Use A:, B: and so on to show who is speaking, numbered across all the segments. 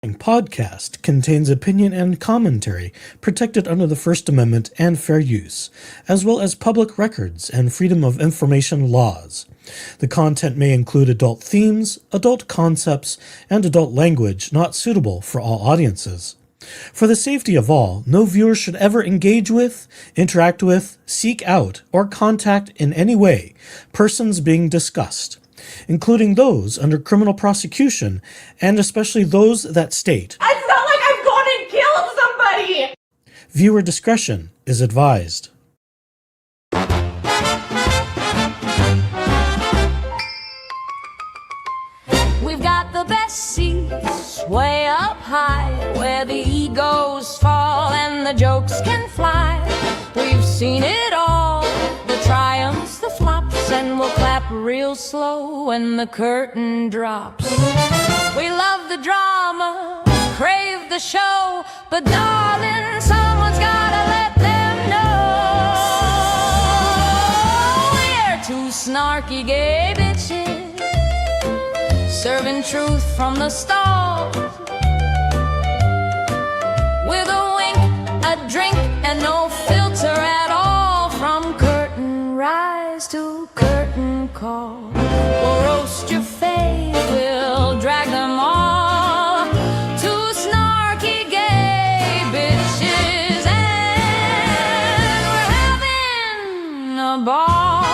A: Podcast contains opinion and commentary protected under the First Amendment and fair use, as well as public records and freedom of information laws. The content may include adult themes, adult concepts, and adult language not suitable for all audiences. For the safety of all, no viewer should ever engage with, interact with, seek out, or contact in any way persons being discussed, including those under criminal prosecution, and especially those that state,
B: "It's not like I've gone and killed somebody!"
A: Viewer discretion is advised.
C: We've got the best seats way up high, where the egos fall and the jokes can fly. We've seen it all, the triumphs, the flops, and we'll clap real slow when the curtain drops. We love the drama, crave the show, but darling, someone's gotta let them know. We're two snarky gay bitches, serving truth from the start. With a wink, a drink, and no filter at all. From curtain rise to curtain call, we'll roast your face, we'll drag them all. Two snarky gay bitches, and we're having a ball.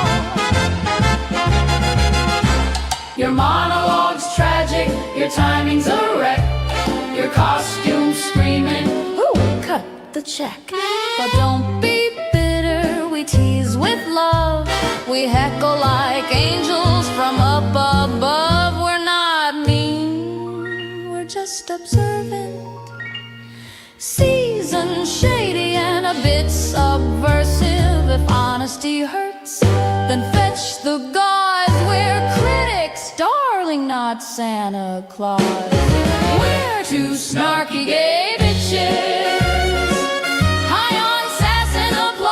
C: Your monologue's tragic, your timing's a wreck, your costume's screaming, ooh, cut the check. But don't be bitter, we tease with love, we heckle like angels from up above. We're not mean, we're just observant, seasoned, shady, and a bit subversive. If honesty hurts, then fetch the gauze. We're critics, darling, not Santa Claus. We're two snarky gay bitches, high on sass and applause.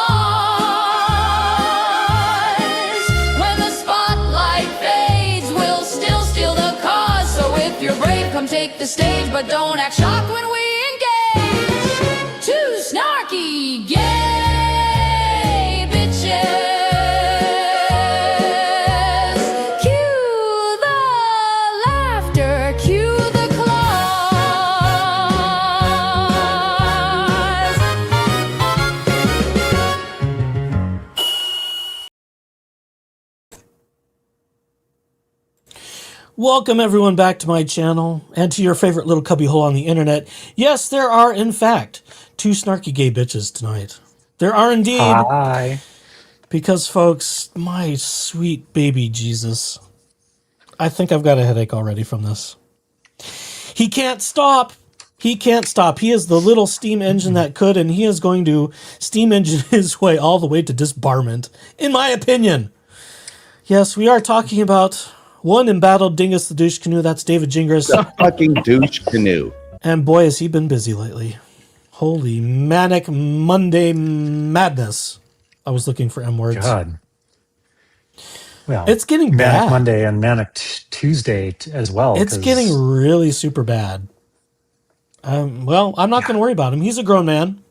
C: When the spotlight fades, we'll still steal the cause. So if you're brave, come take the stage, but don't act shocked when we engage. Two snarky gay bitches.
A: Welcome everyone back to my channel and to your favorite little cubbyhole on the internet. Yes, there are in fact two snarky gay bitches tonight. There are indeed.
D: Hi.
A: Because folks, my sweet baby Jesus, I think I've got a headache already from this. He can't stop. He can't stop. He is the little steam engine that could, and he is going to steam engine his way all the way to disbarment, in my opinion. Yes, we are talking about one embattled dingus the douche canoe. That's David Gingras.
D: The fucking douche canoe.
A: And boy, has he been busy lately. Holy manic Monday madness. I was looking for M words.
D: God. Well,
A: it's getting
D: Manic
A: bad.
D: Monday and Manic Tuesday as well.
A: It's getting really super bad. Well, I'm not going to worry about him. He's a grown man.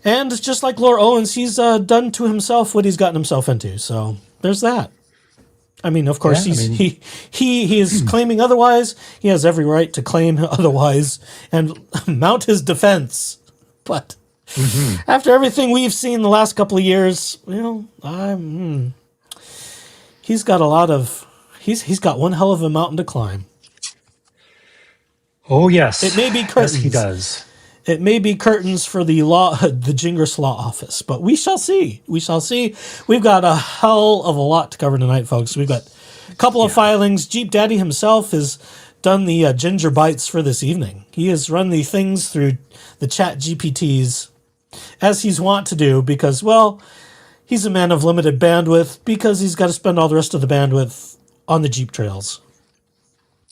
A: And just like Laura Owens, he's done to himself what he's gotten himself into. So there's that. I mean, of course, he is claiming otherwise. He has every right to claim otherwise and mount his defense. But after everything we've seen the last couple of years, you know, he's got a lot of he's got one hell of a mountain to climb.
D: Oh yes,
A: it may be curtains.
D: Yes, he does.
A: It may be curtains for the Gingras Law Office, but we shall see. We shall see. We've got a hell of a lot to cover tonight, folks. We've got a couple of filings. Jeep Daddy himself has done the ginger bites for this evening. He has run the things through the chat GPTs, as he's wont to do, because, well, he's a man of limited bandwidth, because he's got to spend all the rest of the bandwidth on the Jeep trails.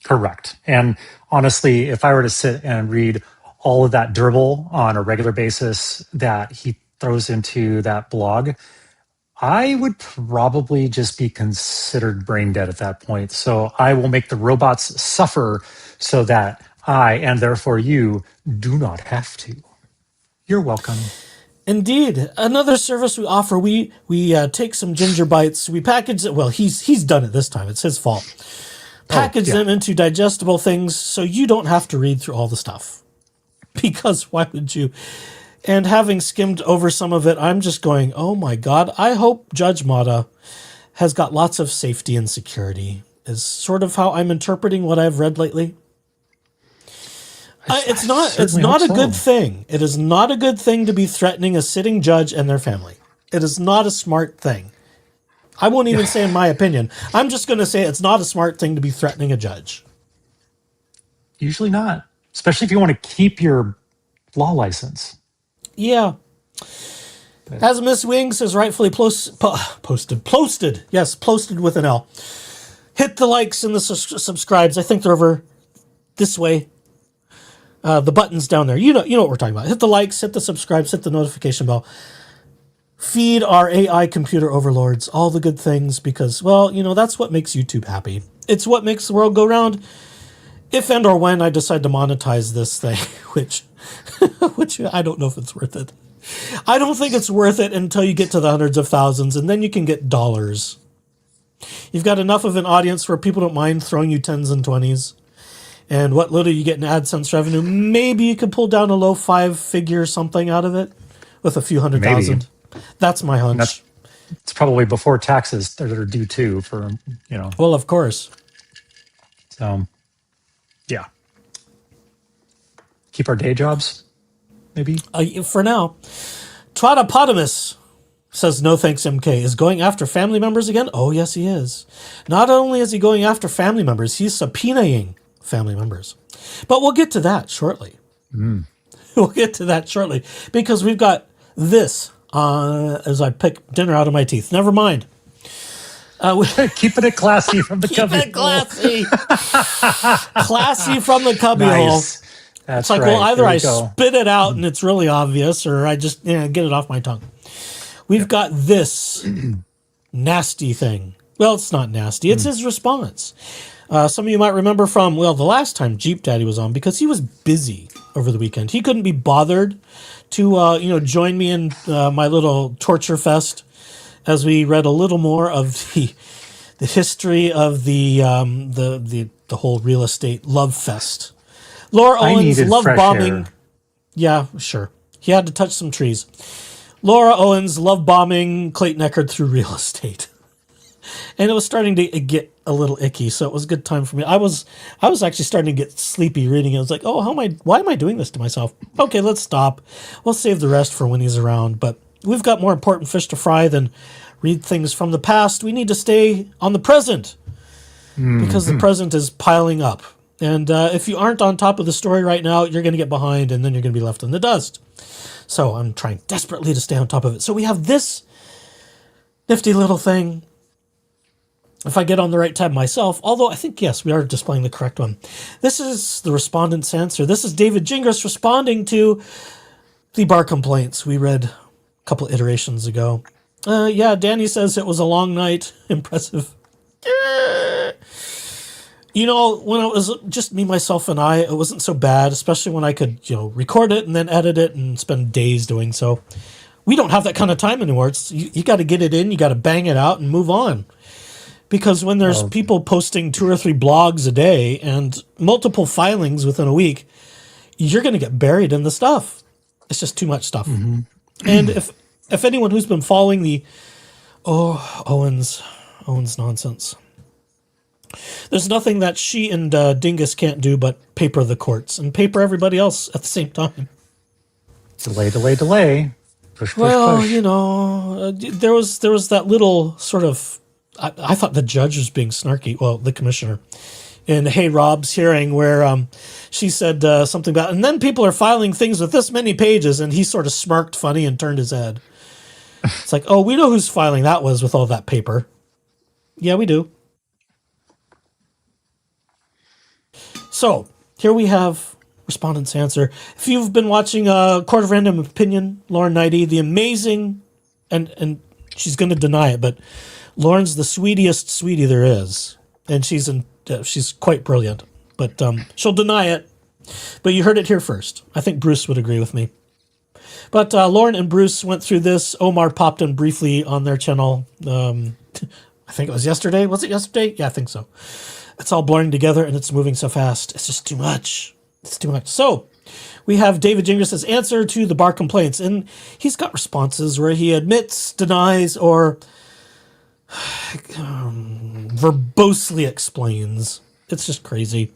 D: Correct. And honestly, if I were to sit and read all of that durable on a regular basis that he throws into that blog, I would probably just be considered brain dead at that point. So I will make the robots suffer so that I, and therefore you, do not have to. You're welcome.
A: Indeed, another service we offer. We take some ginger bites. We package it. Well, he's done it this time. It's his fault. Package them into digestible things so you don't have to read through all the stuff. Because why would you? And having skimmed over some of it, I'm just going, oh my God, I hope Judge Mata has got lots of safety and security, is sort of how I'm interpreting what I've read lately. It's not a good thing. It is not a good thing to be threatening a sitting judge and their family. It is not a smart thing. I won't even say in my opinion. I'm just going to say it's not a smart thing to be threatening a judge.
D: Usually not, especially if you want to keep your law license.
A: Yeah. As Miss Wings has rightfully posted. Yes, posted with an L. Hit the likes and the subscribes. I think they're over this way. The buttons down there. You know what we're talking about. Hit the likes, hit the subscribes, hit the notification bell. Feed our AI computer overlords all the good things because, well, that's what makes YouTube happy. It's what makes the world go round. If and or when I decide to monetize this thing, which I don't know if it's worth it. I don't think it's worth it until you get to the hundreds of thousands, and then you can get dollars. You've got enough of an audience where people don't mind throwing you 10s and 20s. And what little you get in AdSense revenue, maybe you could pull down a low 5-figure something out of it with a few 100,000. That's my hunch.
D: It's probably before taxes that are due too for,
A: Well, of course.
D: So, yeah. Keep our day jobs, maybe?
A: For now. Trotopotamus says, no thanks, MK. Is going after family members again? Oh, yes, he is. Not only is he going after family members, he's subpoenaing family members. But we'll get to that shortly. We'll get to that shortly because we've got this as I pick dinner out of my teeth. Never mind.
D: Keeping it classy from the cubby hole.
A: Classy. Classy from the cubby hole.
D: That's
A: it's like,
D: right.
A: well, either I
D: go.
A: spit it out and it's really obvious or I just get it off my tongue. We've got this nasty thing. Well, it's not nasty. It's his response. Some of you might remember from, the last time Jeep Daddy was on, because he was busy over the weekend. He couldn't be bothered to, join me in my little torture fest as we read a little more of the history of the whole real estate love fest. Laura Owens love bombing.
D: Air.
A: Yeah, sure. He had to touch some trees. Laura Owens love bombing Clayton Echard through real estate. And it was starting to get a little icky, so it was a good time for me. I was actually starting to get sleepy reading it. I was like, why am I doing this to myself? Okay, let's stop. We'll save the rest for when he's around. But we've got more important fish to fry than read things from the past. We need to stay on the present because the present is piling up. And if you aren't on top of the story right now, you're going to get behind and then you're going to be left in the dust. So I'm trying desperately to stay on top of it. So we have this nifty little thing. If I get on the right tab myself, although I think, yes, we are displaying the correct one. This is the respondent's answer. This is David Gingras responding to the bar complaints we read a couple iterations ago. Danny says it was a long night. Impressive. When it was just me, myself, and I, it wasn't so bad, especially when I could, record it and then edit it and spend days doing so. We don't have that kind of time anymore. You got to get it in, you got to bang it out and move on. Because when there's people posting 2 or 3 blogs a day and multiple filings within a week, you're going to get buried in the stuff. It's just too much stuff. Mm-hmm. And if anyone who's been following the Owens nonsense, there's nothing that she and Dingus can't do but paper the courts and paper everybody else at the same time.
D: Delay. Push.
A: There was that little sort of. I thought the judge was being snarky. Well, the commissioner in Hey Rob's hearing where she said something about, and then people are filing things with this many pages, and he sort of smirked funny and turned his head. It's like, we know whose filing that was with all that paper. Yeah, we do. So here we have respondent's answer. If you've been watching Court of Random Opinion, Lauren Knighty, the amazing, and she's going to deny it, but Lauren's the sweetest sweetie there is, and she's quite brilliant. But she'll deny it But you heard it here first. I think Bruce would agree with me. But Lauren and Bruce went through this. Omar popped in briefly on their channel. I think it was yesterday. Was it yesterday? Yeah, I think so. It's all blurring together and it's moving so fast. It's just too much. It's too much. So we have David Gingras' answer to the bar complaints. And he's got responses where he admits, denies, or verbosely explains. It's just crazy.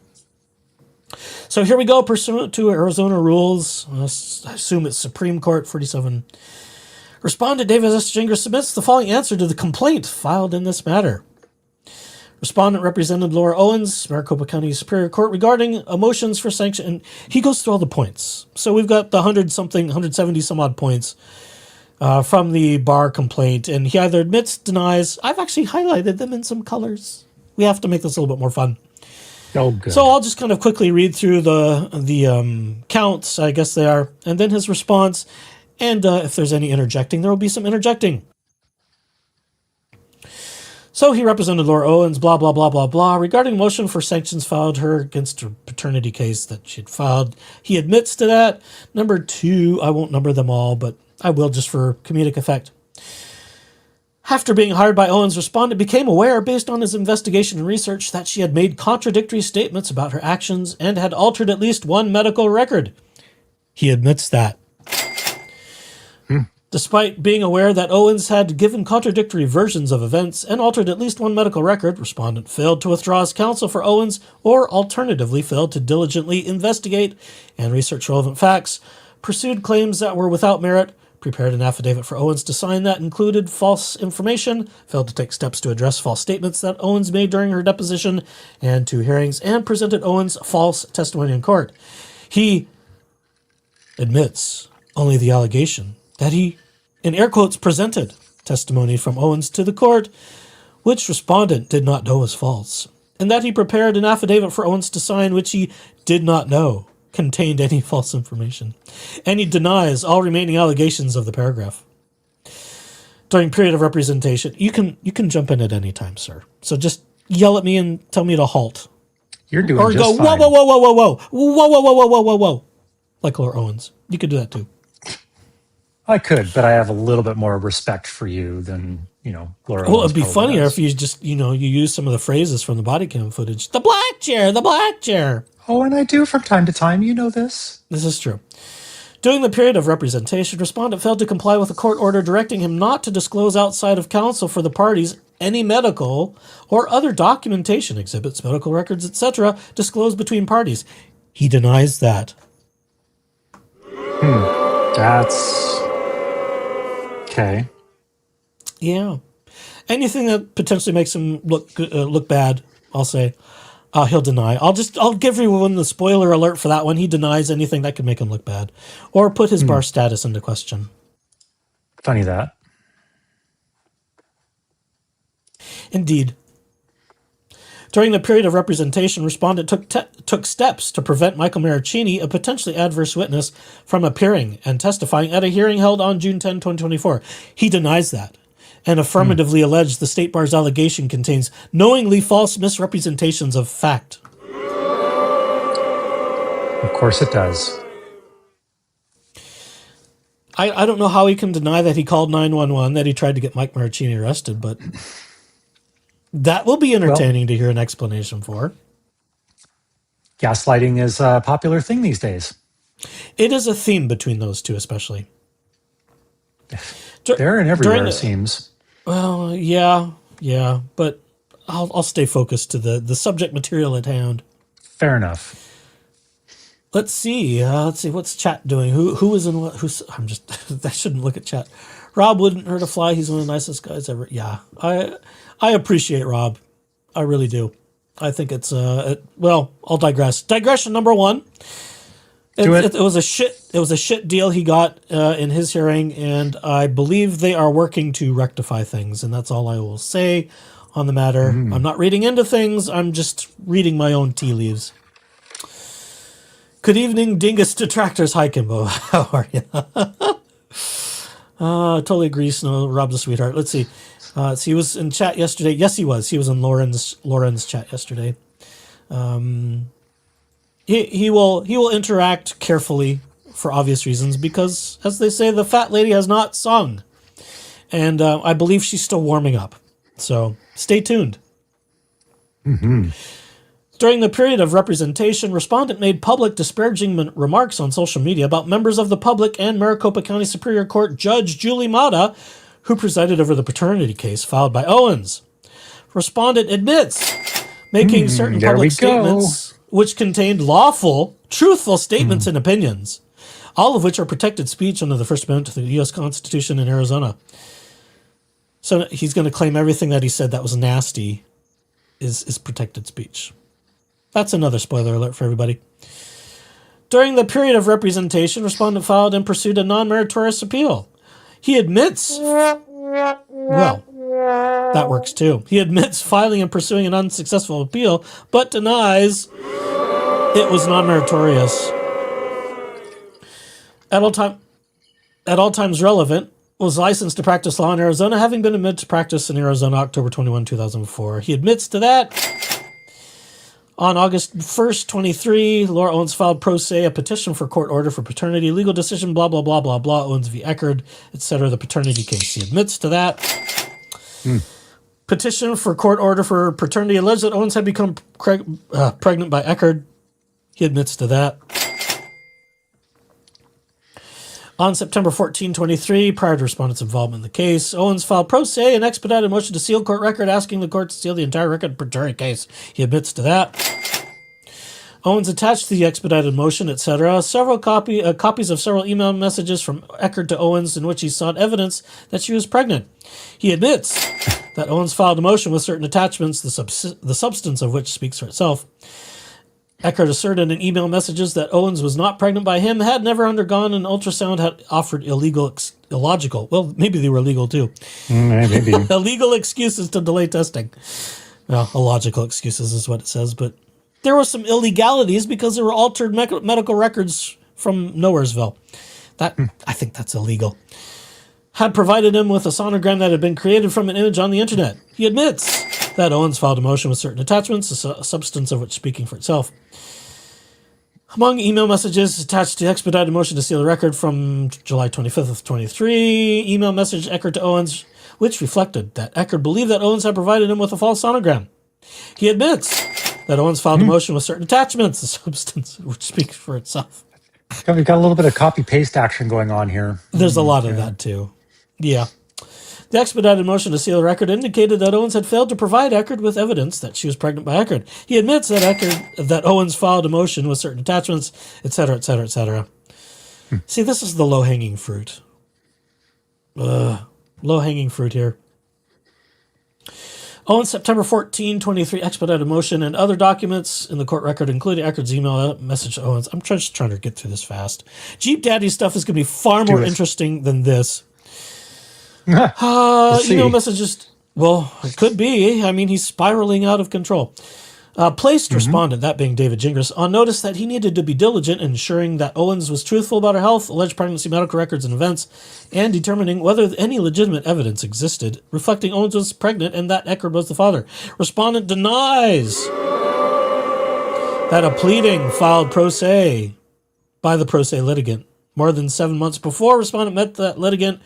A: So here we go. Pursuant to Arizona rules, I assume it's Supreme Court 47. Respondent David S. Gingras submits the following answer to the complaint filed in this matter. Respondent represented Laura Owens, Maricopa County Superior Court, regarding motions for sanction. And he goes through all the points. So we've got the 170 some odd points from the bar complaint. And he either admits, denies. I've actually highlighted them in some colors. We have to make this a little bit more fun.
D: Oh, good.
A: So I'll just kind of quickly read through the counts, I guess they are, and then his response. And if there's any interjecting, there will be some interjecting. So he represented Laura Owens, blah, blah, blah, blah, blah, regarding motion for sanctions filed her against her paternity case that she'd filed. He admits to that. Number 2, I won't number them all, but I will just for comedic effect. After being hired by Owens, respondent became aware, based on his investigation and research, that she had made contradictory statements about her actions and had altered at least one medical record. He admits that. Despite being aware that Owens had given contradictory versions of events and altered at least one medical record, respondent failed to withdraw his counsel for Owens or alternatively failed to diligently investigate and research relevant facts, pursued claims that were without merit, prepared an affidavit for Owens to sign that included false information, failed to take steps to address false statements that Owens made during her deposition and 2 hearings, and presented Owens false testimony in court. He admits only the allegation that he, in air quotes, presented testimony from Owens to the court, which respondent did not know was false, and that he prepared an affidavit for Owens to sign, which he did not know contained any false information. And he denies all remaining allegations of the paragraph. During period of representation, you can jump in at any time, sir. So just yell at me and tell me to halt.
D: You're doing
A: or
D: just
A: go,
D: fine.
A: whoa, whoa, whoa, whoa, whoa, whoa, whoa, whoa, whoa, whoa, whoa, whoa, like Laura Owens. You could do that too.
D: I could, but I have a little bit more respect for you than, Laura
A: Well,
D: Owens
A: it'd be
D: probably
A: funnier
D: does.
A: if you just, you use some of the phrases from the body cam footage. The black chair, the black chair.
D: Oh, and I do from time to time. You know this.
A: This is true. During the period of representation, respondent failed to comply with a court order directing him not to disclose outside of counsel for the parties any medical or other documentation, exhibits, medical records, etc., disclosed between parties. He denies that.
D: That's okay.
A: Yeah. Anything that potentially makes him look bad, I'll say. He'll deny. I'll give everyone the spoiler alert for that one. He denies anything that could make him look bad or put his bar status into question.
D: Funny that.
A: Indeed. During the period of representation, respondent took steps to prevent Michael Maricini, a potentially adverse witness, from appearing and testifying at a hearing held on June 10, 2024. He denies that and affirmatively alleged the State Bar's allegation contains knowingly false misrepresentations of fact.
D: Of course it does.
A: I don't know how he can deny that he called 911, that he tried to get Mike Maricini arrested, but that will be entertaining to hear an explanation for.
D: Gaslighting is a popular thing these days.
A: It is a theme between those two, especially.
D: They're in everywhere, it seems.
A: Well, yeah, but I'll stay focused to the subject material at hand.
D: Fair enough.
A: Let's see. What's chat doing? Who was in what? I shouldn't look at chat. Rob wouldn't hurt a fly. He's one of the nicest guys ever. Yeah, I appreciate Rob. I really do. I think it's well, I'll digress. Digression number 1. It was a shit deal he got in his hearing, and I believe they are working to rectify things, and that's all I will say on the matter. I'm not reading into things. I'm just reading my own tea leaves. Good evening, Dingus Detractors. Hi, Kimbo. How are you? Totally agree, Snow. Rob's a sweetheart. Let's see. He was in chat yesterday. Yes, he was. He was in Lauren's chat yesterday. He will interact carefully for obvious reasons because, as they say, the fat lady has not sung, and I believe she's still warming up. So stay tuned.
D: Mm-hmm.
A: During the period of representation, respondent made public disparaging remarks on social media about members of the public and Maricopa County Superior Court Judge Julie Mata, who presided over the paternity case filed by Owens. Respondent admits making certain public statements which contained lawful, truthful statements and opinions, all of which are protected speech under the First Amendment to the U.S. Constitution in Arizona. So he's going to claim everything that he said that was nasty is protected speech. That's another spoiler alert for everybody. During the period of representation, respondent filed and pursued a non-meritorious appeal. He admits... Well, that works too. He admits filing and pursuing an unsuccessful appeal, but denies it was non-meritorious. At all times relevant, was licensed to practice law in Arizona, having been admitted to practice in Arizona October 21, 2004. He admits to that. On August 1st, 23, Laura Owens filed pro se a petition for court order for paternity, legal decision, blah, blah, blah, blah, blah, Owens v. Echard, etc., the paternity case. He admits to that. Petition for court order for paternity alleged that Owens had become pregnant by Echard. He admits to that. On September 14, 23, prior to respondent's involvement in the case, Owens filed pro se an expedited motion to seal court record, asking the court to seal the entire record of paternity case. He admits to that. Owens attached to the expedited motion, etc., several copies of several email messages from Echard to Owens in which he sought evidence that she was pregnant. He admits that Owens filed a motion with certain attachments, the substance of which speaks for itself. Echard asserted in email messages that Owens was not pregnant by him, had never undergone an ultrasound, had offered illogical, well, maybe they were legal too.
D: Maybe.
A: Illegal excuses to delay testing. Well, illogical excuses is what it says, but there were some illegalities because there were altered medical records from Nowheresville. I think that's illegal. Had provided him with a sonogram that had been created from an image on the internet. He admits that Owens filed a motion with certain attachments, the substance of which speaking for itself. Among email messages attached to the expedited motion to seal the record from July 25th of 23, email message Echard to Owens, which reflected that Echard believed that Owens had provided him with a false sonogram. He admits that Owens filed a motion with certain attachments, the substance of which speaks for itself.
D: We've got a little bit of copy-paste action going on here.
A: There's a lot of that, too. Yeah. The expedited motion to seal the record indicated that Owens had failed to provide Echard with evidence that she was pregnant by Echard. He admits that Owens filed a motion with certain attachments, etc., etc., etc. See, this is the low-hanging fruit. Low-hanging fruit here. Owens' September 14, 23 expedited motion and other documents in the court record, including Echard's email message to Owens. I'm just trying to get through this fast. Jeep Daddy stuff is going to be far more interesting than this. Email messages. Well, it could be. I mean, he's spiraling out of control. Placed respondent, that being David Gingras, on notice that he needed to be diligent in ensuring that Owens was truthful about her health, alleged pregnancy, medical records, and events, and determining whether any legitimate evidence existed, reflecting Owens was pregnant and that Echard was the father. Respondent denies that a pleading filed pro se by the pro se litigant more than 7 months before respondent met that litigant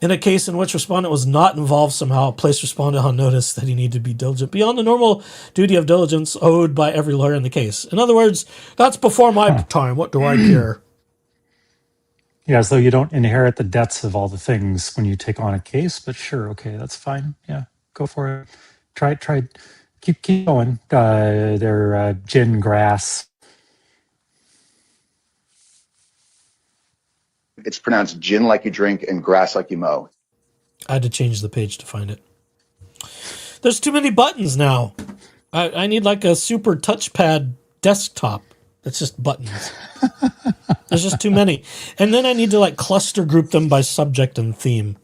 A: in a case in which respondent was not involved somehow, placed respondent on notice that he needed to be diligent beyond the normal duty of diligence owed by every lawyer in the case. In other words, that's before my time. What do I care?
D: Yeah, as though you don't inherit the debts of all the things when you take on a case, but sure, okay, that's fine. Yeah, go for it. Try, keep going. They're gin grass.
E: It's pronounced gin like you drink and grass like you mow.
A: I had to change the page to find it. There's too many buttons now. I need like a super touchpad desktop that's just buttons. There's just too many. And then I need to like cluster group them by subject and theme.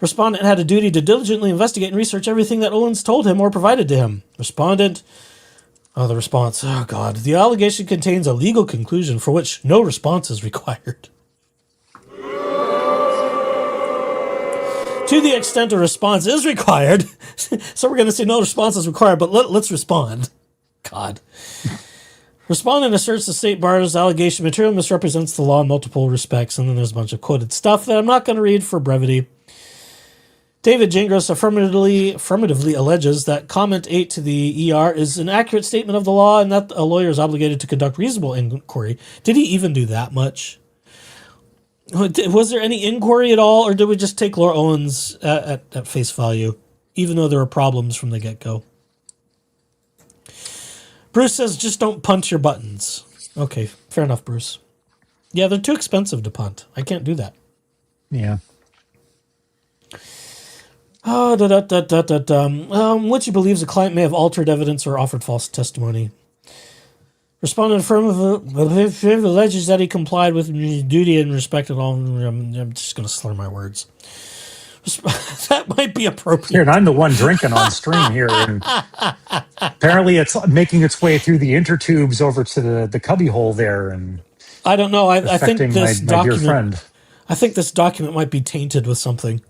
A: Respondent had a duty to diligently investigate and research everything that Owens told him or provided to him. Respondent... the response. Oh, God. The allegation contains a legal conclusion for which no response is required. To the extent a response is required, so we're going to say no response is required, but let's respond. God. Respondent asserts the state bar's allegation material misrepresents the law in multiple respects, and then there's a bunch of quoted stuff that I'm not going to read for brevity. David Gingras affirmatively alleges that comment 8 to the ER is an accurate statement of the law and that a lawyer is obligated to conduct reasonable inquiry. Did he even do that much? Was there any inquiry at all, or did we just take Laura Owens at face value, even though there were problems from the get-go? Bruce says, just don't punt your buttons. Okay, fair enough, Bruce. Yeah, they're too expensive to punt. I can't do that.
D: Yeah.
A: Which he believes a client may have altered evidence or offered false testimony. Respondent affirmatively alleges that he complied with duty and respected all. I'm just going to slur my words. That might be appropriate.
D: Here, and I'm the one drinking on stream here, and apparently it's making its way through the intertubes over to the cubby hole there, and
A: I don't know. I think this
D: my dear
A: document.
D: friend.
A: I think this document might be tainted with something.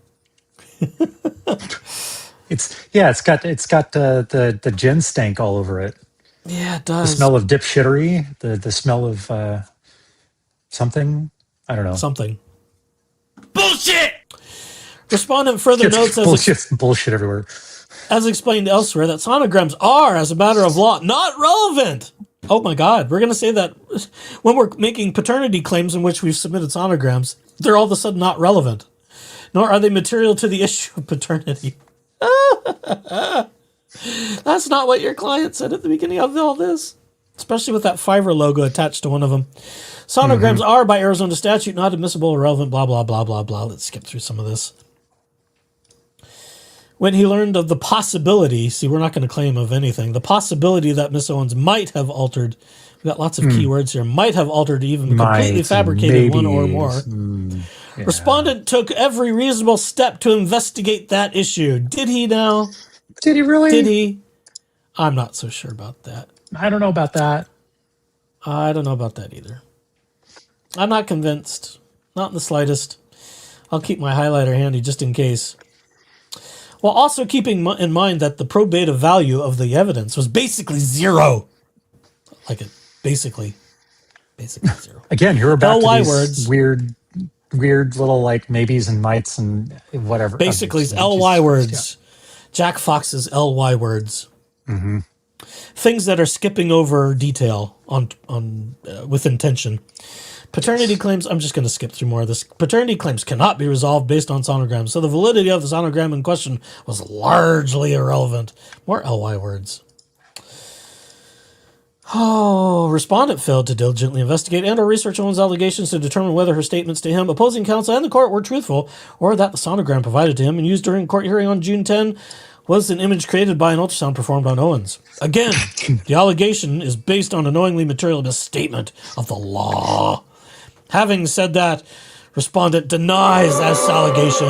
D: It's got the gin stank all over it.
A: Yeah, it
D: The
A: does.
D: smell of dipshittery, the smell of something. I don't know.
A: Something. Bullshit! Respondent further notes
D: bullshit everywhere.
A: as explained elsewhere that sonograms are, as a matter of law, not relevant. Oh my God, we're going to say that when we're making paternity claims in which we've submitted sonograms, they're all of a sudden not relevant. Nor are they material to the issue of paternity. That's not what your client said at the beginning of all this. Especially with that Fiverr logo attached to one of them. Sonograms are, by Arizona statute, not admissible or relevant, blah, blah, blah, blah, blah. Let's skip through some of this. When he learned of the possibility, see, we're not going to claim of anything, the possibility that Miss Owens might have altered, we've got lots of keywords here, might have altered, even completely fabricated one or more.
D: Yeah.
A: Respondent took every reasonable step to investigate that issue. Did he now?
D: Did he really?
A: Did he? I'm not so sure about that.
D: I don't know about that.
A: I don't know about that either. I'm not convinced. Not in the slightest. I'll keep my highlighter handy just in case. While also keeping in mind that the probative value of the evidence was basically zero. Like it, basically zero.
D: Again, you're about
A: LY
D: to these
A: words.
D: weird little like maybes and mights and whatever.
A: Basically, it's LY words. Jack Fox's LY words.
D: Mm-hmm.
A: Things that are skipping over detail on with intention. Paternity claims, I'm just going to skip through more of this. Paternity claims cannot be resolved based on sonograms, so the validity of the sonogram in question was largely irrelevant. More LY words. Oh, respondent failed to diligently investigate and or research Owens' allegations to determine whether her statements to him, opposing counsel, and the court were truthful, or that the sonogram provided to him and used during court hearing on June 10 was an image created by an ultrasound performed on Owens. Again, the allegation is based on a knowingly material misstatement of the law. Having said that, respondent denies this allegation.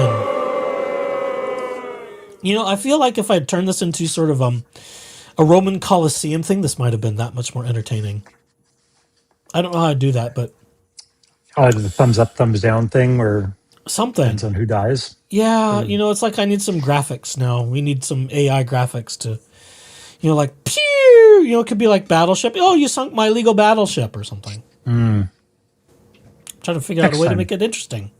A: You know, I feel like if I'd turned this into sort of a Roman Colosseum thing, this might have been that much more entertaining. I don't know how to do that, but...
D: The thumbs up, thumbs down thing where...
A: Something.
D: Depends on who dies.
A: Yeah, you know, it's like I need some graphics now. We need some AI graphics to... You know, like, pew! You know, it could be like Battleship. Oh, you sunk my legal battleship or something. Trying to figure out a way to make it interesting.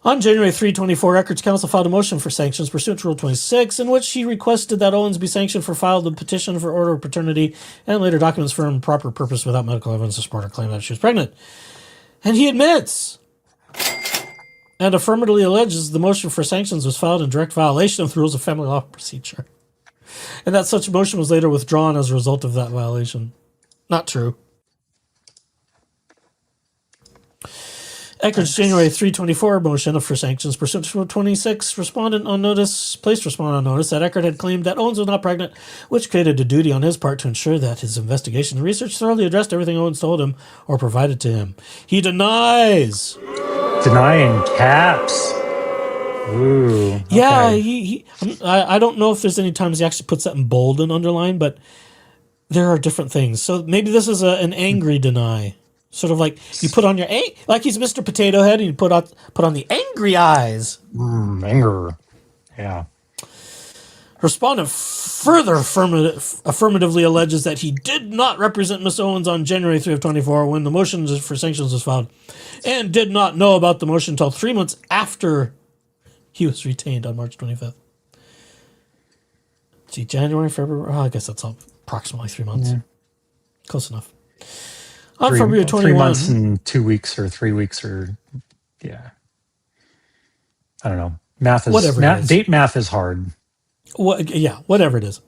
A: On January 3, 2024, Echard's counsel filed a motion for sanctions pursuant to Rule 26, in which he requested that Owens be sanctioned for filing a petition for order of paternity and later documents for improper purpose without medical evidence to support her claim that she was pregnant. And he admits and affirmatively alleges the motion for sanctions was filed in direct violation of the rules of family law procedure, and that such a motion was later withdrawn as a result of that violation. Not true. Echard's January 3/24 motion for sanctions pursuant to Rule 26 placed respondent on notice that Echard had claimed that Owens was not pregnant, which created a duty on his part to ensure that his investigation and research thoroughly addressed everything Owens told him or provided to him. He denies.
D: Denying caps. Ooh. Okay.
A: Yeah, I don't know if there's any times he actually puts that in bold and underline, but there are different things. So maybe this is an angry deny. Sort of like you put on your like he's Mr. Potato Head, and you put on the angry eyes.
D: Anger. Yeah.
A: Respondent further affirmatively alleges that he did not represent Miss Owens on January 3 of 24 when the motion for sanctions was filed, and did not know about the motion until 3 months after he was retained on March 25th. See, January, February, I guess that's approximately 3 months. Yeah. Close enough. On February 21.
D: 3 months and 2 weeks or 3 weeks or, yeah. I don't know. Date math is hard.
A: Whatever it is.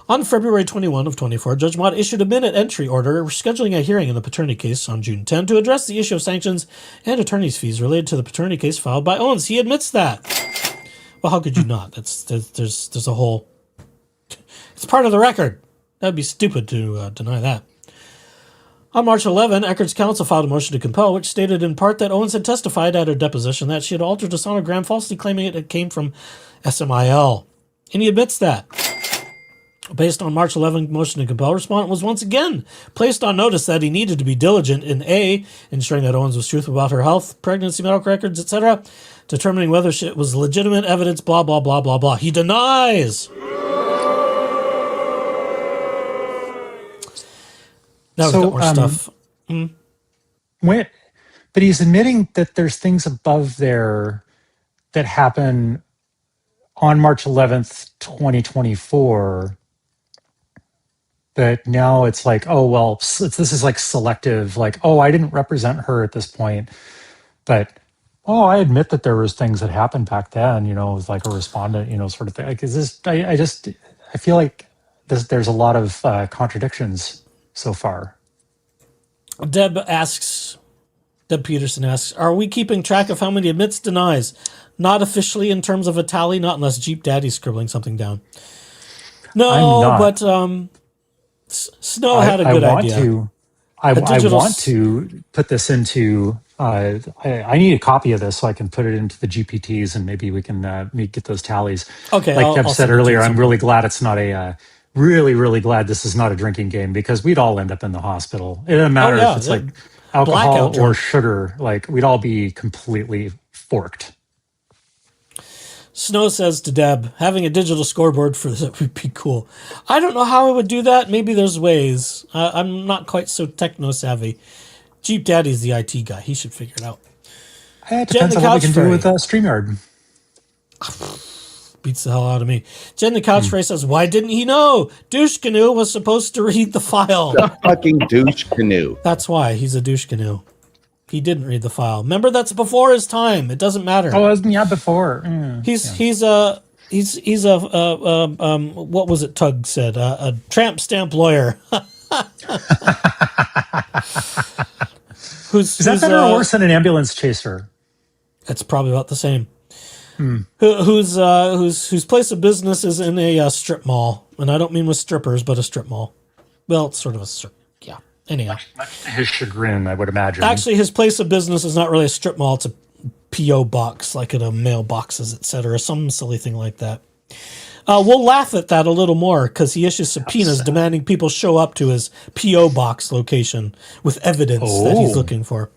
A: On February 21 of 24, Judge Mott issued a minute entry order scheduling a hearing in the paternity case on June 10 to address the issue of sanctions and attorney's fees related to the paternity case filed by Owens. He admits that. Well, how could you not? There's a whole... It's part of the record. That'd be stupid to deny that. On March 11, Echard's counsel filed a motion to compel, which stated in part that Owens had testified at her deposition that she had altered a sonogram, falsely claiming it came from SMIL. And he admits that. Based on March 11 motion to compel, respondent was once again placed on notice that he needed to be diligent in A, ensuring that Owens was truthful about her health, pregnancy, medical records, etc., determining whether it was legitimate evidence, blah, blah, blah, blah, blah. He denies. Now we've got more stuff.
D: But he's admitting that there's things above there that happen on March 11th, 2024, but now it's like, oh, well, this is like selective, like, oh, I didn't represent her at this point, but, oh, I admit that there was things that happened back then, it was like a respondent, sort of thing. Like, is this, I feel like there's a lot of contradictions so far.
A: Deb Peterson asks, are we keeping track of how many admits, denies? Not officially in terms of a tally, not unless Jeep Daddy's scribbling something down. No, but Snow had a good idea.
D: I want to put this into... I need a copy of this so I can put it into the GPTs and maybe we can get those tallies.
A: Okay,
D: like Deb said earlier, I'm really glad it's not a... really, really glad this is not a drinking game because we'd all end up in the hospital. It doesn't matter if it's like alcohol or sugar. Like, we'd all be completely forked.
A: Snow says to Deb, having a digital scoreboard for this would be cool. I don't know how I would do that. Maybe there's ways. I'm not quite so techno-savvy. Jeep Daddy's the IT guy. He should figure it out.
D: It depends on what we can do with StreamYard.
A: Beats the hell out of me. Jen the Couch Fray says, why didn't he know? Douche Canoe was supposed to read the file.
E: The fucking Douche Canoe.
A: That's why. He's a Douche Canoe. He didn't read the file. Remember, that's before his time. It doesn't matter.
D: Oh, yeah, before.
A: He's a what was it Tug said? A tramp stamp lawyer.
D: Is that better or worse than an ambulance chaser?
A: It's probably about the same. Whose place of business is in a strip mall, and I don't mean with strippers, but a strip mall. Well, it's sort of a strip. Yeah. Anyhow,
D: much to his chagrin, I would imagine.
A: Actually, his place of business is not really a strip mall; it's a PO box, like at a mailboxes, etc. Some silly thing like that. We'll laugh at that a little more because he issues subpoenas demanding people show up to his PO box location with evidence that he's looking for.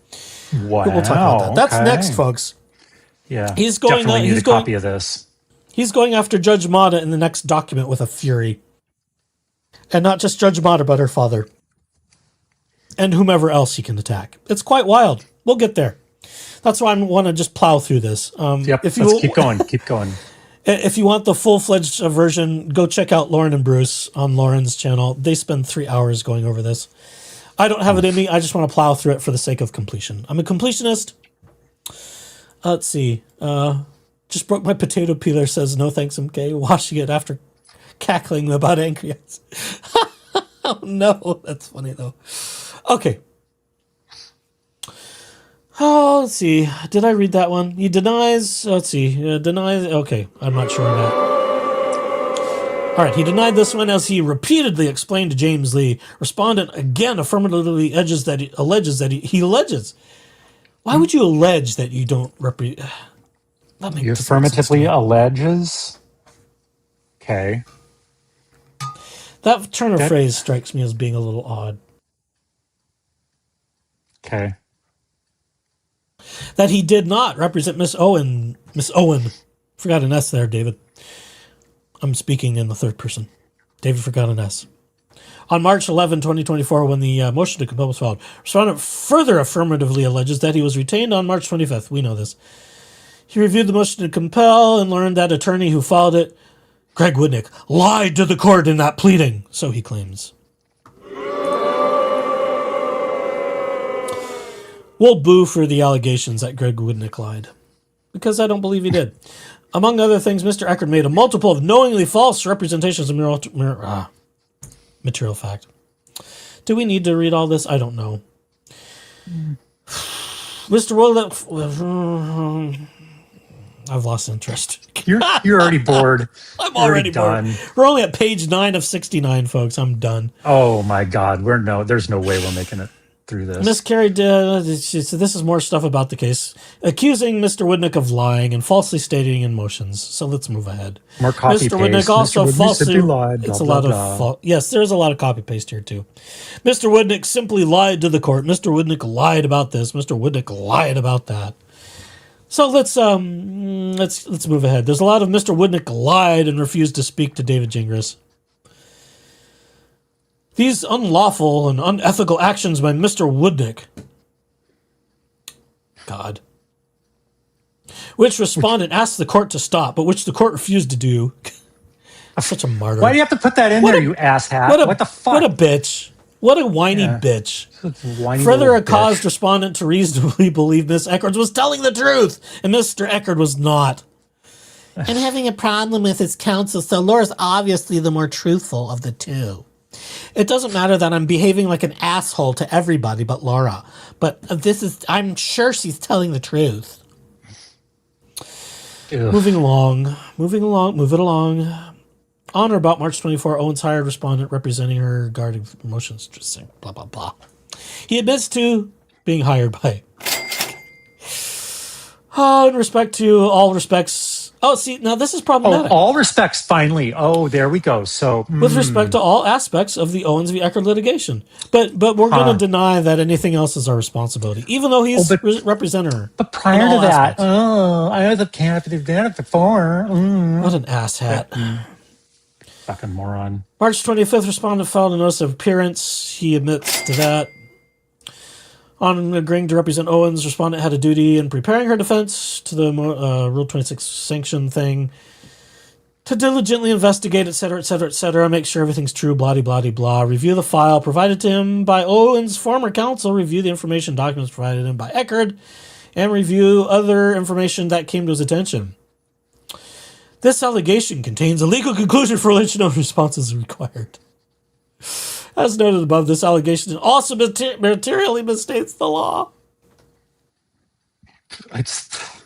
D: Wow,
A: we'll talk about that. That's next, folks.
D: Yeah,
A: he's going.
D: Definitely need a copy of this.
A: He's going after Judge Mata in the next document with a fury, and not just Judge Mata, but her father, and whomever else he can attack. It's quite wild. We'll get there. That's why I want to just plow through this.
D: Let's keep going. Keep going.
A: If you want the full-fledged version, go check out Lauren and Bruce on Lauren's channel. They spend 3 hours going over this. I don't have it in me. I just want to plow through it for the sake of completion. I'm a completionist. Let's see. Just broke my potato peeler, says no thanks, MK. Washing it after cackling about angry eyes. Oh, no. That's funny, though. Okay. Oh, let's see. Did I read that one? He denies. Let's see. Denies. Okay. I'm not sure on that. All right. He denied this one as he repeatedly explained to James Lee. Respondent again affirmatively alleges that he alleges. Why would you allege that you don't represent?
D: You affirmatively alleges? Okay.
A: That turn of phrase strikes me as being a little odd.
D: Okay.
A: That he did not represent Miss Owen. Forgot an S there, David. I'm speaking in the third person. David forgot an S. On March 11, 2024, when the motion to compel was filed, respondent further affirmatively alleges that he was retained on March 25th. We know this. He reviewed the motion to compel and learned that attorney who filed it, Greg Woodnick, lied to the court in that pleading, so he claims. We'll boo for the allegations that Greg Woodnick lied, because I don't believe he did. Among other things, Mr. Echard made a multiple of knowingly false representations of material fact. Do we need to read all this? I don't know. Mr. Woodnick... I've lost interest.
D: You're already bored.
A: I'm already done. We're only at page 9 of 69, folks. I'm done.
D: Oh my God, there's no way we're making it through this.
A: Miss Carey, this is more stuff about the case, accusing Mr. Woodnick of lying and falsely stating in motions. So let's move ahead.
D: More copy
A: Mr.
D: paste.
A: Woodnick also falsely
D: lied.
A: It's a lot of yes. There's a lot of copy paste here too. Mr. Woodnick simply lied to the court. Mr. Woodnick lied about this. Mr. Woodnick lied about that. So let's move ahead. There's a lot of Mr. Woodnick lied and refused to speak to David Gingras. These unlawful and unethical actions by Mr. Woodnick, God, which respondent asked the court to stop, but which the court refused to do. I'm such a martyr.
D: Why do you have to put that in there, you asshat? What the fuck?
A: What a bitch. What a whiny bitch.
D: Whiny
A: Further caused respondent to reasonably believe Miss Echard was telling the truth, and Mr. Echard was not. I'm having a problem with his counsel, so Laura's obviously the more truthful of the two. It doesn't matter that I'm behaving like an asshole to everybody but Laura, but I'm sure she's telling the truth.
D: Ugh.
A: Moving along. On or about March 24, Owens hired respondent representing her regarding promotions. Blah, blah, blah. He admits to being hired by... in respect to all respects... Oh, see, now this is problematic.
D: All respects, finally. Oh, there we go. So...
A: With respect to all aspects of the Owens v. Echard litigation. But we're going to deny that anything else is our responsibility, even though he's representing her.
D: But prior to that, I was a candidate before.
A: What an asshat.
D: Fucking moron.
A: March 25th, respondent filed a notice of appearance. He admits to that. On agreeing to represent Owens, respondent had a duty in preparing her defense to the Rule 26 sanction thing to diligently investigate, etc., make sure everything's true, blah, blah, blah, blah. Review the file provided to him by Owens' former counsel, review the information documents provided to him by Echard, and review other information that came to his attention. This allegation contains a legal conclusion for which no response is required. As noted above, this allegation also materially misstates the law.
D: It's...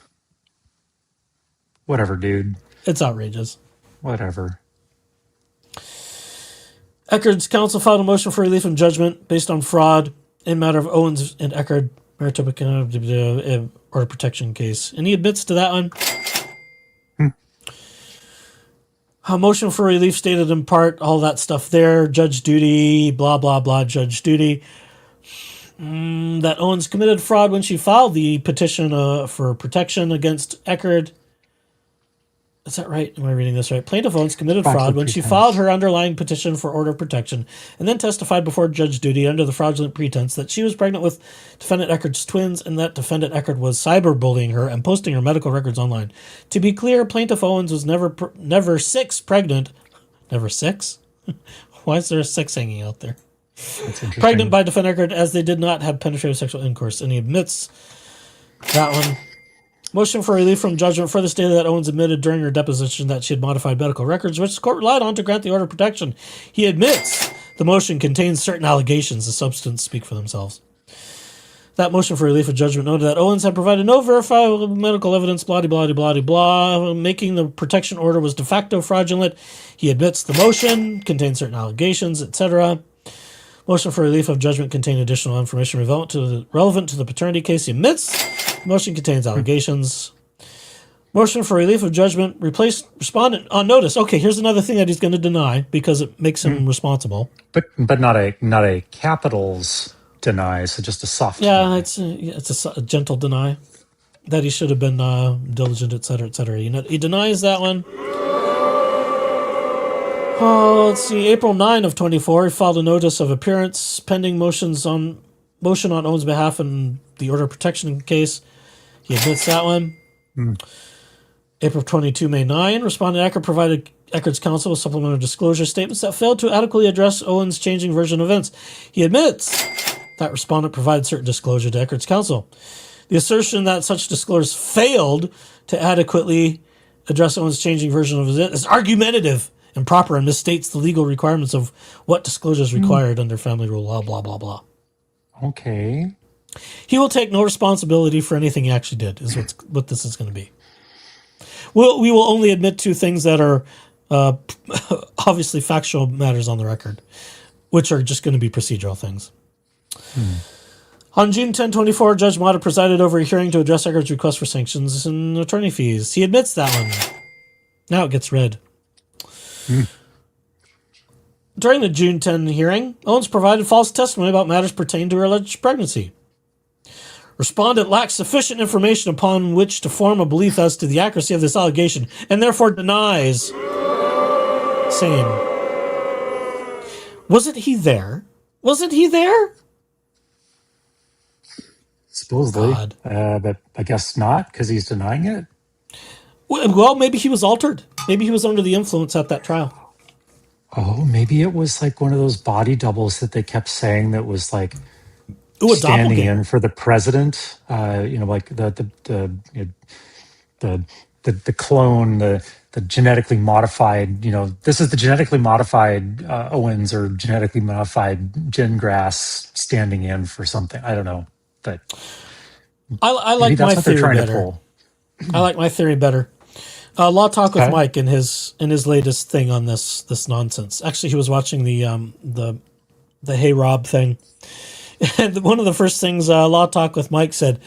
D: Whatever, dude.
A: It's outrageous.
D: Whatever.
A: Echard's counsel filed a motion for relief from judgment based on fraud in matter of Owens and Echard maritime order protection case. And he admits to that one. A motion for relief stated in part, all that stuff there, judge duty, blah, blah, blah, judge duty. That Owens committed fraud when she filed the petition for protection against Echard. Is that right? Am I reading this right? Plaintiff Owens committed fraud when she filed her underlying petition for order of protection and then testified before Judge Duty under the fraudulent pretense that she was pregnant with defendant Echard's twins and that defendant Echard was cyberbullying her and posting her medical records online. To be clear, Plaintiff Owens was never pregnant. Never six? Why is there a six hanging out there? Pregnant by defendant Echard as they did not have penetrative sexual intercourse, and he admits that one. Motion for relief from judgment further stated that Owens admitted during her deposition that she had modified medical records, which the court relied on to grant the order of protection. He admits the motion contains certain allegations. The substance speak for themselves. That motion for relief of judgment noted that Owens had provided no verifiable medical evidence, blah, blah, blah, blah, blah, making the protection order was de facto fraudulent. He admits the motion contains certain allegations, etc. Motion for relief of judgment contained additional information relevant to the paternity case. He admits the motion contains allegations. Motion for relief of judgment replaced respondent on notice. Okay, here's another thing that he's going to deny because it makes him responsible.
D: But not a capitals deny, so just a soft deny.
A: It's a gentle deny that he should have been diligent, etc., etc. He denies that one. Oh, let's see. April 9 of 24, he filed a notice of appearance pending motion on Owen's behalf in the order of protection case. He admits that one. April 22, May 9, respondent Echard provided Echard's counsel with supplementary disclosure statements that failed to adequately address Owen's changing version of events. He admits that respondent provided certain disclosure to Echard's counsel. The assertion that such disclosures failed to adequately address Owen's changing version of events is argumentative, improper, and misstates the legal requirements of what disclosures required under family rule, blah, blah, blah, blah.
D: Okay.
A: He will take no responsibility for anything he actually did, is what this is going to be. We will only admit to things that are obviously factual matters on the record, which are just going to be procedural things. On June 10, 24, Judge Mata presided over a hearing to address Echard's request for sanctions and attorney fees. He admits that one. Now it gets read. During the June 10 hearing, Owens provided false testimony about matters pertaining to her alleged pregnancy. Respondent lacks sufficient information upon which to form a belief as to the accuracy of this allegation and therefore denies same. Wasn't he there? Wasn't he there?
D: Supposedly.
A: God.
D: But I guess not, because he's denying it.
A: Well, maybe he was altered. Maybe he was under the influence at that trial.
D: Oh, maybe it was like one of those body doubles that they kept saying that was like
A: Ooh, a
D: standing
A: doppelganger.
D: in for the president. Like the clone, the genetically modified. This is the genetically modified Owens or genetically modified Gingras standing in for something. I don't know, but
A: I
D: maybe
A: like
D: that's
A: my
D: what they're
A: theory
D: trying
A: better.
D: to pull.
A: I like my theory better. Law Talk with
D: Okay.
A: Mike in his latest thing on this nonsense. Actually, he was watching the Hey Rob thing, and one of the first things Law Talk with Mike said,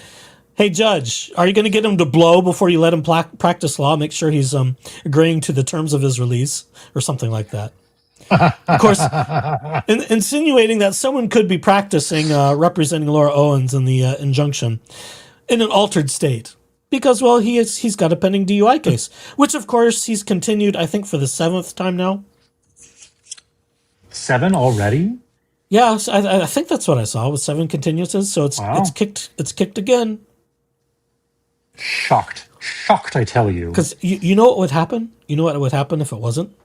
A: "Hey Judge, are you going to get him to blow before you let him practice law? Make sure he's agreeing to the terms of his release or something like that." Of course, insinuating that someone could be practicing representing Laura Owens in the injunction in an altered state. Because, well, he's got a pending DUI case, which, of course, he's continued, I think, for the 7th time now.
D: 7 already?
A: Yeah, so I think that's what I saw with 7 continuances. So it's kicked again.
D: Shocked, I tell you.
A: Because you know what would happen? You know what would happen if it wasn't?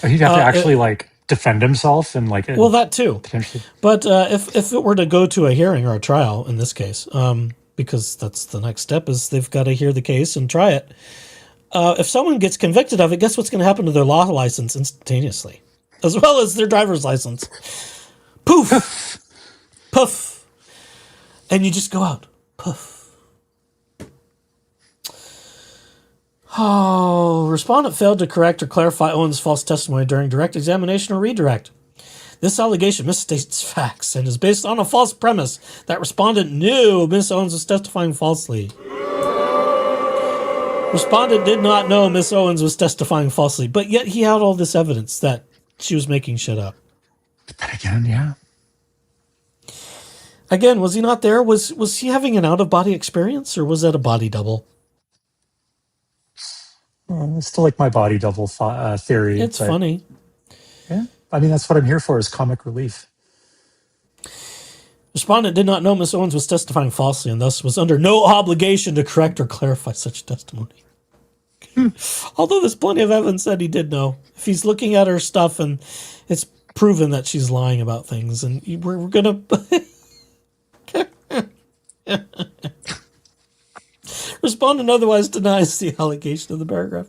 D: He'd have to actually defend himself and
A: Well, that too.
D: potentially.
A: But if it were to go to a hearing or a trial in this case, because that's the next step is they've got to hear the case and try it. If someone gets convicted of it, guess what's going to happen to their law license instantaneously, as well as their driver's license? Poof, poof, and you just go out. Poof. Oh, respondent failed to correct or clarify Owens' false testimony during direct examination or redirect. This allegation misstates facts and is based on a false premise that respondent knew Miss Owens was testifying falsely. Respondent did not know Miss Owens was testifying falsely, but yet he had all this evidence that she was making shit up.
D: But again, yeah.
A: Again, was he not there? Was he having an out-of-body experience, or was that a body double?
D: It's still like my body double theory.
A: It's
D: but,
A: funny.
D: Yeah. I mean, that's what I'm here for, is comic relief.
A: Respondent did not know Miss Owens was testifying falsely and thus was under no obligation to correct or clarify such testimony. Although there's plenty of evidence that he did know. If he's looking at her stuff and it's proven that she's lying about things, and we're going to... Respondent otherwise denies the allegation of the paragraph.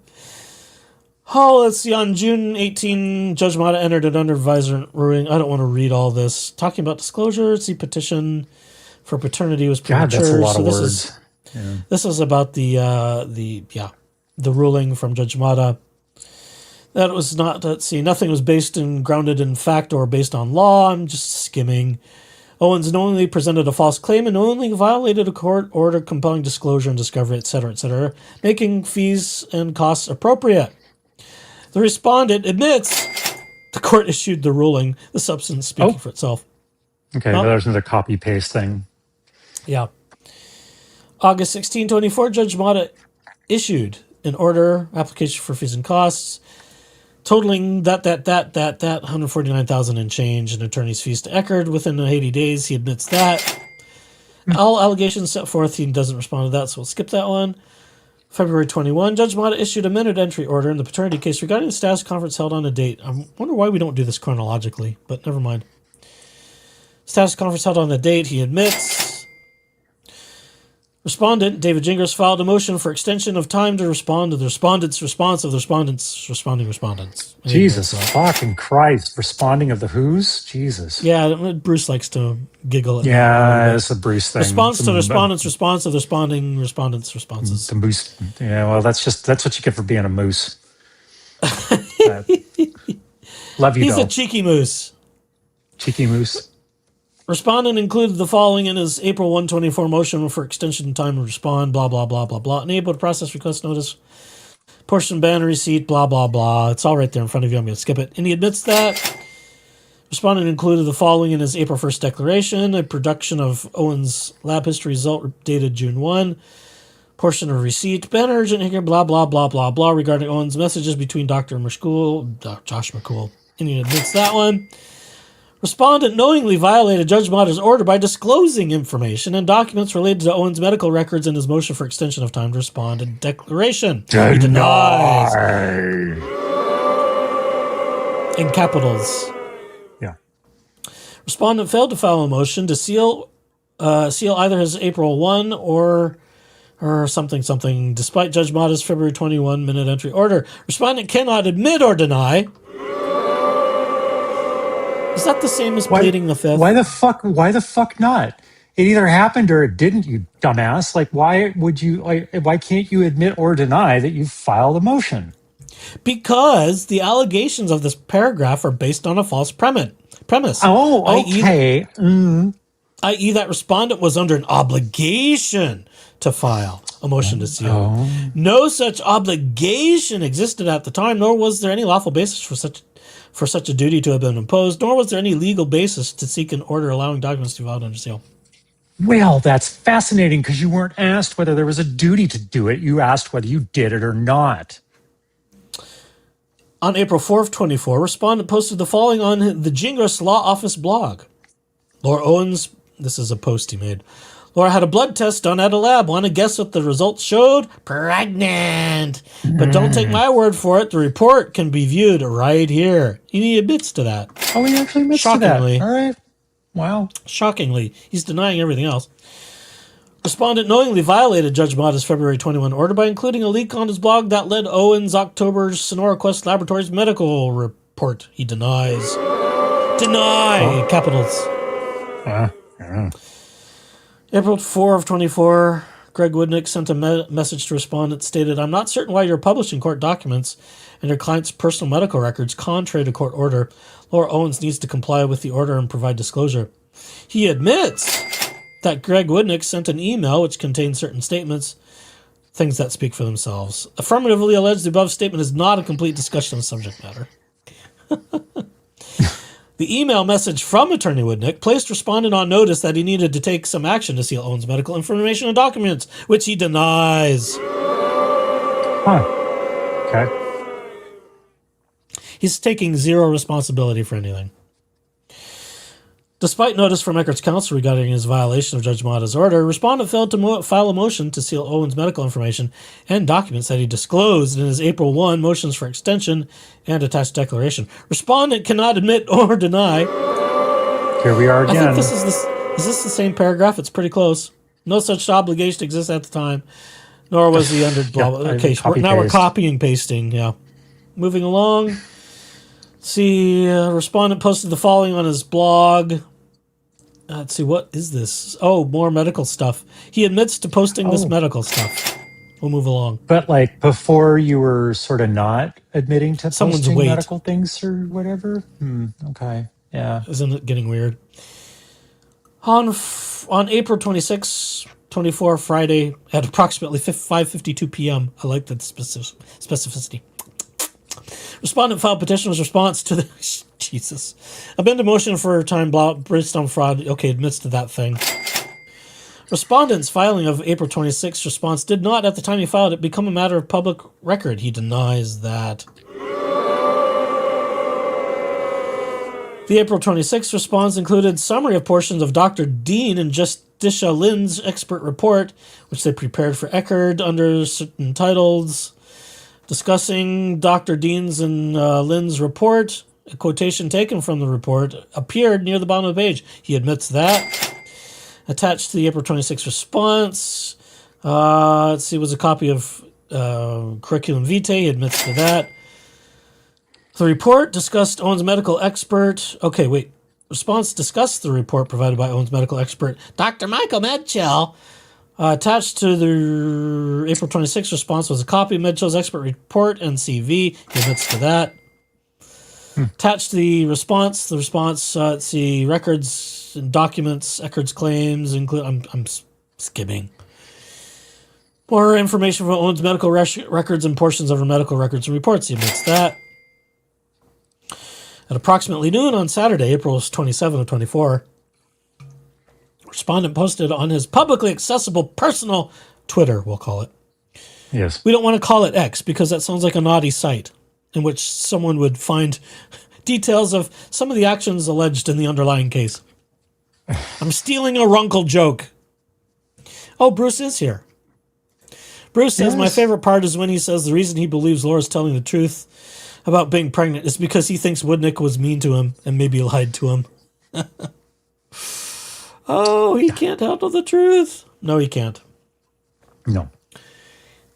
A: Oh, let's see. On June 18, Judge Mata entered an under advisement ruling. I don't want to read all this. Talking about disclosures, the petition for paternity was premature.
D: God, that's a lot of
A: this
D: words.
A: This is about the ruling from Judge Mata. That was not, let's see, nothing was grounded in fact or based on law. I'm just skimming. Owens knowingly presented a false claim and knowingly violated a court order compelling disclosure and discovery, etc., making fees and costs appropriate. The respondent admits the court issued the ruling, the substance speaking for itself.
D: Okay, there's another copy-paste thing.
A: Yeah. August 16, 24, Judge Mata issued an order, application for fees and costs. totaling that 149,000 and change in attorney's fees to Echard within 80 days. He admits that. All allegations set forth, he doesn't respond to that, so we'll skip that one. February 21, Judge Mata issued a minute entry order in the paternity case regarding the status conference held on a date. I wonder why we don't do this chronologically, but never mind. Status conference held on the date, he admits. Respondent, David Gingras, filed a motion for extension of time to respond to the respondent's response of the respondent's responding respondents.
D: Jesus fucking Christ. Responding of the who's? Jesus.
A: Yeah, Bruce likes to giggle at
D: Yeah,
A: that.
D: it's a Bruce thing.
A: Response to the respondent's response of the responding respondents' responses.
D: The moose. Yeah, well, that's what you get for being a moose. Love you,
A: He's
D: though.
A: a cheeky moose.
D: Cheeky moose.
A: Respondent included the following in his April 124 motion for extension time to respond, blah, blah, blah, blah, blah. Unable to process request notice, portion banner receipt, blah, blah, blah. It's all right there in front of you. I'm going to skip it. And he admits that. Respondent included the following in his April 1st declaration, a production of Owens' lab history result dated June 1, portion of receipt, banner urgent here, blah, blah, blah, blah, blah, regarding Owens' messages between Josh McCool. And he admits that one. Respondent knowingly violated Judge Mata's order by disclosing information and documents related to Owens' medical records in his motion for extension of time to respond and declaration. He denies. In capitals.
D: Yeah.
A: Respondent failed to file a motion to seal either his April 1 or something, despite Judge Mata's February 21 minute entry order. Respondent cannot admit or deny. Is that the same as pleading the fifth?
D: Why the fuck not? It either happened or it didn't, you dumbass. Like, why can't you admit or deny that you filed a motion?
A: Because the allegations of this paragraph are based on a false premise.
D: Oh, okay.
A: I.e. that respondent was under an obligation to file a motion to seal.
D: Oh.
A: No such obligation existed at the time, nor was there any lawful basis for such a duty to have been imposed, nor was there any legal basis to seek an order allowing documents to be filed under seal.
D: Well, that's fascinating because you weren't asked whether there was a duty to do it. You asked whether you did it or not.
A: On April 4th, 24, respondent posted the following on the Gingras Law Office blog. Laura Owens, this is a post he made. Laura had a blood test done at a lab. Want to guess what the results showed? Pregnant. But don't take my word for it. The report can be viewed right here. He admits to that.
D: Oh, he actually admits to that.
A: Shockingly.
D: All right. Wow.
A: Shockingly. He's denying everything else. Respondent knowingly violated Judge Mata's February 21 order by including a leak on his blog that led Owens' October's Sonora Quest Laboratories medical report. He denies. Deny! Capitals.
D: Yeah.
A: April 4 of 24, Greg Woodnick sent a message to respondent stated, I'm not certain why you're publishing court documents and your client's personal medical records contrary to court order. Laura Owens needs to comply with the order and provide disclosure. He admits that Greg Woodnick sent an email which contains certain statements, things that speak for themselves. Affirmatively alleged the above statement is not a complete discussion of the subject matter. The email message from Attorney Woodnick placed respondent on notice that he needed to take some action to seal Owens' medical information and documents, which he denies.
D: Huh. Okay.
A: He's taking zero responsibility for anything. Despite notice from Echard's counsel regarding his violation of Judge Mata's order, respondent failed to file a motion to seal Owens' medical information and documents that he disclosed in his April 1 motions for extension and attached declaration. Respondent cannot admit or deny.
D: Here we are again.
A: I think is this the same paragraph? It's pretty close. No such obligation exists at the time, nor was he under blah blah. Okay, now we're copying pasting. Yeah, moving along. See, respondent posted the following on his blog. Let's see, what is this? Oh, more medical stuff. He admits to posting this medical stuff. We'll move along.
D: But like before, you were sort of not admitting to posting
A: weight.
D: medical things or whatever. Okay, yeah.
A: Isn't it getting weird? On April 26, 24, Friday, at approximately 5:52 p.m. I like that specificity. Respondent filed petitioner's response to the Jesus. Amended motion for time based on fraud. Okay, admits to that thing. Respondent's filing of April 26th response did not, at the time he filed it, become a matter of public record. He denies that. The April 26th response included summary of portions of Dr. Dean and Justicia Lynn's expert report, which they prepared for Echard under certain titles, discussing Dr. Dean's and Lynn's report. A quotation taken from the report appeared near the bottom of the page. He admits that. Attached to the April 26th response, let's see, was a copy of curriculum vitae. He admits to that. The report discussed Owens' medical expert. Okay, wait. Response discussed the report provided by Owens' medical expert, Dr. Michael Medchill. Attached to the April 26th response was a copy of Medchill's expert report and CV. He admits to that. Attached to the response, let's see, records and documents, Echard's claims, include. I'm skimming. More information from Owens' medical records and portions of her medical records and reports. He admits that. At approximately noon on Saturday, April 27 of 24, respondent posted on his publicly accessible personal Twitter, we'll call it.
D: Yes.
A: We don't want to call it X because that sounds like a naughty site in which someone would find details of some of the actions alleged in the underlying case. I'm stealing a Runkle joke. Oh, Bruce is here. Bruce says, my favorite part is when he says the reason he believes Laura's telling the truth about being pregnant is because he thinks Woodnick was mean to him and maybe lied to him. Oh, he can't handle the truth. No, he can't.
D: No.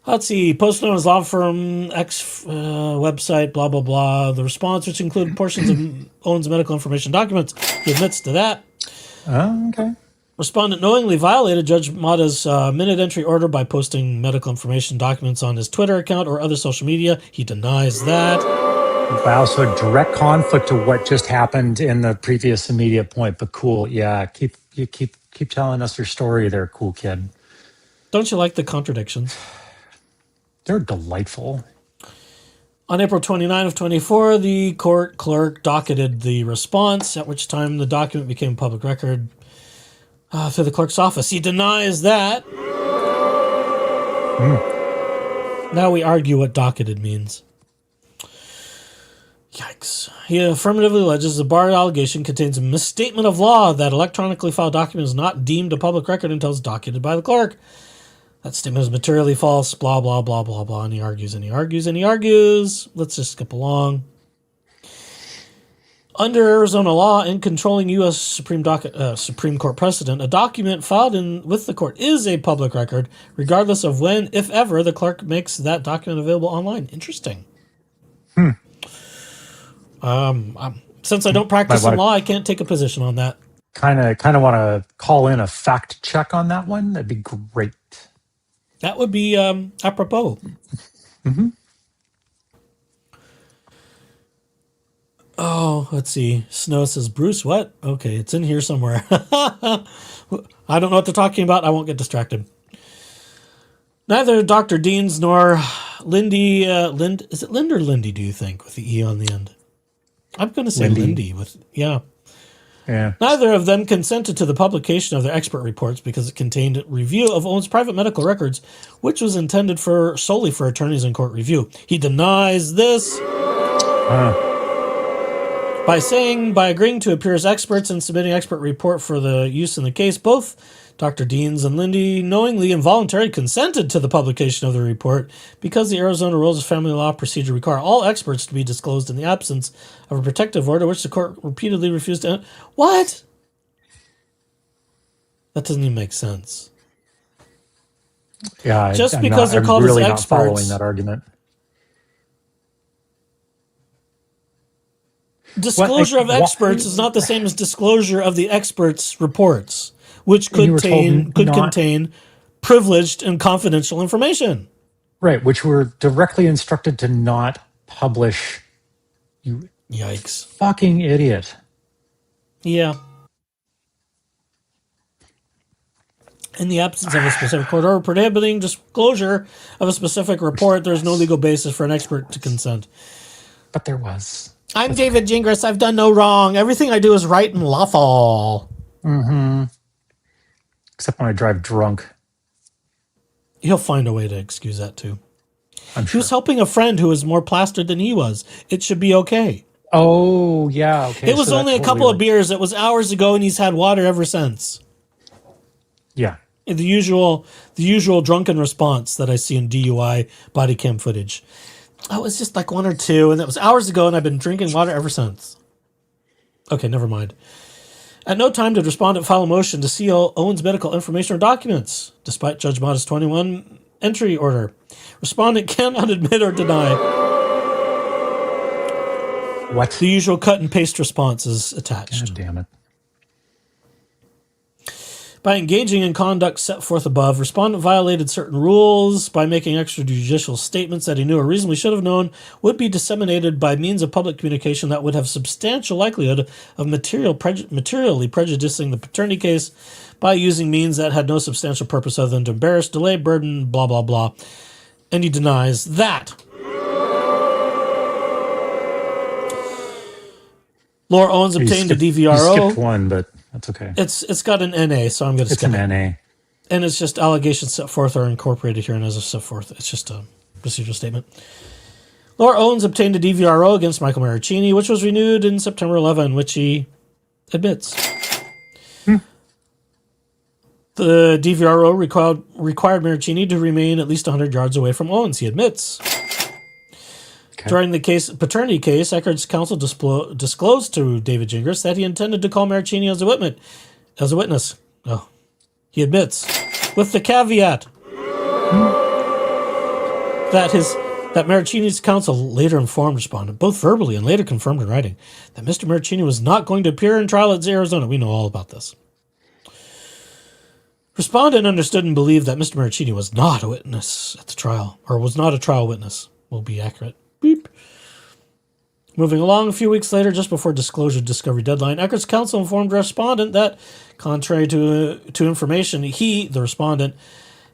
A: Let's see. Posted on his law firm X website, blah, blah, blah. The response, which included portions of Owens' medical information documents, he admits to that.
D: Okay.
A: Respondent knowingly violated Judge Mata's minute entry order by posting medical information documents on his Twitter account or other social media. He denies that.
D: Wow, so direct conflict to what just happened in the previous immediate point, but cool. Yeah, keep telling us your story there, cool kid.
A: Don't you like the contradictions?
D: They're delightful.
A: On April 29 of 24, the court clerk docketed the response, at which time the document became public record through the clerk's office. He denies that. Now we argue what docketed means. Yikes. He affirmatively alleges the bar allegation contains a misstatement of law that electronically filed document is not deemed a public record until it's docketed by the clerk. That statement is materially false, blah, blah, blah, blah, blah. And he argues and he argues and he argues. Let's just skip along. Under Arizona law and controlling U.S. Supreme Court precedent, a document filed with the court is a public record, regardless of when, if ever, the clerk makes that document available online. Interesting. Since I don't practice in law, I can't take a position on that.
D: Kind of want to call in a fact check on that one. That'd be great.
A: That would be apropos. Oh, let's see. Snow says, Bruce, what? Okay, it's in here somewhere. I don't know what they're talking about. I won't get distracted. Neither Dr. Deans nor Lindy, is it Lind or Lindy, do you think, with the E on the end? I'm going to say Lindy yeah. Neither of them consented to the publication of their expert reports because it contained review of Owens' private medical records, which was intended solely for attorneys in court review. He denies this. By agreeing to appear as experts and submitting expert report for the use in the case, both Dr. Deans and Lindy knowingly and voluntarily consented to the publication of the report because the Arizona Rules of Family Law Procedure require all experts to be disclosed in the absence of a protective order, which the court repeatedly refused to. What? That doesn't even make sense.
D: Yeah,
A: just because they're called
D: really
A: as
D: experts. I'm following that argument.
A: Disclosure of experts is not the same as disclosure of the experts' reports, which could contain privileged and confidential information.
D: Right, which we're directly instructed to not publish. You
A: Yikes.
D: Fucking idiot.
A: Yeah. In the absence of a specific court order prohibiting disclosure of a specific report, there's no legal basis for an expert to consent.
D: But there was.
A: I'm David Gingras. I've done no wrong. Everything I do is right and lawful.
D: Except when I drive drunk.
A: He'll find a way to excuse that, too.
D: I'm sure.
A: He was helping a friend who was more plastered than he was. It should be okay.
D: Oh, yeah. Okay.
A: It was
D: So that
A: only a
D: totally
A: couple of
D: like,
A: beers. It was hours ago, and he's had water ever since.
D: yeah.
A: The usual drunken response that I see in DUI body cam footage. Oh, it was just like one or two, and that was hours ago, and I've been drinking water ever since. Okay, never mind. At no time did respondent file a motion to seal Owens' medical information or documents, despite Judge Mott's 21 entry order. Respondent cannot admit or deny.
D: What?
A: The usual cut and paste response is attached.
D: God damn it.
A: By engaging in conduct set forth above, respondent violated certain rules by making extrajudicial statements that he knew or reasonably should have known would be disseminated by means of public communication that would have substantial likelihood of materially prejudicing the paternity case by using means that had no substantial purpose other than to embarrass, delay, burden, blah, blah, blah. And he denies that. Laura Owens obtained a DVRO.
D: You skipped one, but that's okay.
A: It's got an NA, so I'm going to skip it.
D: It's an NA.
A: And it's just allegations set forth are incorporated here and as a set forth. It's just a procedural statement. Laura Owens obtained a DVRO against Michael Maricini, which was renewed in September 11, which he admits. The DVRO required Maricini to remain at least 100 yards away from Owens. He admits. Okay. During the paternity case, Echard's counsel disclosed to David Gingras that he intended to call Maricini as a witness. Oh, he admits, with the caveat that Maricini's counsel later informed respondent, both verbally and later confirmed in writing, that Mr. Maricini was not going to appear in trial at Arizona. We know all about this. Respondent understood and believed that Mr. Maricini was not a witness at the trial, or was not a trial witness. Will be accurate. Beep. Moving along, a few weeks later, just before discovery deadline, Echard's counsel informed respondent that, contrary to information he, the respondent,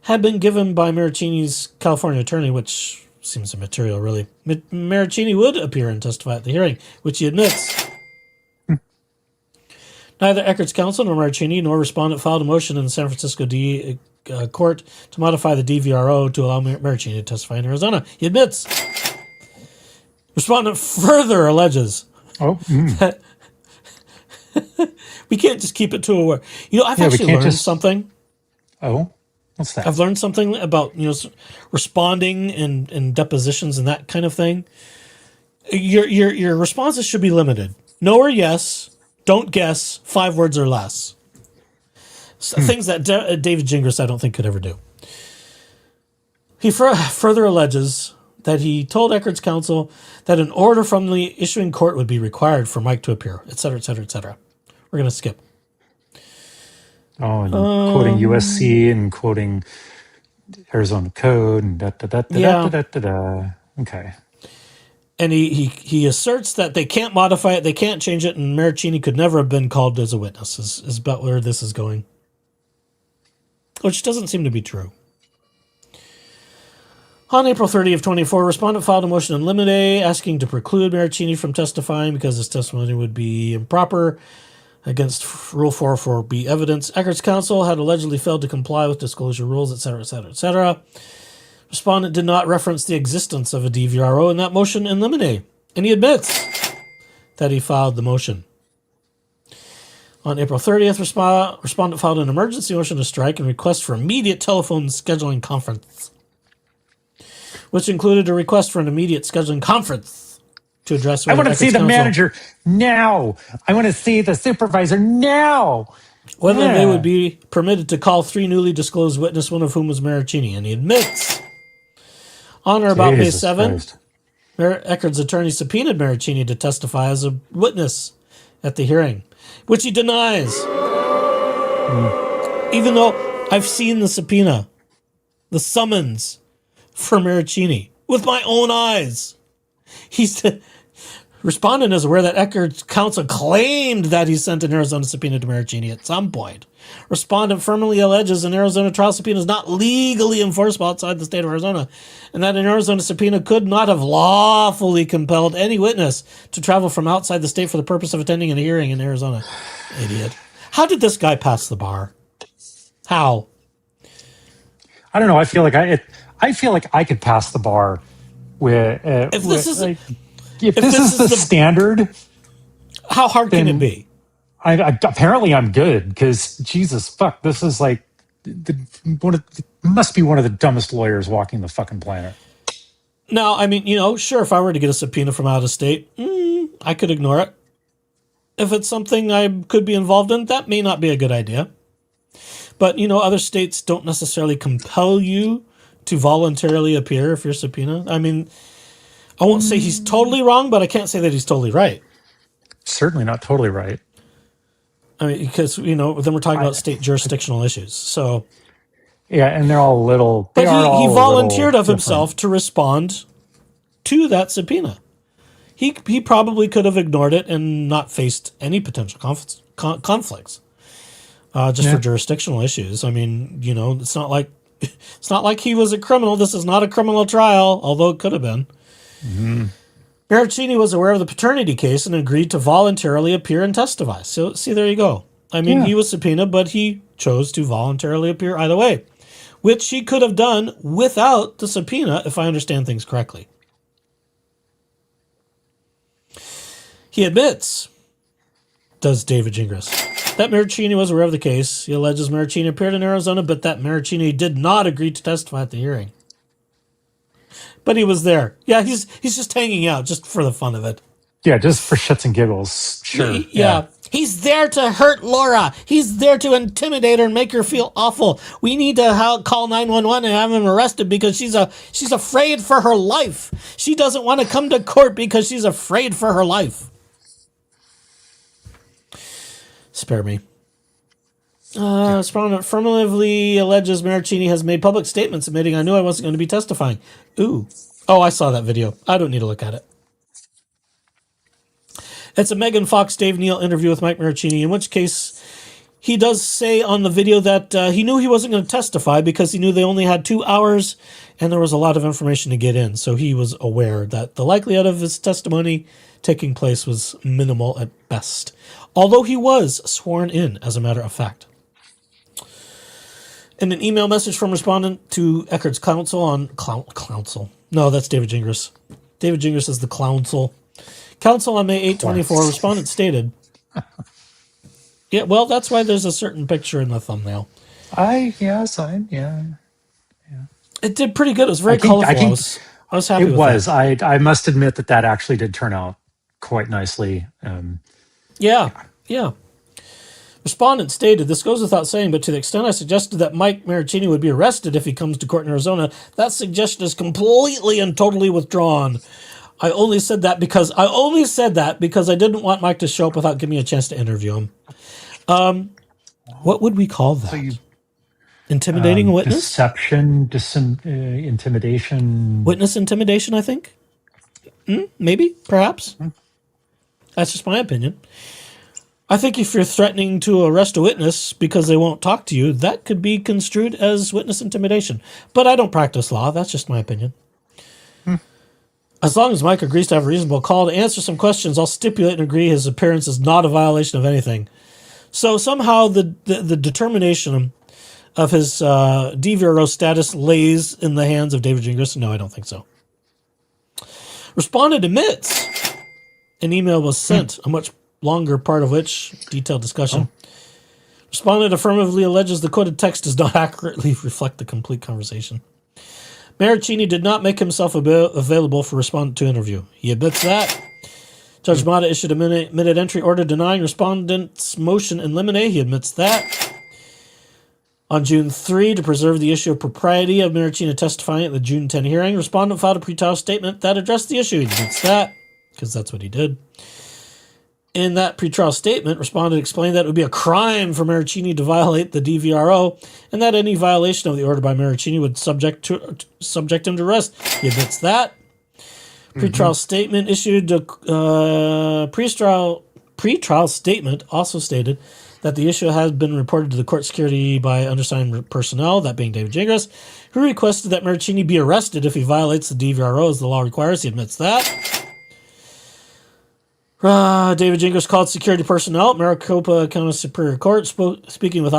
A: had been given by Maricini's California attorney, which seems immaterial, really. Maricini would appear and testify at the hearing, which he admits. Neither Echard's counsel nor Maricini nor respondent filed a motion in the San Francisco court to modify the DVRO to allow Maricini to testify in Arizona. He admits. Respondent further alleges that we can't just keep it to a word. I've actually learned something.
D: Oh, what's that?
A: I've learned something about responding and depositions and that kind of thing. Your responses should be limited. No or yes. Don't guess. 5 words or less. Things that David Gingras I don't think could ever do. He further alleges that he told Echard's counsel that an order from the issuing court would be required for Mike to appear, etc., etc., etc. We're going to skip.
D: Oh, and quoting USC and quoting Arizona code and da-da-da-da-da-da-da-da. Okay.
A: And he asserts that they can't modify it, they can't change it, and Maricini could never have been called as a witness, is about where this is going. Which doesn't seem to be true. On April 30th, 24, respondent filed a motion in limine asking to preclude Maricini from testifying because his testimony would be improper against Rule 404B evidence. Echard's counsel had allegedly failed to comply with disclosure rules, etc., etc., etc. Respondent did not reference the existence of a DVRO in that motion in limine, and he admits that he filed the motion. On April 30th, respondent filed an emergency motion to strike and request for immediate telephone scheduling conference, which included a request for an immediate scheduling conference to address.
D: I want to see the manager now. I want to see the supervisor now.
A: Whether they would be permitted to call 3 newly disclosed witnesses, one of whom was Maricini, and he admits. On or about May 7th, Echard's attorney subpoenaed Maricini to testify as a witness at the hearing, which he denies. Even though I've seen the subpoena, the summons for Maricini with my own eyes. Respondent is aware that Echard's counsel claimed that he sent an Arizona subpoena to Maricini at some point. Respondent firmly alleges an Arizona trial subpoena is not legally enforceable outside the state of Arizona, and that an Arizona subpoena could not have lawfully compelled any witness to travel from outside the state for the purpose of attending a hearing in Arizona. Idiot. How did this guy pass the bar? How?
D: I don't know. I feel like I could pass the bar with. if this is the standard,
A: how hard can it be?
D: Apparently I'm good, because Jesus fuck, this is like must be one of the dumbest lawyers walking the fucking planet.
A: Now, I mean, sure, if I were to get a subpoena from out of state, I could ignore it. If it's something I could be involved in, that may not be a good idea. But, other states don't necessarily compel you to voluntarily appear if you're subpoenaed. I mean, I won't say he's totally wrong, but I can't say that he's totally right.
D: Certainly not totally right.
A: I mean, because, then we're talking about state jurisdictional issues. So,
D: yeah, and they're all little.
A: But he volunteered of himself to respond to that subpoena. He probably could have ignored it and not faced any potential conflicts, just for jurisdictional issues. I mean, it's not like he was a criminal. This is not a criminal trial, although it could have been. Mm-hmm. Maricini was aware of the paternity case and agreed to voluntarily appear and testify. So, see, there you go. I mean, he was subpoenaed, but he chose to voluntarily appear either way, which he could have done without the subpoena, if I understand things correctly. He admits, does David Gingras, that Maricini was aware of the case. He alleges Maricini appeared in Arizona, but that Maricini did not agree to testify at the hearing. But he was there. Yeah, he's just hanging out just for the fun of it.
D: Yeah, just for shits and giggles. Sure.
A: Yeah. He's there to hurt Laura. He's there to intimidate her and make her feel awful. We need to call 911 and have him arrested because she's afraid for her life. She doesn't want to come to court because she's afraid for her life. Spare me. Respondent affirmatively alleges Maricini has made public statements admitting, I knew I wasn't going to be testifying. Ooh. Oh, I saw that video. I don't need to look at it. It's a Megan Fox, Dave Neal interview with Mike Maricini, in which case he does say on the video that he knew he wasn't going to testify because he knew they only had 2 hours and there was a lot of information to get in. So he was aware that the likelihood of his testimony taking place was minimal at best. Although he was sworn in, as a matter of fact. In an email message from respondent to Echard's counsel on... Counsel? No, that's David Gingras. David Gingras is the counsel. Counsel on May 8, 24, respondent stated... Yeah, well, that's why there's a certain picture in the thumbnail.
D: Yeah.
A: It did pretty good. It was very colorful. I was happy with that.
D: I must admit that actually did turn out quite nicely.
A: Yeah. Respondent stated, this goes without saying, but to the extent I suggested that Mike Maricini would be arrested if he comes to court in Arizona, that suggestion is completely and totally withdrawn. I only said that because I didn't want Mike to show up without giving me a chance to interview him. What would we call that? Intimidating a witness?
D: Deception, intimidation.
A: Witness intimidation, I think. Maybe, perhaps. That's just my opinion. I think if you're threatening to arrest a witness because they won't talk to you, that could be construed as witness intimidation. But I don't practice law. That's just my opinion. As long as Mike agrees to have a reasonable call to answer some questions, I'll stipulate and agree his appearance is not a violation of anything. So somehow the determination of his DVRO status lays in the hands of David Gingras. No, I don't think so. Respondent admits an email was sent, a much longer part of which, detailed discussion. Respondent affirmatively alleges the quoted text does not accurately reflect the complete conversation. Maricini did not make himself available for respondent to interview. He admits that. Judge Mata issued a minute entry order denying respondent's motion in limine. He admits that. On June 3, to preserve the issue of propriety of Maricini testifying at the June 10 hearing, respondent filed a pretrial statement that addressed the issue. He admits that, because that's what he did. In that pretrial statement, respondent explained that it would be a crime for Maricini to violate the DVRO and that any violation of the order by Maricini would subject him to arrest. He admits that. Pretrial statement issued, pretrial statement also stated that the issue has been reported to the court security by undersigned personnel, that being David Gingras, who requested that Maricini be arrested if he violates the DVRO as the law requires. He admits that. David Gingras called security personnel at Maricopa County Superior Court, speaking with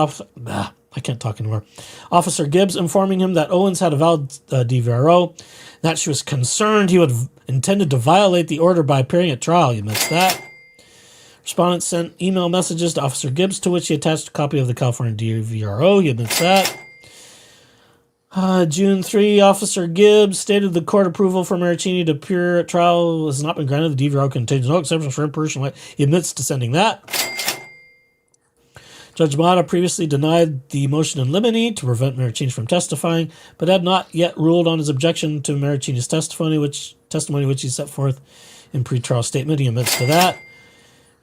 A: I can't talk anymore. Officer Gibbs informing him that Owens had a valid DVRO, that she was concerned he would intended to violate the order by appearing at trial. He admits that. Respondent sent email messages to Officer Gibbs to which he attached a copy of the California DVRO. He admits that. June 3, Officer Gibbs stated the court approval for Maricini to appear at trial has not been granted. The DVRO contains no exceptions for in-person. He admits to sending that. Judge Mata previously denied the motion in limine to prevent Maricini from testifying, but had not yet ruled on his objection to Maricini's testimony, which he set forth in pretrial statement. He admits to that.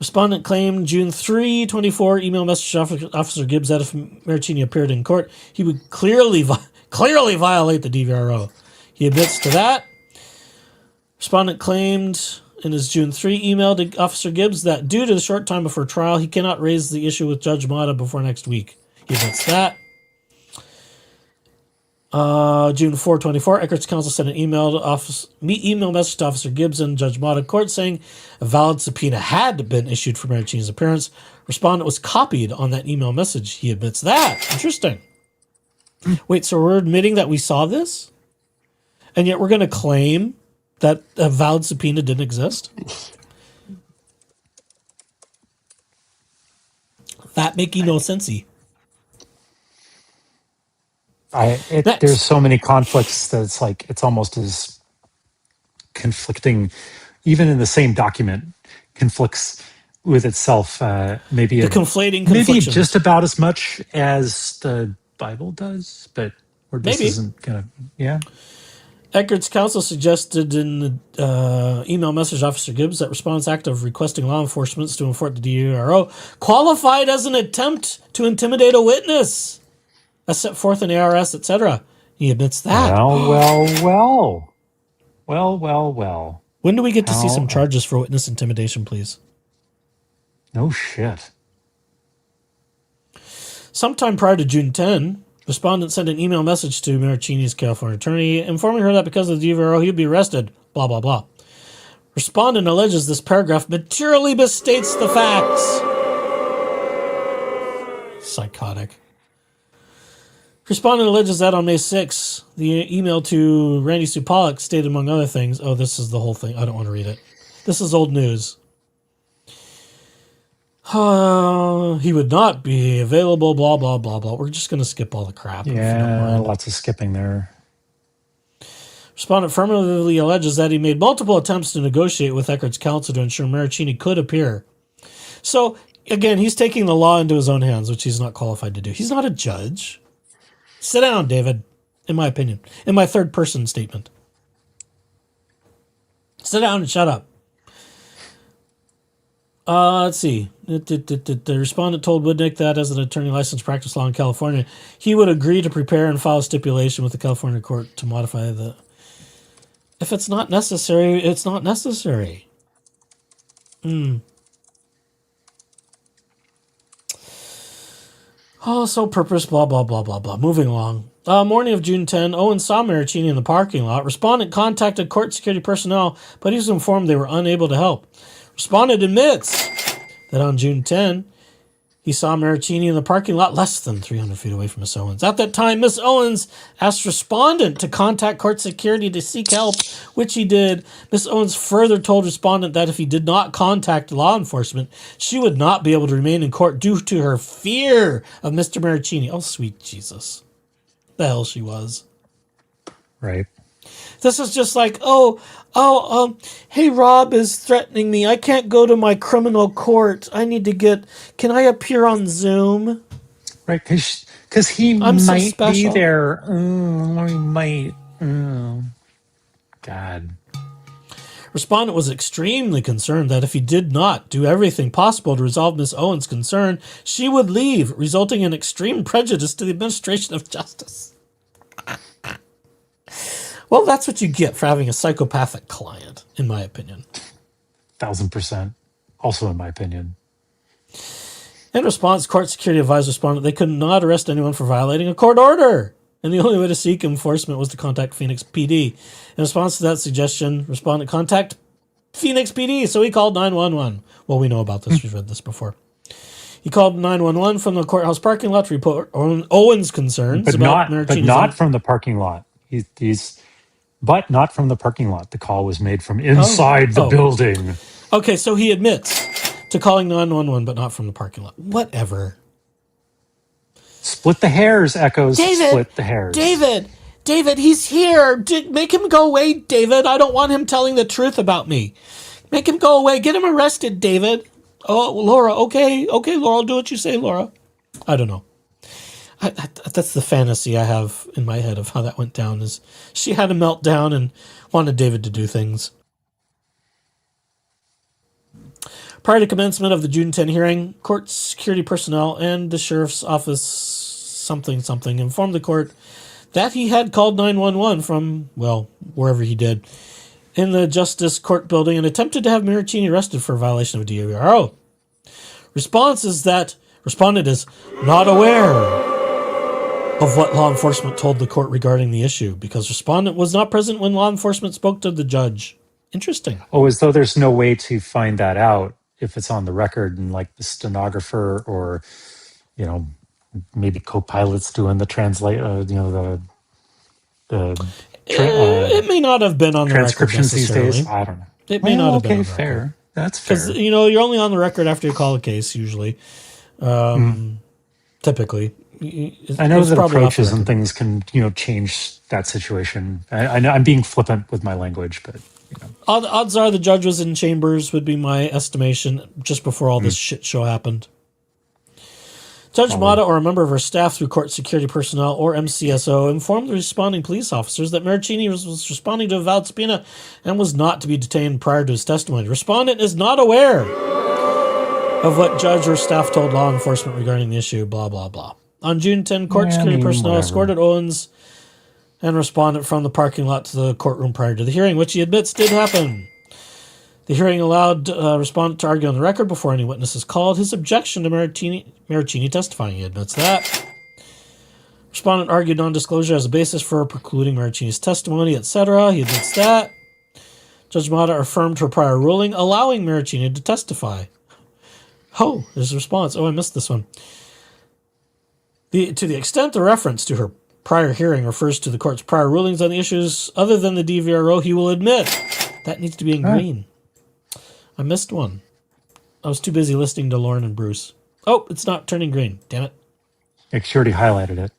A: Respondent claimed June 3, 24, email message to Officer Gibbs that if Maricini appeared in court, he would clearly violate the DVRO. He admits to that. Respondent claimed in his June 3 email to Officer Gibbs that due to the short time before trial, he cannot raise the issue with Judge Mata before next week. He admits that. June 4, 24, Echard's counsel sent an email message to Officer Gibbs and Judge Mata court saying a valid subpoena had been issued for Maricini's appearance. Respondent was copied on that email message. He admits that. Interesting. Wait, so we're admitting that we saw this? And yet we're going to claim that a valid subpoena didn't exist? That making no sensey.
D: There's so many conflicts that it's almost as conflicting, even in the same document, conflicts with itself. Maybe
A: conflating
D: maybe
A: conflictions.
D: just about as much as the Bible does, but this isn't gonna. Yeah.
A: Echard's counsel suggested in the email message to Officer Gibbs that respondent's act of requesting law enforcement to enforce the DVRO qualified as an attempt to intimidate a witness, as set forth in ARS, etc. He admits that.
D: Well.
A: When do we get to see some charges for witness intimidation, please?
D: No shit.
A: Sometime prior to June 10, respondent sent an email message to Maricini's California attorney informing her that because of the DVRO, he would be arrested, blah, blah, blah. Respondent alleges this paragraph materially misstates the facts. Psychotic. Respondent alleges that on May 6, the email to Randy Sue Pollock stated, among other things, oh, this is the whole thing. I don't want to read it. This is old news. He would not be available, blah, blah, blah, blah. We're just going to skip all the crap.
D: Yeah, lots of skipping there.
A: Respondent affirmatively alleges that he made multiple attempts to negotiate with Echard's counsel to ensure Maricini could appear. So, again, he's taking the law into his own hands, which he's not qualified to do. He's not a judge. Sit down, David, in my opinion. In my third-person statement. Sit down and shut up. Let's see. The respondent told Woodnick that as an attorney licensed to practice law in California, he would agree to prepare and file a stipulation with the California court to modify the... If it's not necessary, it's not necessary. Oh, so purpose, blah, blah, blah, blah, blah. Moving along. Morning of June 10, Owens saw Maricini in the parking lot. Respondent contacted court security personnel, but he was informed they were unable to help. Respondent admits that on June 10, he saw Maricini in the parking lot less than 300 feet away from Miss Owens. At that time, Miss Owens asked respondent to contact court security to seek help, which he did. Miss Owens further told respondent that if he did not contact law enforcement, she would not be able to remain in court due to her fear of Mr. Maricini. Oh, sweet Jesus. The hell she was.
D: Right.
A: This is just like, hey, Rob is threatening me. I can't go to my criminal court. Can I appear on Zoom?
D: Right, because he might be there. He might. God.
A: Respondent was extremely concerned that if he did not do everything possible to resolve Miss Owens' concern, she would leave, resulting in extreme prejudice to the administration of justice. Well, that's what you get for having a psychopathic client, in my opinion.
D: 1,000%. Also in my opinion.
A: In response, court security advised respondent they could not arrest anyone for violating a court order, and the only way to seek enforcement was to contact Phoenix PD. In response to that suggestion, respondent contact Phoenix PD, so he called 911. Well, we know about this. We've read this before. He called 911 from the courthouse parking lot to report Owen's concerns
D: But
A: about
D: not
A: Martini's
D: from the parking lot. But not from the parking lot. The call was made from inside the building.
A: Okay, so he admits to calling 911, but not from the parking lot. Whatever.
D: Split the hairs, Echoes. Split the hairs.
A: David, he's here. Make him go away, David. I don't want him telling the truth about me. Make him go away. Get him arrested, David. Oh, Laura, okay, Laura, I'll do what you say, Laura. I don't know. That's the fantasy I have in my head of how that went down. Is she had a meltdown and wanted David to do things. Prior to commencement of the June 10 hearing, court security personnel and the sheriff's office something informed the court that he had called 911 from, well, wherever he did, in the Justice Court building and attempted to have Martini arrested for a violation of DVRO. Response is that respondent is not aware of what law enforcement told the court regarding the issue because respondent was not present when law enforcement spoke to the judge. Interesting.
D: Oh, as though there's no way to find that out if it's on the record and like the stenographer or, maybe co-pilots doing the translate,
A: it may not have been on the record
D: transcriptions these
A: necessarily.
D: days. I don't know.
A: It may not have been on the
D: fair.
A: record.
D: That's fair.
A: Because, you're only on the record after you call a case, usually. Typically.
D: I know that approaches and things can, change that situation. I know I'm being flippant with my language, but,
A: Odds are the judge was in chambers, would be my estimation, just before all this shit show happened. Judge Mata or a member of her staff through court security personnel or MCSO informed the responding police officers that Martini was responding to a valid subpoena and was not to be detained prior to his testimony. Respondent is not aware of what judge or staff told law enforcement regarding the issue, blah, blah, blah. On June 10, court security personnel escorted Owens and respondent from the parking lot to the courtroom prior to the hearing, which he admits did happen. The hearing allowed respondent to argue on the record before any witnesses called his objection to Martini testifying. He admits that. Respondent argued non-disclosure as a basis for precluding Martini's testimony, etc. He admits that. Judge Mata affirmed her prior ruling, allowing Martini to testify. Oh, there's a response. Oh, I missed this one. To the extent the reference to her prior hearing refers to the court's prior rulings on the issues other than the DVRO, he will admit that needs to be in green. I missed one. I was too busy listening to Lauren and Bruce. Oh, it's not turning green. Damn it.
D: She already highlighted it.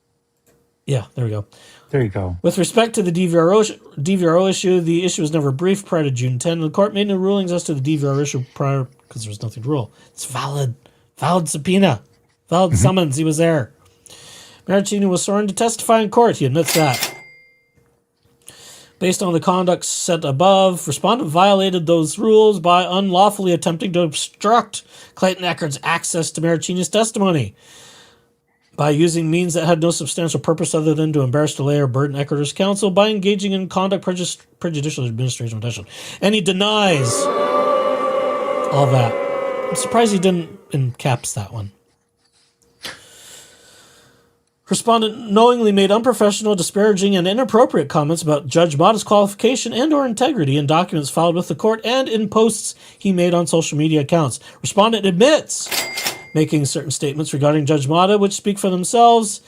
A: Yeah, there we go.
D: There you go.
A: With respect to the DVRO issue, the issue was never briefed prior to June 10. The court made no rulings as to the DVRO issue prior because there was nothing to rule. It's valid. Valid subpoena. Valid summons. He was there. Martini was sworn to testify in court. He admits that. Based on the conduct set above, respondent violated those rules by unlawfully attempting to obstruct Clayton Echard's access to Martini's testimony by using means that had no substantial purpose other than to embarrass, delay, or burden Echard's counsel by engaging in conduct prejudicial administration of attention. And he denies all that. I'm surprised he didn't encaps that one. Respondent knowingly made unprofessional, disparaging, and inappropriate comments about Judge Mata's qualification and or integrity in documents filed with the court and in posts he made on social media accounts. Respondent admits making certain statements regarding Judge Mata, which speak for themselves.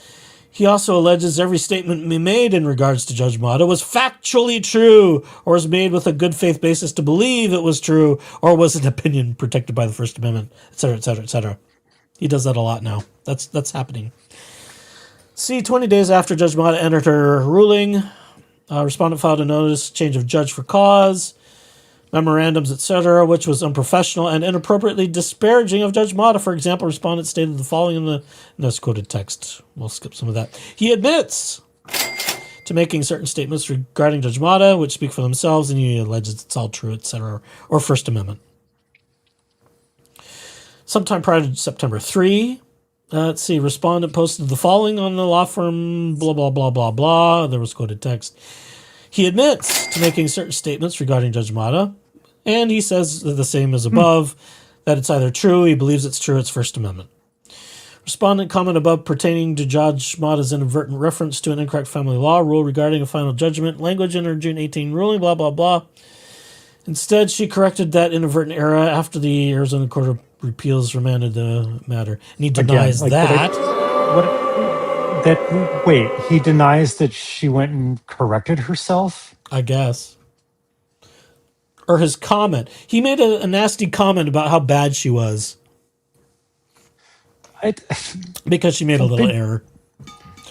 A: He also alleges every statement made in regards to Judge Mata was factually true or was made with a good faith basis to believe it was true or was an opinion protected by the First Amendment, etc., etc., etc. He does that a lot now. That's happening. 20 days after Judge Mata entered her ruling, respondent filed a notice, change of judge for cause, memorandums, etc., which was unprofessional and inappropriately disparaging of Judge Mata. For example, respondent stated the following in this quoted text. We'll skip some of that. He admits to making certain statements regarding Judge Mata, which speak for themselves, and he alleges it's all true, etc., or First Amendment. Sometime prior to September 3, respondent posted the following on the law firm, blah, blah, blah, blah, blah. There was quoted text. He admits to making certain statements regarding Judge Mata, and he says the same as above, that it's either true, he believes it's true, it's First Amendment. Respondent comment above pertaining to Judge Mata's inadvertent reference to an incorrect family law rule regarding a final judgment, language in her June 18 ruling, blah, blah, blah. Instead, she corrected that inadvertent error after the Arizona Court of repeals remanded the matter. And he denies that.
D: Wait, he denies that she went and corrected herself?
A: I guess. Or his comment. He made a nasty comment about how bad she was. Because she made a little error.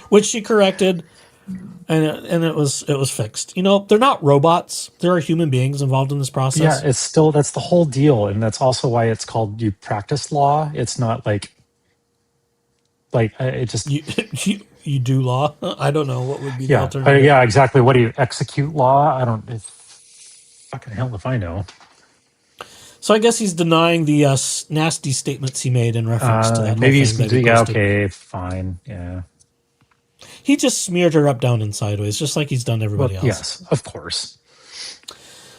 A: Which she corrected. And it was fixed. You know, they're not robots. There are human beings involved in this process.
D: Yeah, that's the whole deal, and that's also why it's called you practice law. It's not like it just
A: you do law. I don't know what would be the alternative.
D: Yeah, exactly. What do you execute law? I don't. Fucking hell if I know.
A: So I guess he's denying the nasty statements he made in reference to that.
D: Maybe he's okay, fine, yeah.
A: He just smeared her up, down, and sideways, just like he's done everybody else.
D: Yes, of course.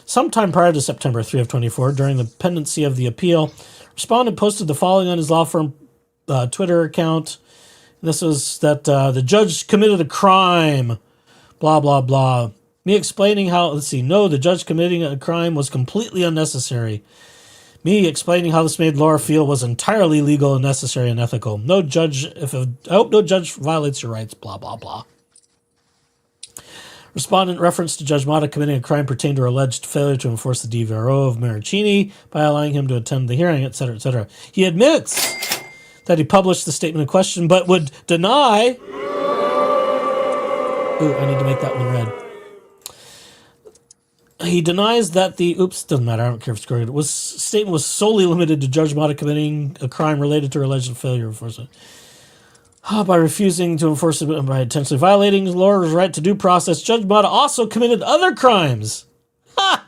A: Sometime prior to September 3 of 24, during the pendency of the appeal, respondent posted the following on his law firm Twitter account. This was that the judge committed a crime, blah, blah, blah. Me explaining how, the judge committing a crime was completely unnecessary. Me explaining how this made Laura feel was entirely legal and necessary and ethical. I hope no judge violates your rights, blah, blah, blah. Respondent reference to Judge Mata committing a crime pertained to her alleged failure to enforce the DVRO of Maricini by allowing him to attend the hearing, etc., etc. He admits that he published the statement in question, but would deny... Ooh, I need to make that one red. He denies that the... Oops, doesn't matter, I don't care if it's correct. Statement was solely limited to Judge Mata committing a crime related to her alleged failure of enforcement. By refusing to enforce it by intentionally violating Laura's right to due process, Judge Mata also committed other crimes. Ha!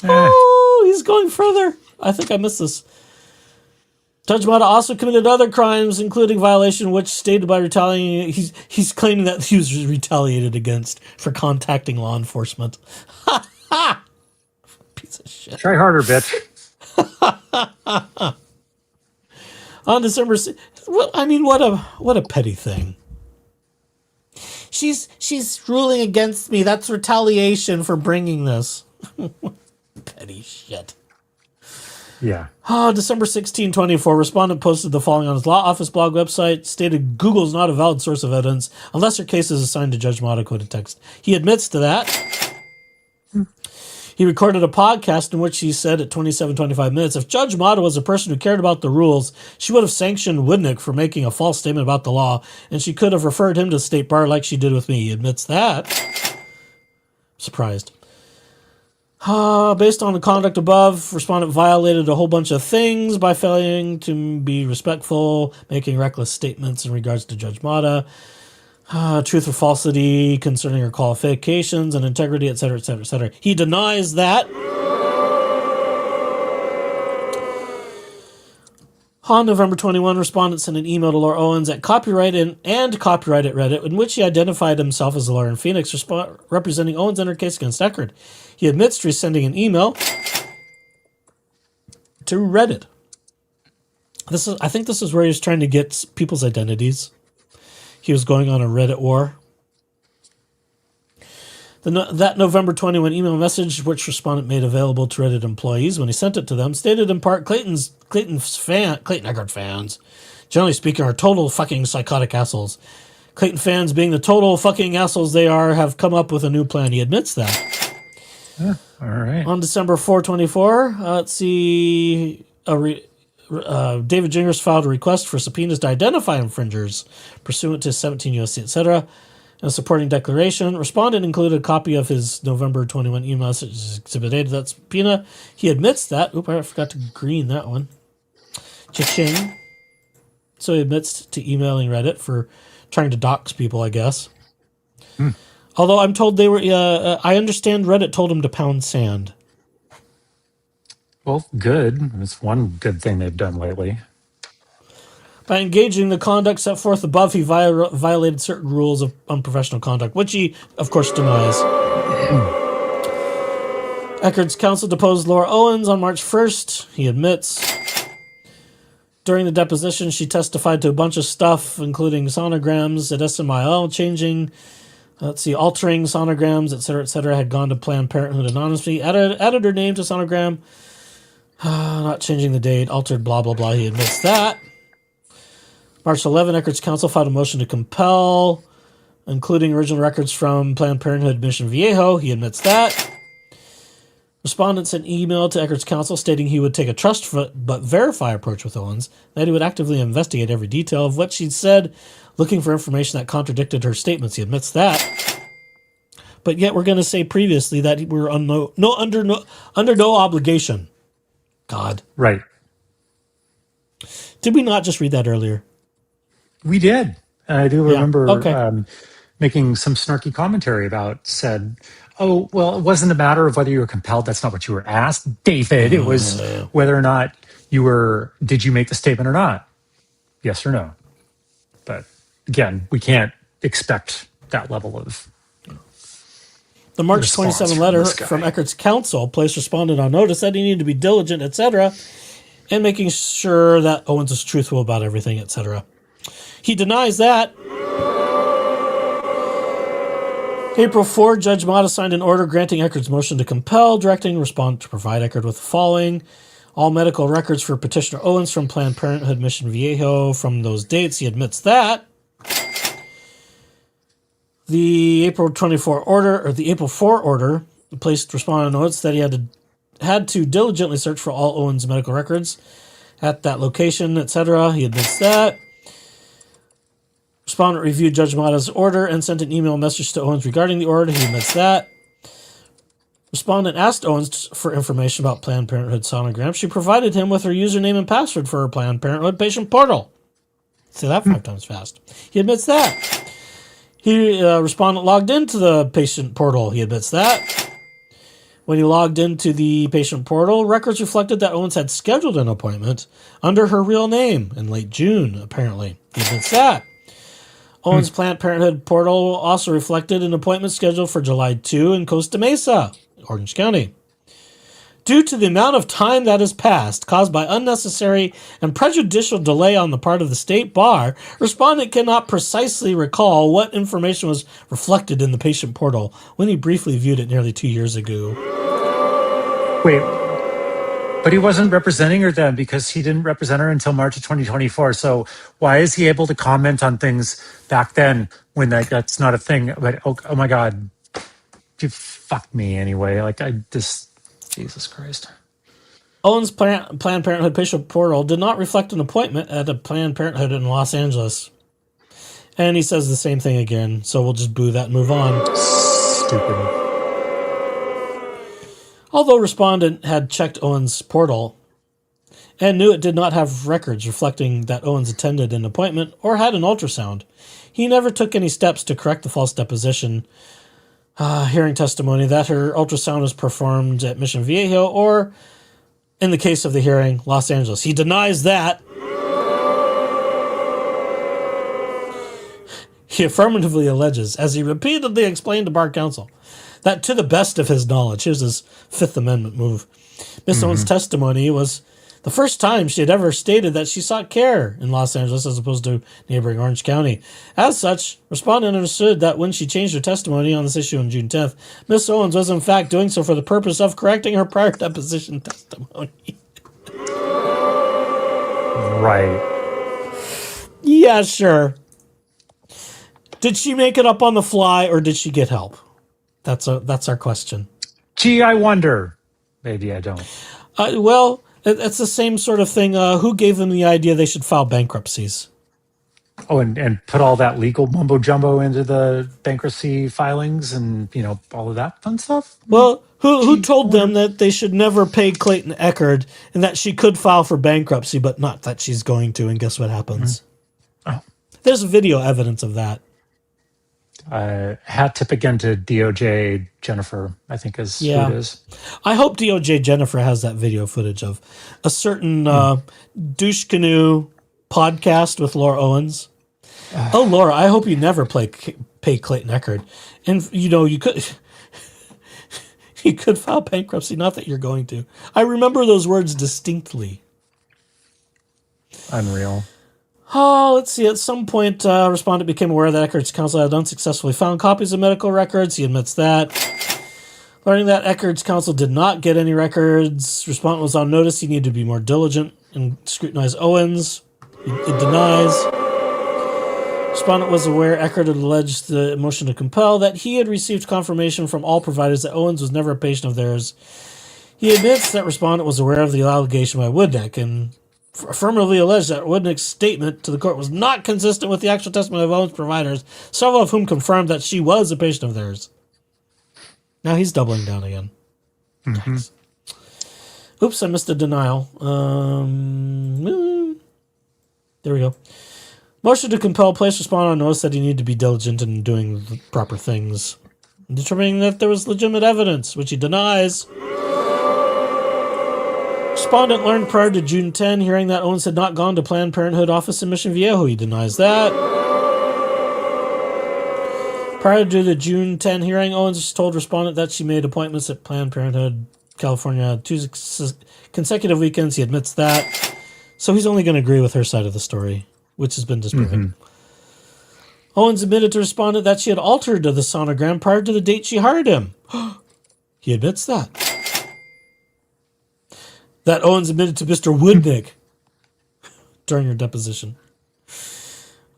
A: Oh, he's going further. I think I missed this. Judge Mata also committed other crimes, including violation which stated by retaliating. He's claiming that he was retaliated against for contacting law enforcement. Ha ha! Piece of shit.
D: Try harder, bitch.
A: On December 6th, well, I mean, what a petty thing. She's ruling against me. That's retaliation for bringing this. Petty shit.
D: Yeah.
A: December 16, 24, respondent posted the following on his law office blog website, stated Google is not a valid source of evidence unless your case is assigned to Judge Mata, quoted text. He admits to that. He recorded a podcast in which he said at 27-25 minutes, if Judge Mata was a person who cared about the rules, she would have sanctioned Widnick for making a false statement about the law, and she could have referred him to the state bar like she did with me. He admits that. Surprised. Based on the conduct above, respondent violated a whole bunch of things by failing to be respectful, making reckless statements in regards to Judge Mata, truth or falsity concerning her qualifications and integrity, etc., etc., etc. He denies that. On November 21, respondent sent an email to Laura Owens at Copyright and Copyright at Reddit, in which he identified himself as a lawyer in Phoenix, representing Owens in her case against Echard. He admits to sending an email to Reddit. I think this is where he was trying to get people's identities. He was going on a Reddit war. That November 21 email message, which respondent made available to Reddit employees when he sent it to them, stated in part, Clayton Echard fans, generally speaking, are total fucking psychotic assholes. Clayton fans, being the total fucking assholes they are, have come up with a new plan. He admits that.
D: Yeah, all right.
A: On December 4/24, let's see, David Gingras filed a request for subpoenas to identify infringers pursuant to 17 U.S.C., etc. A supporting declaration. Respondent included a copy of his November 21 email message exhibit A to that subpoena. He admits that. Oop, I forgot to green that one. Cha-ching. So he admits to emailing Reddit for trying to dox people, I guess. Although I'm told they were, I understand Reddit told him to pound sand.
D: Well, good. It's one good thing they've done lately.
A: By engaging in the conduct set forth above, he violated certain rules of unprofessional conduct, which he, of course, denies. Echard's counsel deposed Laura Owens on March 1st. He admits. During the deposition, she testified to a bunch of stuff, including sonograms at SMIL, altering sonograms, etc., had gone to Planned Parenthood anonymously, added her name to sonogram, Not changing the date, altered blah, blah, blah. He admits that. March 11, Echard's counsel filed a motion to compel, including original records from Planned Parenthood Mission Viejo. He admits that. Respondent sent an email to Echard's counsel stating he would take a trust but verify approach with Owens, that he would actively investigate every detail of what she'd said, looking for information that contradicted her statements. He admits that. But yet we're going to say previously that we're under no obligation. God.
D: Right.
A: Did we not just read that earlier?
D: We did. And I do remember
A: Okay.
D: making some snarky commentary about said, oh, well, it wasn't a matter of whether you were compelled. That's not what you were asked, David. It was whether or not did you make the statement or not? Yes or no? But again, we can't expect that level of
A: The March
D: response
A: 27
D: from
A: letter
D: this guy.
A: from Echard's counsel placed respondent on notice that he needed to be diligent, etc., and making sure that Owens is truthful about everything, etc. He denies that. April 4, Judge Mata signed an order granting Echard's motion to compel, directing respondent to provide Echard with the following: all medical records for petitioner Owens from Planned Parenthood Mission Viejo from those dates. He admits that. The April 24 order, or the April 4 order, placed respondent on notice that he had to diligently search for all Owens medical records at that location, etc. He admits that. Respondent reviewed Judge Mata's order and sent an email message to Owens regarding the order. He admits that. Respondent asked Owens for information about Planned Parenthood sonogram. She provided him with her username and password for her Planned Parenthood patient portal. Say that 5 times fast. He admits that. Respondent logged into the patient portal. He admits that. When he logged into the patient portal, records reflected that Owens had scheduled an appointment under her real name in late June, apparently. He admits that. Owens' Planned Parenthood portal also reflected an appointment scheduled for July 2 in Costa Mesa, Orange County. Due to the amount of time that has passed, caused by unnecessary and prejudicial delay on the part of the state bar, respondent cannot precisely recall what information was reflected in the patient portal when he briefly viewed it nearly 2 years ago.
D: Wait, but he wasn't representing her then because he didn't represent her until March of 2024. So why is he able to comment on things back then when that's not a thing? But oh my God, you fucked me anyway. Jesus Christ.
A: Owens' Planned Parenthood patient portal did not reflect an appointment at a Planned Parenthood in Los Angeles. And he says the same thing again, so we'll just boo that and move on.
D: Stupid.
A: Although respondent had checked Owens' portal and knew it did not have records reflecting that Owens attended an appointment or had an ultrasound, he never took any steps to correct the false deposition hearing testimony that her ultrasound was performed at Mission Viejo or, in the case of the hearing, Los Angeles. He denies that. He affirmatively alleges, as he repeatedly explained to bar counsel, that to the best of his knowledge, here's his Fifth Amendment move, Miss Owens' testimony was the first time she had ever stated that she sought care in Los Angeles as opposed to neighboring Orange County. As such, respondent understood that when she changed her testimony on this issue on June 10th, Miss Owens was in fact doing so for the purpose of correcting her prior deposition testimony.
D: Right.
A: Yeah, sure. Did she make it up on the fly or did she get help? That's our question.
D: Gee, I wonder. Maybe I don't.
A: Well, it's the same sort of thing. Who gave them the idea they should file bankruptcies?
D: Oh, and put all that legal mumbo jumbo into the bankruptcy filings and, all of that fun stuff?
A: Well, who told them that they should never pay Clayton Echard and that she could file for bankruptcy, but not that she's going to? And guess what happens?
D: Oh.
A: There's video evidence of that.
D: Hat tip again to DOJ Jennifer, I think is who it is.
A: I hope DOJ Jennifer has that video footage of a certain douche canoe podcast with Laura Owens. Oh, Laura, I hope you never pay Clayton Echard. And, you could file bankruptcy, not that you're going to. I remember those words distinctly.
D: Unreal.
A: Oh, let's see. At some point, respondent became aware that Echard's counsel had unsuccessfully found copies of medical records. He admits that. Learning that Echard's counsel did not get any records, respondent was on notice he needed to be more diligent and scrutinize Owens. It denies. Respondent was aware Echard had alleged the motion to compel that he had received confirmation from all providers that Owens was never a patient of theirs. He admits that respondent was aware of the allegation by Woodnick and affirmatively alleged that Woodnick's statement to the court was not consistent with the actual testimony of Owens' providers, several of whom confirmed that she was a patient of theirs. Now he's doubling down again. Nice. Oops, I missed a denial. There we go. Motion to compel placed respondent on notice that he needed to be diligent in doing the proper things, determining that there was legitimate evidence, which he denies. Respondent learned prior to June 10 hearing that Owens had not gone to Planned Parenthood office in Mission Viejo. He denies that. Prior to the June 10 hearing, Owens told respondent that she made appointments at Planned Parenthood, California, 2 consecutive weekends. He admits that. So he's only going to agree with her side of the story, which has been disproven. Owens admitted to respondent that she had altered the sonogram prior to the date she hired him. He admits that. That Owens admitted to Mr. Woodnick during her deposition.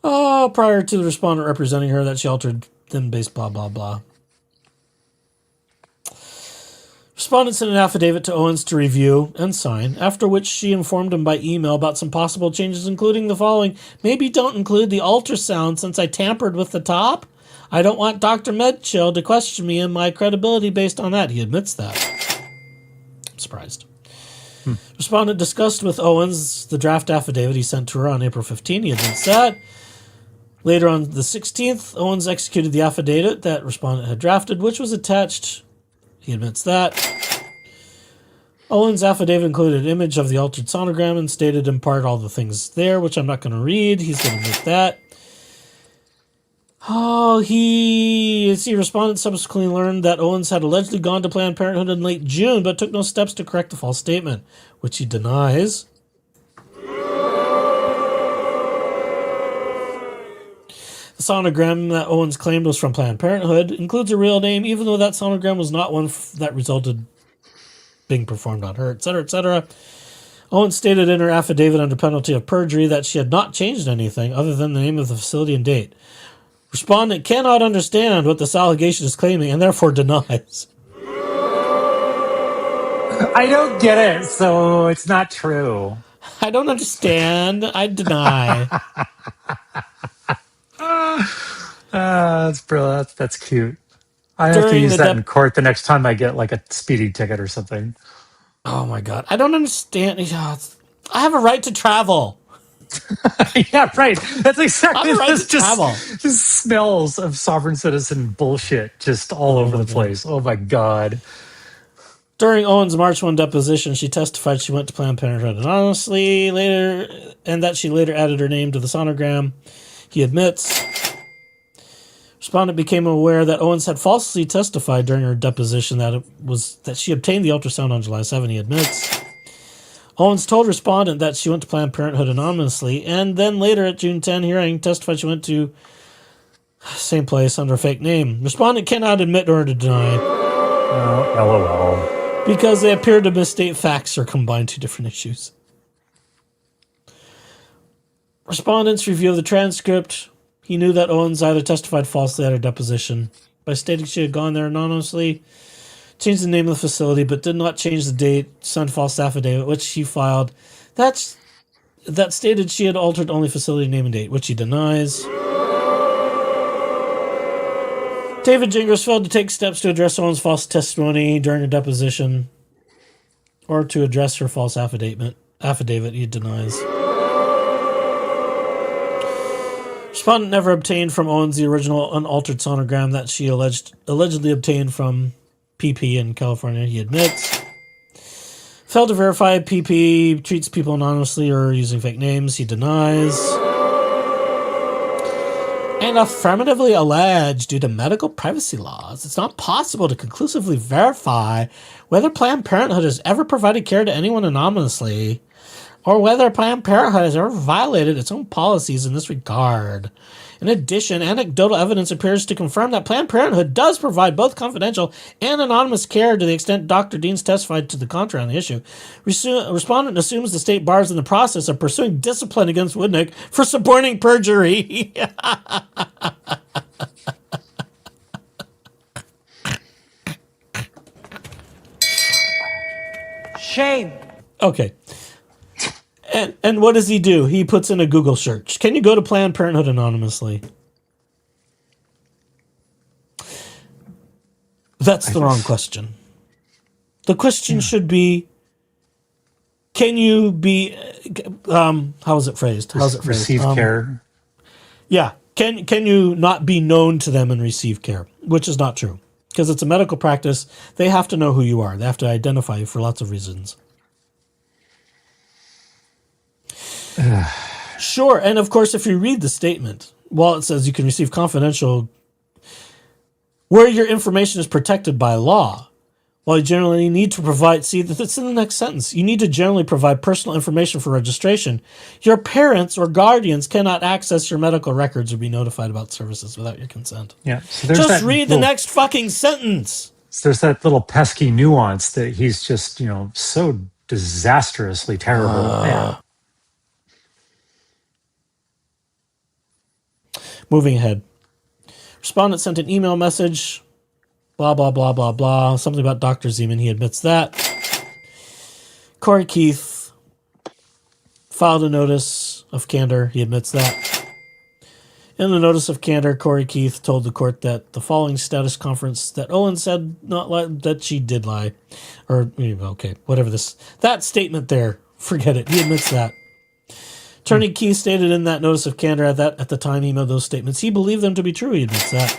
A: Prior to the respondent representing her that she altered them based blah, blah, blah. Respondent sent an affidavit to Owens to review and sign, after which she informed him by email about some possible changes, including the following. Maybe don't include the ultrasound since I tampered with the top. I don't want Dr. Medchill to question me and my credibility based on that. He admits that. I'm surprised. Respondent discussed with Owens the draft affidavit he sent to her on April 15. He admits that. Later on the 16th, Owens executed the affidavit that respondent had drafted, which was attached. He admits that. Owens' affidavit included an image of the altered sonogram and stated in part all the things there, which I'm not going to read. He's going to admit that. Respondent subsequently learned that Owens had allegedly gone to Planned Parenthood in late June, but took no steps to correct the false statement, which he denies. The sonogram that Owens claimed was from Planned Parenthood includes a real name, even though that sonogram was not one that resulted being performed on her, etc., etc. Owens stated in her affidavit under penalty of perjury that she had not changed anything other than the name of the facility and date. Respondent cannot understand what this allegation is claiming and therefore denies.
D: I don't get it, so it's not true.
A: I don't understand. I deny.
D: That's brilliant. That's cute. I have to use that in court the next time I get like a speeding ticket or something.
A: Oh my god. I don't understand. I have a right to travel.
D: Yeah, right. That's exactly
A: right
D: just smells of sovereign citizen bullshit just all over the place. Oh my god.
A: During Owens' March 1 deposition, she testified she went to Planned Parenthood and that she later added her name to the sonogram. He admits. Respondent became aware that Owens had falsely testified during her deposition that she obtained the ultrasound on July 7. He admits. Owens told respondent that she went to Planned Parenthood anonymously, and then later at June 10 hearing testified she went to same place under a fake name. Respondent cannot admit or deny.
D: Oh, LOL.
A: Because they appear to misstate facts or combine two different issues. Respondent's review of the transcript. He knew that Owens either testified falsely at her deposition by stating she had gone there anonymously, changed the name of the facility, but did not change the date, signed false affidavit, which she filed. That stated she had altered only facility name and date, which he denies. David Gingras failed to take steps to address Owens' false testimony during her deposition or to address her false affidavit. He denies. Respondent never obtained from Owens the original unaltered sonogram that she allegedly obtained from PP in California. He admits. Failed to verify PP treats people anonymously or using fake names. He denies. And affirmatively alleged due to medical privacy laws, it's not possible to conclusively verify whether Planned Parenthood has ever provided care to anyone anonymously. or whether Planned Parenthood has ever violated its own policies in this regard. In addition, anecdotal evidence appears to confirm that Planned Parenthood does provide both confidential and anonymous care to the extent Dr. Deans testified to the contrary on the issue. Respondent assumes the state bar is in the process of pursuing discipline against Woodnick for suborning perjury.
F: Shame.
A: Okay. And what does he do? He puts in a Google search. Can you go to Planned Parenthood anonymously? That's the wrong question. The question should be, can you be, how is it phrased?
D: Receive care.
A: Yeah. Can you not be known to them and receive care? Which is not true. Because it's a medical practice. They have to know who you are. They have to identify you for lots of reasons. Sure. And of course, if you read the statement, well, it says you can receive confidential where your information is protected by law. Well, you generally need to provide, see, that's in the next sentence. You need to generally provide personal information for registration. Your parents or guardians cannot access your medical records or be notified about services without your consent.
D: Yeah. So
A: Just read the next fucking sentence.
D: So there's that little pesky nuance that he's just, so disastrously terrible. Yeah.
A: Moving ahead. Respondent sent an email message. Blah, blah, blah, blah, blah. Something about Dr. Zeman. He admits that. Corey Keith filed a notice of candor. He admits that. In the notice of candor, Corey Keith told the court that the following status conference that Owens said not lie, that she did lie. Or, okay, whatever this. That statement there, forget it. He admits that. Attorney Keith stated in that notice of candor at the time he made those statements, he believed them to be true. He admits that.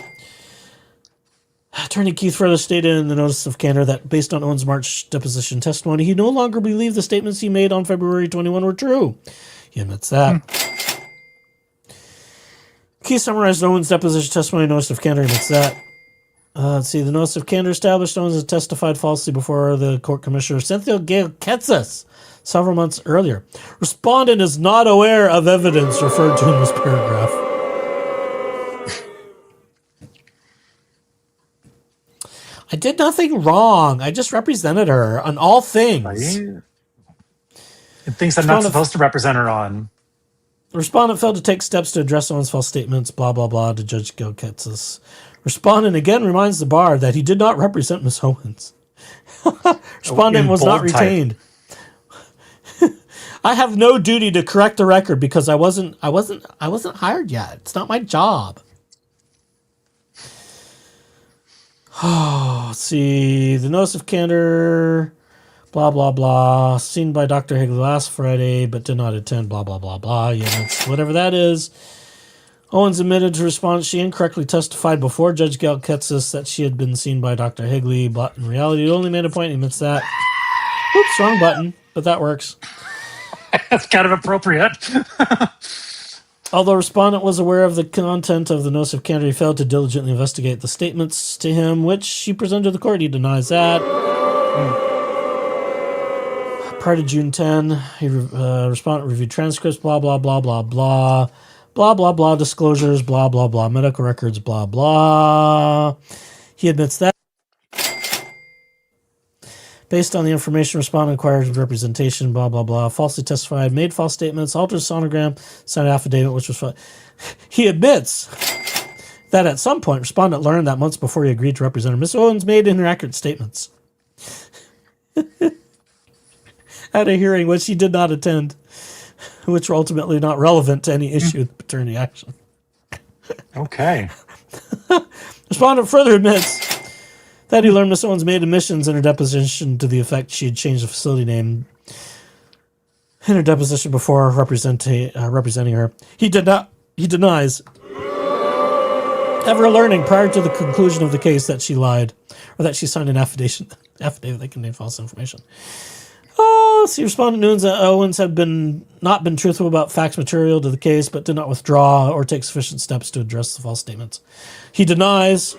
A: Attorney Keith further stated in the notice of candor that based on Owens' March deposition testimony, he no longer believed the statements he made on February 21 were true. He admits that. Keith summarized Owens' deposition testimony notice of candor. He admits that. Let's see. The notice of candor established Owens had testified falsely before the court commissioner Cynthia Gale Ketzis several months earlier. Respondent is not aware of evidence referred to in this paragraph. I did nothing wrong. I just represented her on all things.
D: Right? And things I'm not supposed to represent her on.
A: The respondent failed to take steps to address Owens' false statements, blah, blah, blah, to Judge Gil Ketzis. Respondent again reminds the bar that he did not represent Miss Owens. Respondent was not retained. I have no duty to correct the record because I wasn't hired yet. It's not my job. Oh, let's see. The notice of candor, blah, blah, blah. Seen by Dr. Higley last Friday, but did not attend, blah, blah, blah, blah. Yeah, that's whatever that is. Owens admitted to response she incorrectly testified before Judge Gail Ketzis that she had been seen by Dr. Higley, but in reality, it only made a point. He admits that. Oops, wrong button, but that works.
D: That's kind of appropriate.
A: Although respondent was aware of the content of the notice of candor, he failed to diligently investigate the statements to him, which she presented to the court. He denies that. Prior to June 10, respondent reviewed transcripts, blah, blah, blah, blah, blah, blah, blah, blah, disclosures, blah, blah, blah, medical records, blah, blah. He admits that. Based on the information respondent acquired representation, blah, blah, blah, falsely testified, made false statements, altered sonogram, signed affidavit, which was false. He admits that at some point, respondent learned that months before he agreed to represent her, Miss Owens made inaccurate statements at a hearing which he did not attend, which were ultimately not relevant to any issue of paternity action.
D: Okay.
A: Respondent further admits that he learned Miss Owens made admissions in her deposition to the effect she had changed the facility name in her deposition before representing her. He denies ever learning prior to the conclusion of the case that she lied or that she signed an affidavit that contained false information. See, respondent Owens had not been truthful about facts material to the case, but did not withdraw or take sufficient steps to address the false statements. He denies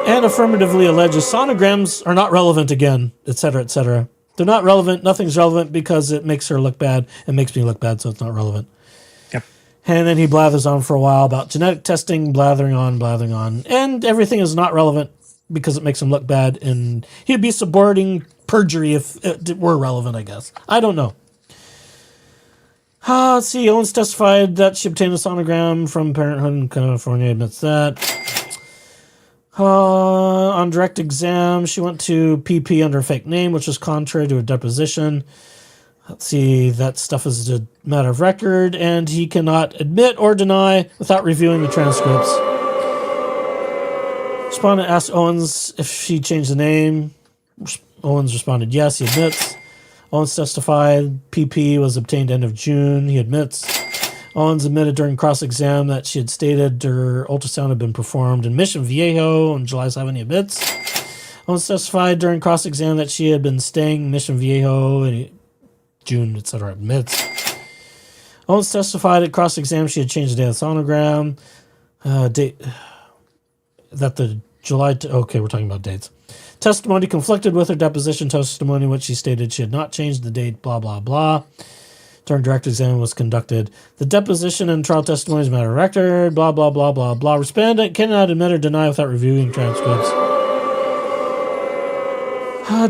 A: and affirmatively alleges sonograms are not relevant again, etc., etc. They're not relevant. Nothing's relevant because it makes her look bad. It makes me look bad, so it's not relevant.
D: Yep.
A: And then he blathers on for a while about genetic testing, blathering on. And everything is not relevant because it makes him look bad. And he'd be supporting perjury if it were relevant, I guess. I don't know. Let's see. Owens testified that she obtained a sonogram from Parenthood in California. Admits that. On direct exam, she went to PP under a fake name, which was contrary to her deposition. Let's see. That stuff is a matter of record, and he cannot admit or deny without reviewing the transcripts. Respondent asked Owens if she changed the name. Owens responded yes. He admits. Owens testified PP was obtained end of June. He admits. Owens admitted during cross-exam that she had stated her ultrasound had been performed in Mission Viejo on July 7. He admits. Owens testified during cross-exam that she had been staying in Mission Viejo in June, etc. Admits. Owens testified at cross-exam she had changed the day of the sonogram. Okay, we're talking about dates. Testimony conflicted with her deposition testimony, which she stated she had not changed the date, blah, blah, blah. During direct exam was conducted. The deposition and trial testimony is a matter of record, blah, blah, blah, blah, blah. Respondent cannot admit or deny without reviewing transcripts.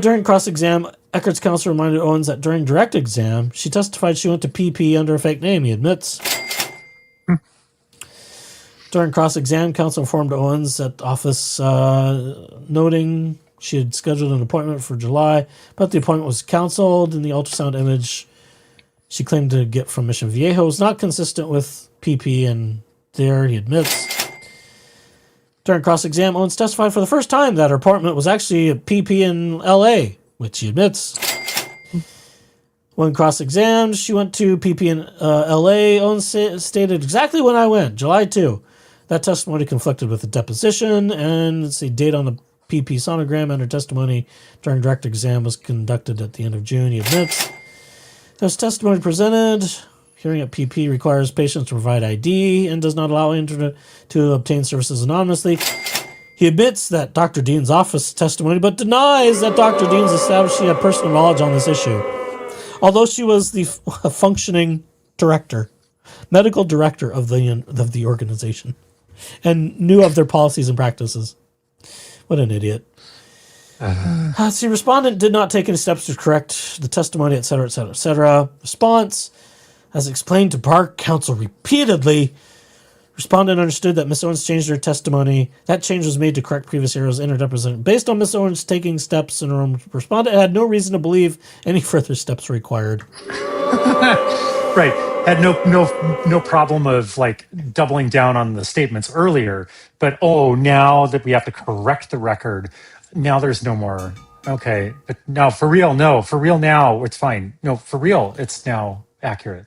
A: During cross-exam, Echard's counsel reminded Owens that during direct exam, she testified she went to PP under a fake name. He admits. During cross-exam, counsel informed Owens at office noting she had scheduled an appointment for July, but the appointment was canceled, and the ultrasound image she claimed to get from Mission Viejo was not consistent with PP, and there he admits. During cross-exam, Owens testified for the first time that her appointment was actually a PP in L.A., which he admits. When cross-examined, she went to PP in L.A. Owens stated exactly when I went, July 2. That testimony conflicted with the deposition, and let's see, date on the PP sonogram and her testimony during direct exam was conducted at the end of June. He admits. There's testimony presented. Hearing at PP requires patients to provide ID and does not allow internet to obtain services anonymously. He admits that Dr. Dean's office testimony, but denies that Dr. Dean's established she had personal knowledge on this issue. Although she was the functioning director, medical director of the organization, and knew of their policies and practices. What an idiot. See, respondent did not take any steps to correct the testimony, etc., etc., etc. Response, as explained to bar counsel repeatedly, respondent understood that Miss Owens changed her testimony. That change was made to correct previous errors in her deposition. Based on Miss Owens taking steps in her own, respondent had no reason to believe any further steps required.
D: Right. Had no problem of like doubling down on the statements earlier, but now that we have to correct the record, now there's no more. Okay, but now for real now it's fine. No, for real, it's now accurate.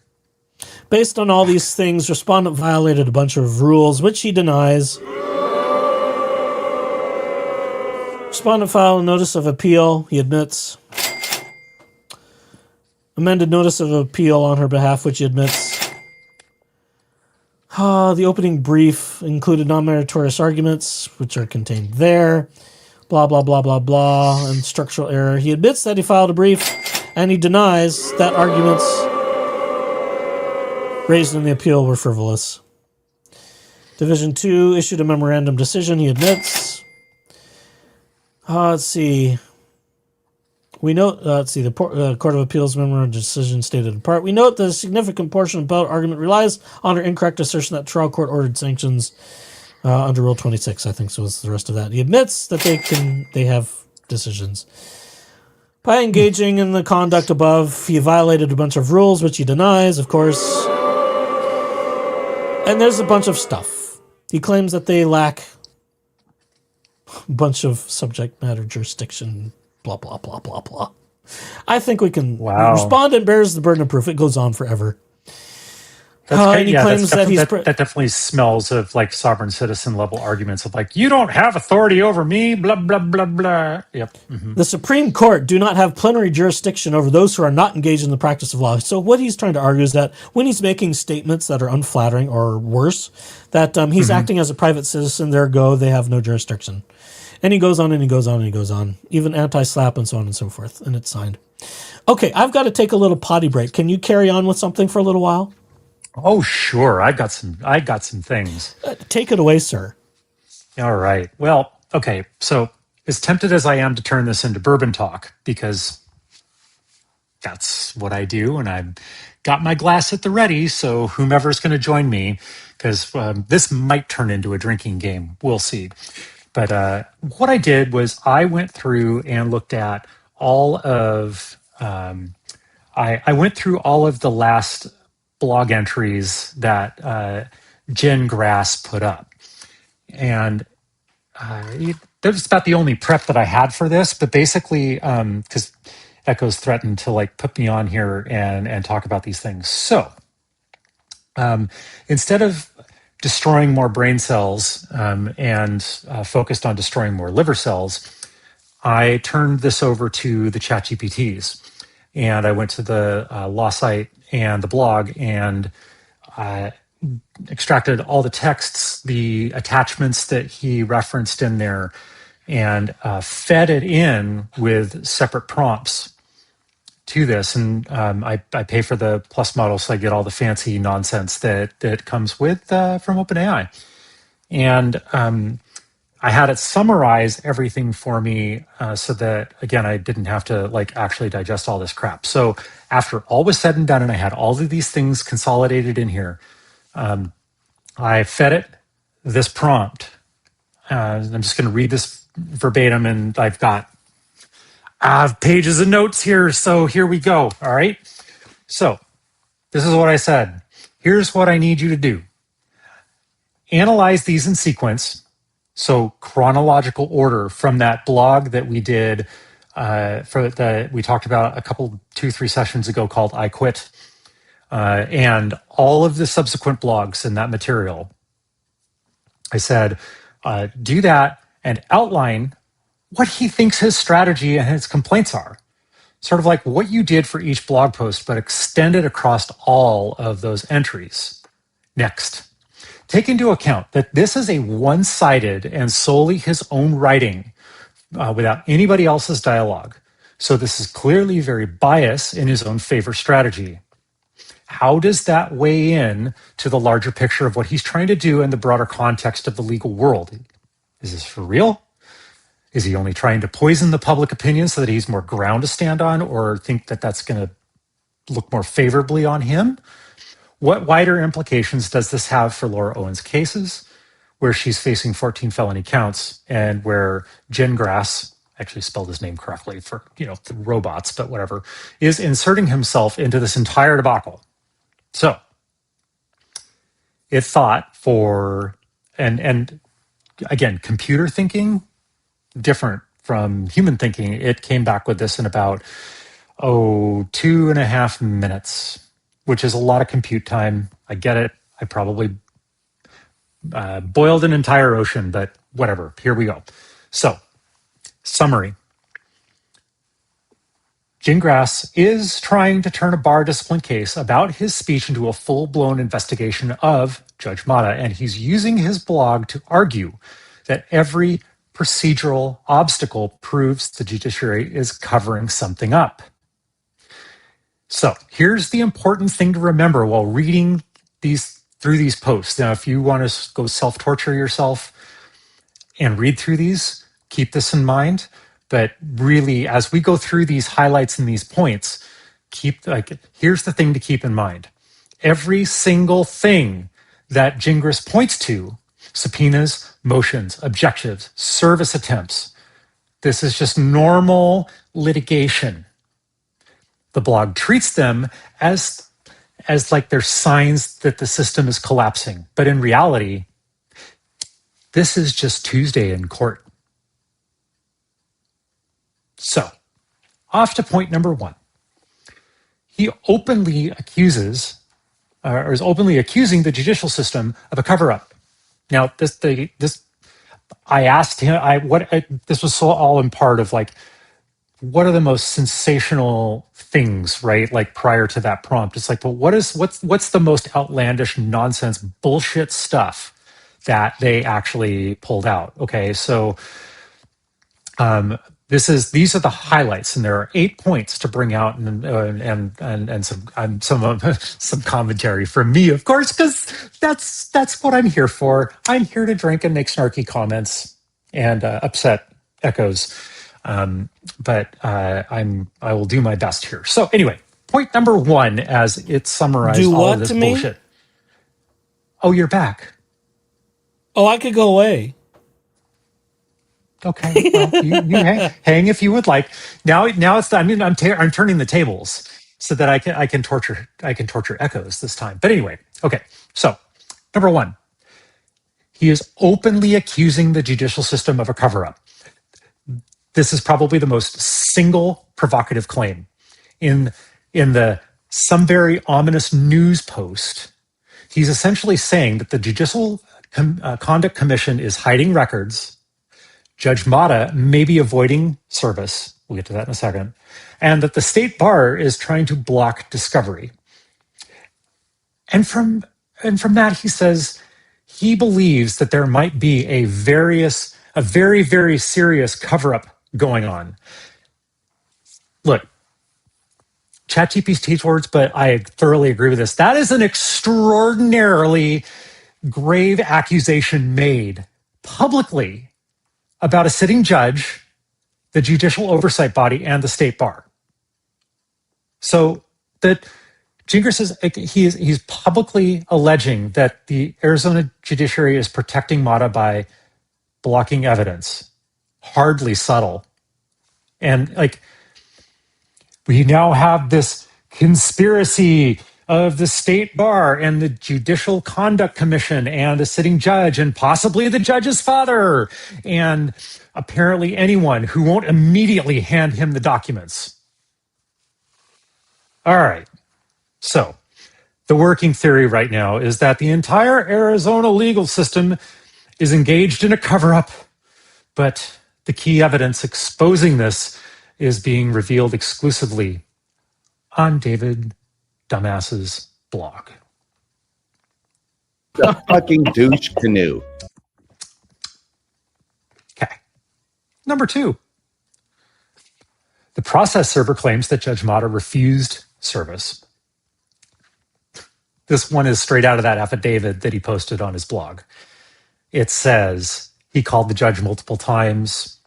A: Based on all these things, respondent violated a bunch of rules, which he denies. Respondent filed a notice of appeal, he admits. Amended notice of appeal on her behalf, which he admits. The opening brief included non-meritorious arguments, which are contained there. Blah, blah, blah, blah, blah, and structural error. He admits that he filed a brief, and he denies that arguments raised in the appeal were frivolous. Division 2 issued a memorandum decision, he admits. Let's see. We note, the Court of Appeals memorandum decision stated in part, we note that a significant portion of the argument relies on her incorrect assertion that trial court ordered sanctions under Rule 26, I think so was the rest of that. He admits that they have decisions. By engaging in the conduct above, he violated a bunch of rules, which he denies, of course. And there's a bunch of stuff. He claims that they lack a bunch of subject matter jurisdiction, blah, blah, blah, blah, blah. I think we can...
D: Wow.
A: Respondent bears the burden of proof. It goes on forever. And he claims that
D: that definitely smells of like sovereign citizen level arguments of like, you don't have authority over me, blah, blah, blah, blah. Yep. Mm-hmm.
A: The Supreme Court do not have plenary jurisdiction over those who are not engaged in the practice of law. So what he's trying to argue is that when he's making statements that are unflattering or worse, that he's acting as a private citizen, they have no jurisdiction. And he goes on and he goes on and he goes on, even anti-slap and so on and so forth. And it's signed. Okay, I've got to take a little potty break. Can you carry on with something for a little while?
D: Oh, sure. I got some things.
A: Take it away, sir.
D: All right. Well, okay. So as tempted as I am to turn this into bourbon talk, because that's what I do, and I've got my glass at the ready, so whomever's going to join me, because this might turn into a drinking game. We'll see. But what I did was I went through and looked at all of I went through all of the last blog entries that Gingras put up, and that was about the only prep that I had for this. But basically, because Echo's threatened to like put me on here and talk about these things, so instead of destroying more brain cells and focused on destroying more liver cells, I turned this over to the chat GPTs, and I went to the law site and the blog and extracted all the texts, the attachments that he referenced in there, and fed it in with separate prompts to this. And I pay for the plus model, so I get all the fancy nonsense that comes with from OpenAI. And I had it summarize everything for me so that, again, I didn't have to like actually digest all this crap. So after all was said and done, and I had all of these things consolidated in here, I fed it this prompt. I'm just going to read this verbatim, and I've got pages of notes here. So here we go. All right. So this is what I said. Here's what I need you to do. Analyze these in sequence. So chronological order from that blog that we did we talked about a couple, 2-3 sessions ago called I Quit, and all of the subsequent blogs in that material. I said, do that and outline what he thinks his strategy and his complaints are. Sort of like what you did for each blog post, but extend it across all of those entries. Next. Take into account that this is a one-sided and solely his own writing without anybody else's dialogue. So this is clearly very biased in his own favor strategy. How does that weigh in to the larger picture of what he's trying to do in the broader context of the legal world? Is this for real? Is he only trying to poison the public opinion so that he's more ground to stand on, or think that that's going to look more favorably on him? What wider implications does this have for Laura Owens' cases, where she's facing 14 felony counts and where Gingras, actually spelled his name correctly for, the robots, but whatever, is inserting himself into this entire debacle? So it thought for, and again, computer thinking, different from human thinking. It came back with this in about, 2.5 minutes, which is a lot of compute time. I get it. I probably boiled an entire ocean, but whatever. Here we go. So, summary. Gingras is trying to turn a bar discipline case about his speech into a full-blown investigation of Judge Mata, and he's using his blog to argue that every procedural obstacle proves the judiciary is covering something up. So here's the important thing to remember while reading through these posts. Now, if you want to go self-torture yourself and read through these, keep this in mind. But really, as we go through these highlights and these points, here's the thing to keep in mind. Every single thing that Gingras points to, subpoenas, motions, objectives, service attempts, this is just normal litigation. The blog treats them as like they're signs that the system is collapsing. But in reality, this is just Tuesday in court. So, off to point number 1. He openly accuses, or is openly accusing the judicial system of a cover-up. Now, I asked him, this was so all in part of like, what are the most sensational things, right? Like prior to that prompt, it's like, well, what's the most outlandish nonsense bullshit stuff that they actually pulled out? Okay, so These are the highlights, and there are 8 points to bring out, and some commentary from me, of course, because that's what I'm here for. I'm here to drink and make snarky comments and upset echoes, but I will do my best here. So anyway, point number 1, as it summarized
A: Do
D: all
A: what
D: of this
A: to me?
D: bullshit. Oh, you're back.
A: Oh, I could go away.
D: Okay, well, you hang if you would like. Now it's I'm turning the tables so that I can torture echoes this time. But anyway, okay. So number 1, he is openly accusing the judicial system of a cover-up. This is probably the most single provocative claim in the some very ominous news post. He's essentially saying that the Judicial Conduct Commission is hiding records. Judge Mata may be avoiding service. We'll get to that in a second. And that the state bar is trying to block discovery. And from that, he says he believes that there might be a very, very serious cover-up going on. Look, ChatGPT's words, but I thoroughly agree with this. That is an extraordinarily grave accusation made publicly about a sitting judge, the judicial oversight body, and the state bar. So that Gingras he's publicly alleging that the Arizona judiciary is protecting Mata by blocking evidence. Hardly subtle. And we now have this conspiracy of the state bar and the Judicial Conduct Commission and the sitting judge and possibly the judge's father and apparently anyone who won't immediately hand him the documents. All right. So the working theory right now is that the entire Arizona legal system is engaged in a cover-up, but the key evidence exposing this is being revealed exclusively on David Dumbass's blog.
E: The fucking douche canoe.
D: Okay. Number 2. The process server claims that Judge Mata refused service. This one is straight out of that affidavit that he posted on his blog. It says he called the judge multiple times,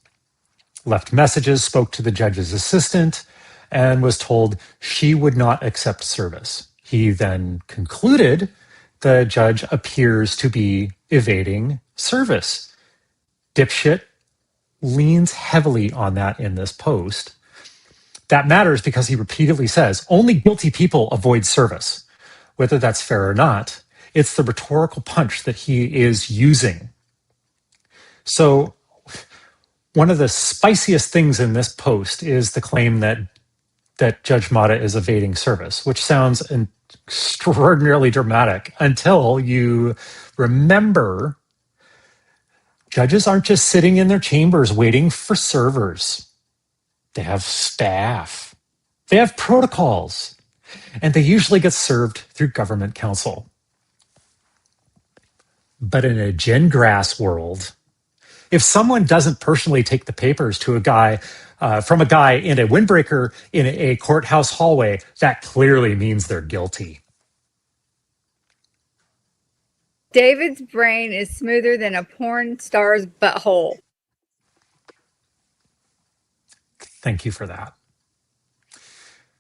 D: left messages, spoke to the judge's assistant, and was told she would not accept service. He then concluded the judge appears to be evading service. Dipshit leans heavily on that in this post. That matters because he repeatedly says only guilty people avoid service. Whether that's fair or not, it's the rhetorical punch that he is using. So one of the spiciest things in this post is the claim that Judge Mata is evading service, which sounds extraordinarily dramatic until you remember judges aren't just sitting in their chambers waiting for servers. They have staff. They have protocols. And they usually get served through government counsel. But in a Gingras world, if someone doesn't personally take the papers to a guy from a guy in a windbreaker in a courthouse hallway, that clearly means they're guilty.
F: David's brain is smoother than a porn star's butthole.
D: Thank you for that.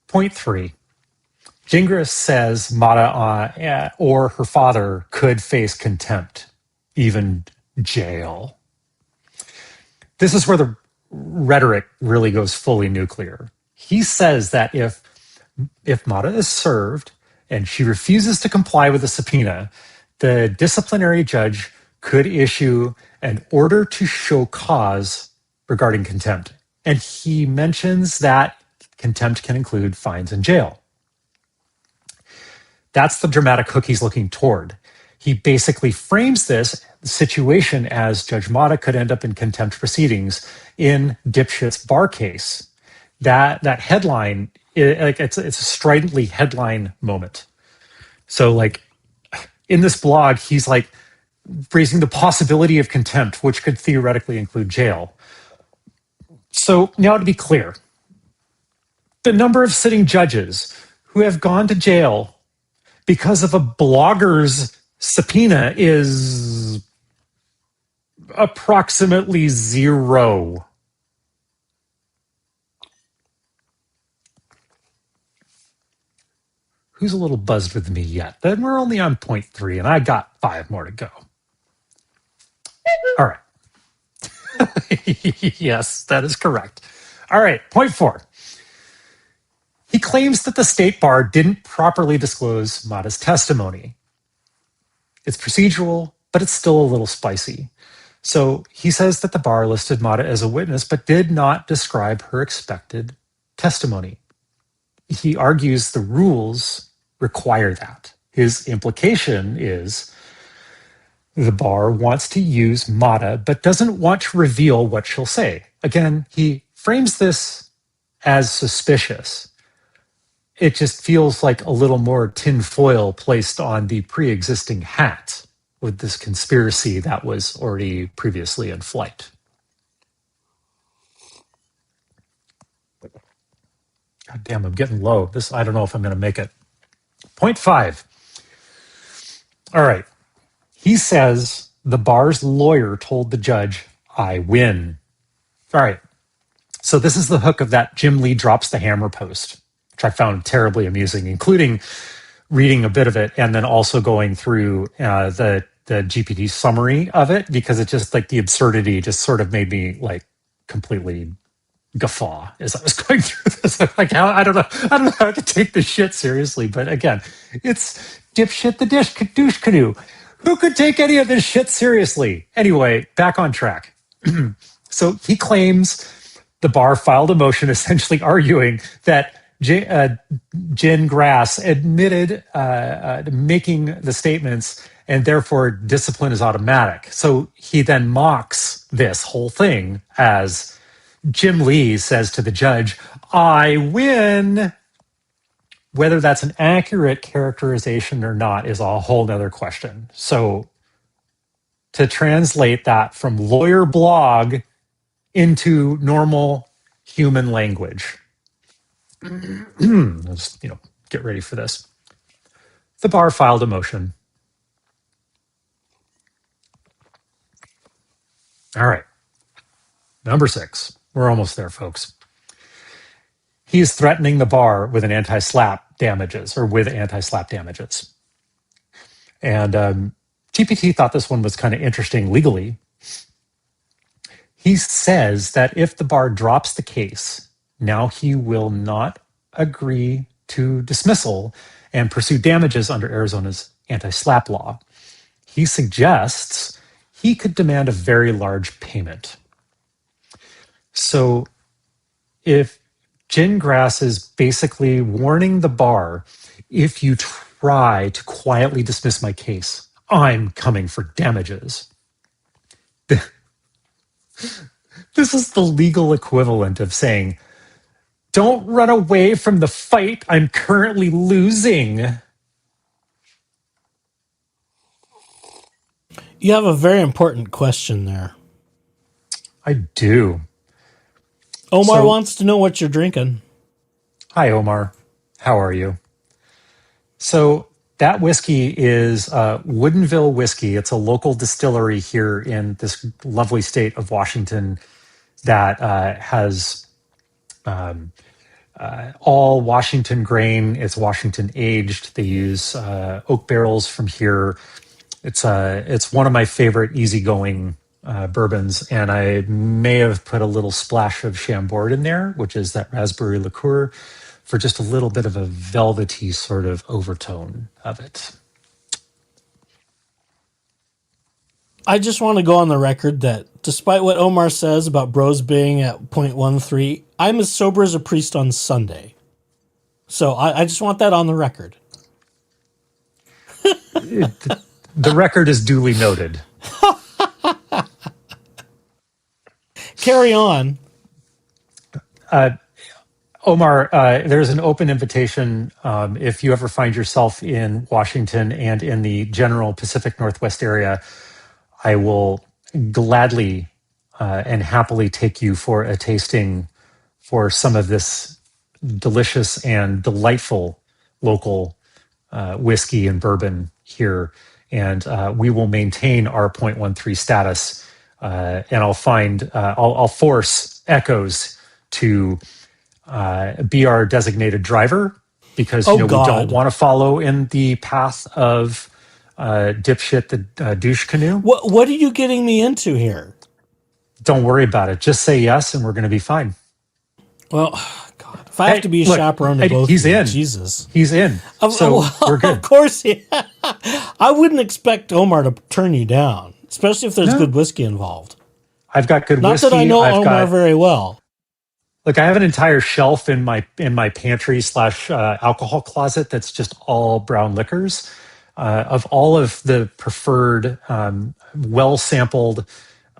D: Point 3. Gingras says Mata or her father could face contempt, even jail. This is where the rhetoric really goes fully nuclear. He says that if Mata is served and she refuses to comply with the subpoena, the disciplinary judge could issue an order to show cause regarding contempt. And he mentions that contempt can include fines and jail. That's the dramatic hook he's looking toward. He basically frames this situation as Judge Mata could end up in contempt proceedings in Dipshit's bar case. That headline, it's a stridently headline moment. So in this blog, he's raising the possibility of contempt, which could theoretically include jail. So now to be clear, the number of sitting judges who have gone to jail because of a blogger's subpoena is approximately 0. Who's a little buzzed with me yet? Then we're only on 0.3, and I got 5 more to go. All right. Yes, that is correct. All right, 0.4. He claims that the state bar didn't properly disclose Mata's testimony. It's procedural, but it's still a little spicy. So he says that the bar listed Mata as a witness, but did not describe her expected testimony. He argues the rules require that. His implication is the bar wants to use Mata, but doesn't want to reveal what she'll say. Again, he frames this as suspicious. It just feels like a little more tinfoil placed on the pre-existing hat with this conspiracy that was already previously in flight. God damn, I'm getting low. I don't know if I'm going to make it. 0.5. All right. He says the bar's lawyer told the judge, I win. All right. So this is the hook of that Jim Lee drops the hammer post, which I found terribly amusing, including reading a bit of it and then also going through the GPT summary of it, because it just like the absurdity just sort of made me like completely guffaw as I was going through this. I'm like, I don't know how to take this shit seriously. But again, it's dipshit the douche canoe. Who could take any of this shit seriously? Anyway, back on track. So he claims the bar filed a motion essentially arguing that Gingras admitted making the statements and therefore discipline is automatic. So he then mocks this whole thing as Jim Lee says to the judge, I win. Whether that's an accurate characterization or not is a whole nother question. So to translate that from lawyer blog into normal human language, let's get ready for this. The bar filed a motion. All right. Number 6. We're almost there, folks. He is threatening the bar with an anti-slap damages. And GPT thought this one was kind of interesting legally. He says that if the bar drops the case, now he will not agree to dismissal and pursue damages under Arizona's anti-slap law. He suggests he could demand a very large payment. So if Gingras is basically warning the bar, if you try to quietly dismiss my case, I'm coming for damages. This is the legal equivalent of saying, don't run away from the fight I'm currently losing.
A: You have a very important question there.
D: I do.
A: Omar wants to know what you're drinking.
D: Hi, Omar. How are you? So that whiskey is Woodinville Whiskey. It's a local distillery here in this lovely state of Washington that has all Washington grain. It's Washington aged. They use oak barrels from here. It's one of my favorite easygoing bourbons, and I may have put a little splash of Chambord in there, which is that raspberry liqueur, for just a little bit of a velvety sort of overtone of it.
A: I just want to go on the record that despite what Omar says about bros being at 0.13, I'm as sober as a priest on Sunday. So I just want that on the record.
D: The record is duly noted.
A: Carry on.
D: Omar, there's an open invitation. If you ever find yourself in Washington and in the general Pacific Northwest area, I will gladly and happily take you for a tasting for some of this delicious and delightful local whiskey and bourbon here. And we will maintain our 0.13 status. And I'll force Echoes to be our designated driver because
A: Oh,
D: we
A: God.
D: don't want to follow in the path of dipshit the douche canoe.
A: What are you getting me into here?
D: Don't worry about it. Just say yes, and we're going to be fine.
A: Well, God, if I have to be a chaperone to both
D: he's
A: of you,
D: in.
A: Jesus.
D: He's in. So we're good.
A: Of course, I wouldn't expect Omar to turn you down, especially if there's good whiskey involved.
D: I've got good
A: Not
D: whiskey.
A: that I know Omar very well.
D: Look, I have an entire shelf in my pantry / alcohol closet that's just all brown liquors. Of all of the preferred, well sampled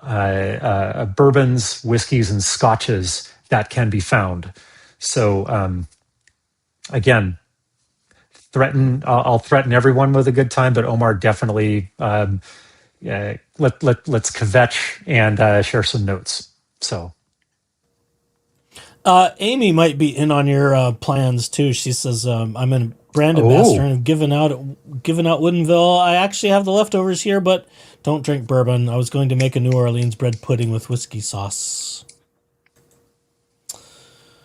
D: bourbons, whiskeys, and scotches that can be found. So again, I'll threaten everyone with a good time, but Omar definitely let's kvetch and share some notes. So.
A: Amy might be in on your plans too. She says, "I'm a brand ambassador and giving out Woodinville. I actually have the leftovers here, but don't drink bourbon. I was going to make a New Orleans bread pudding with whiskey sauce."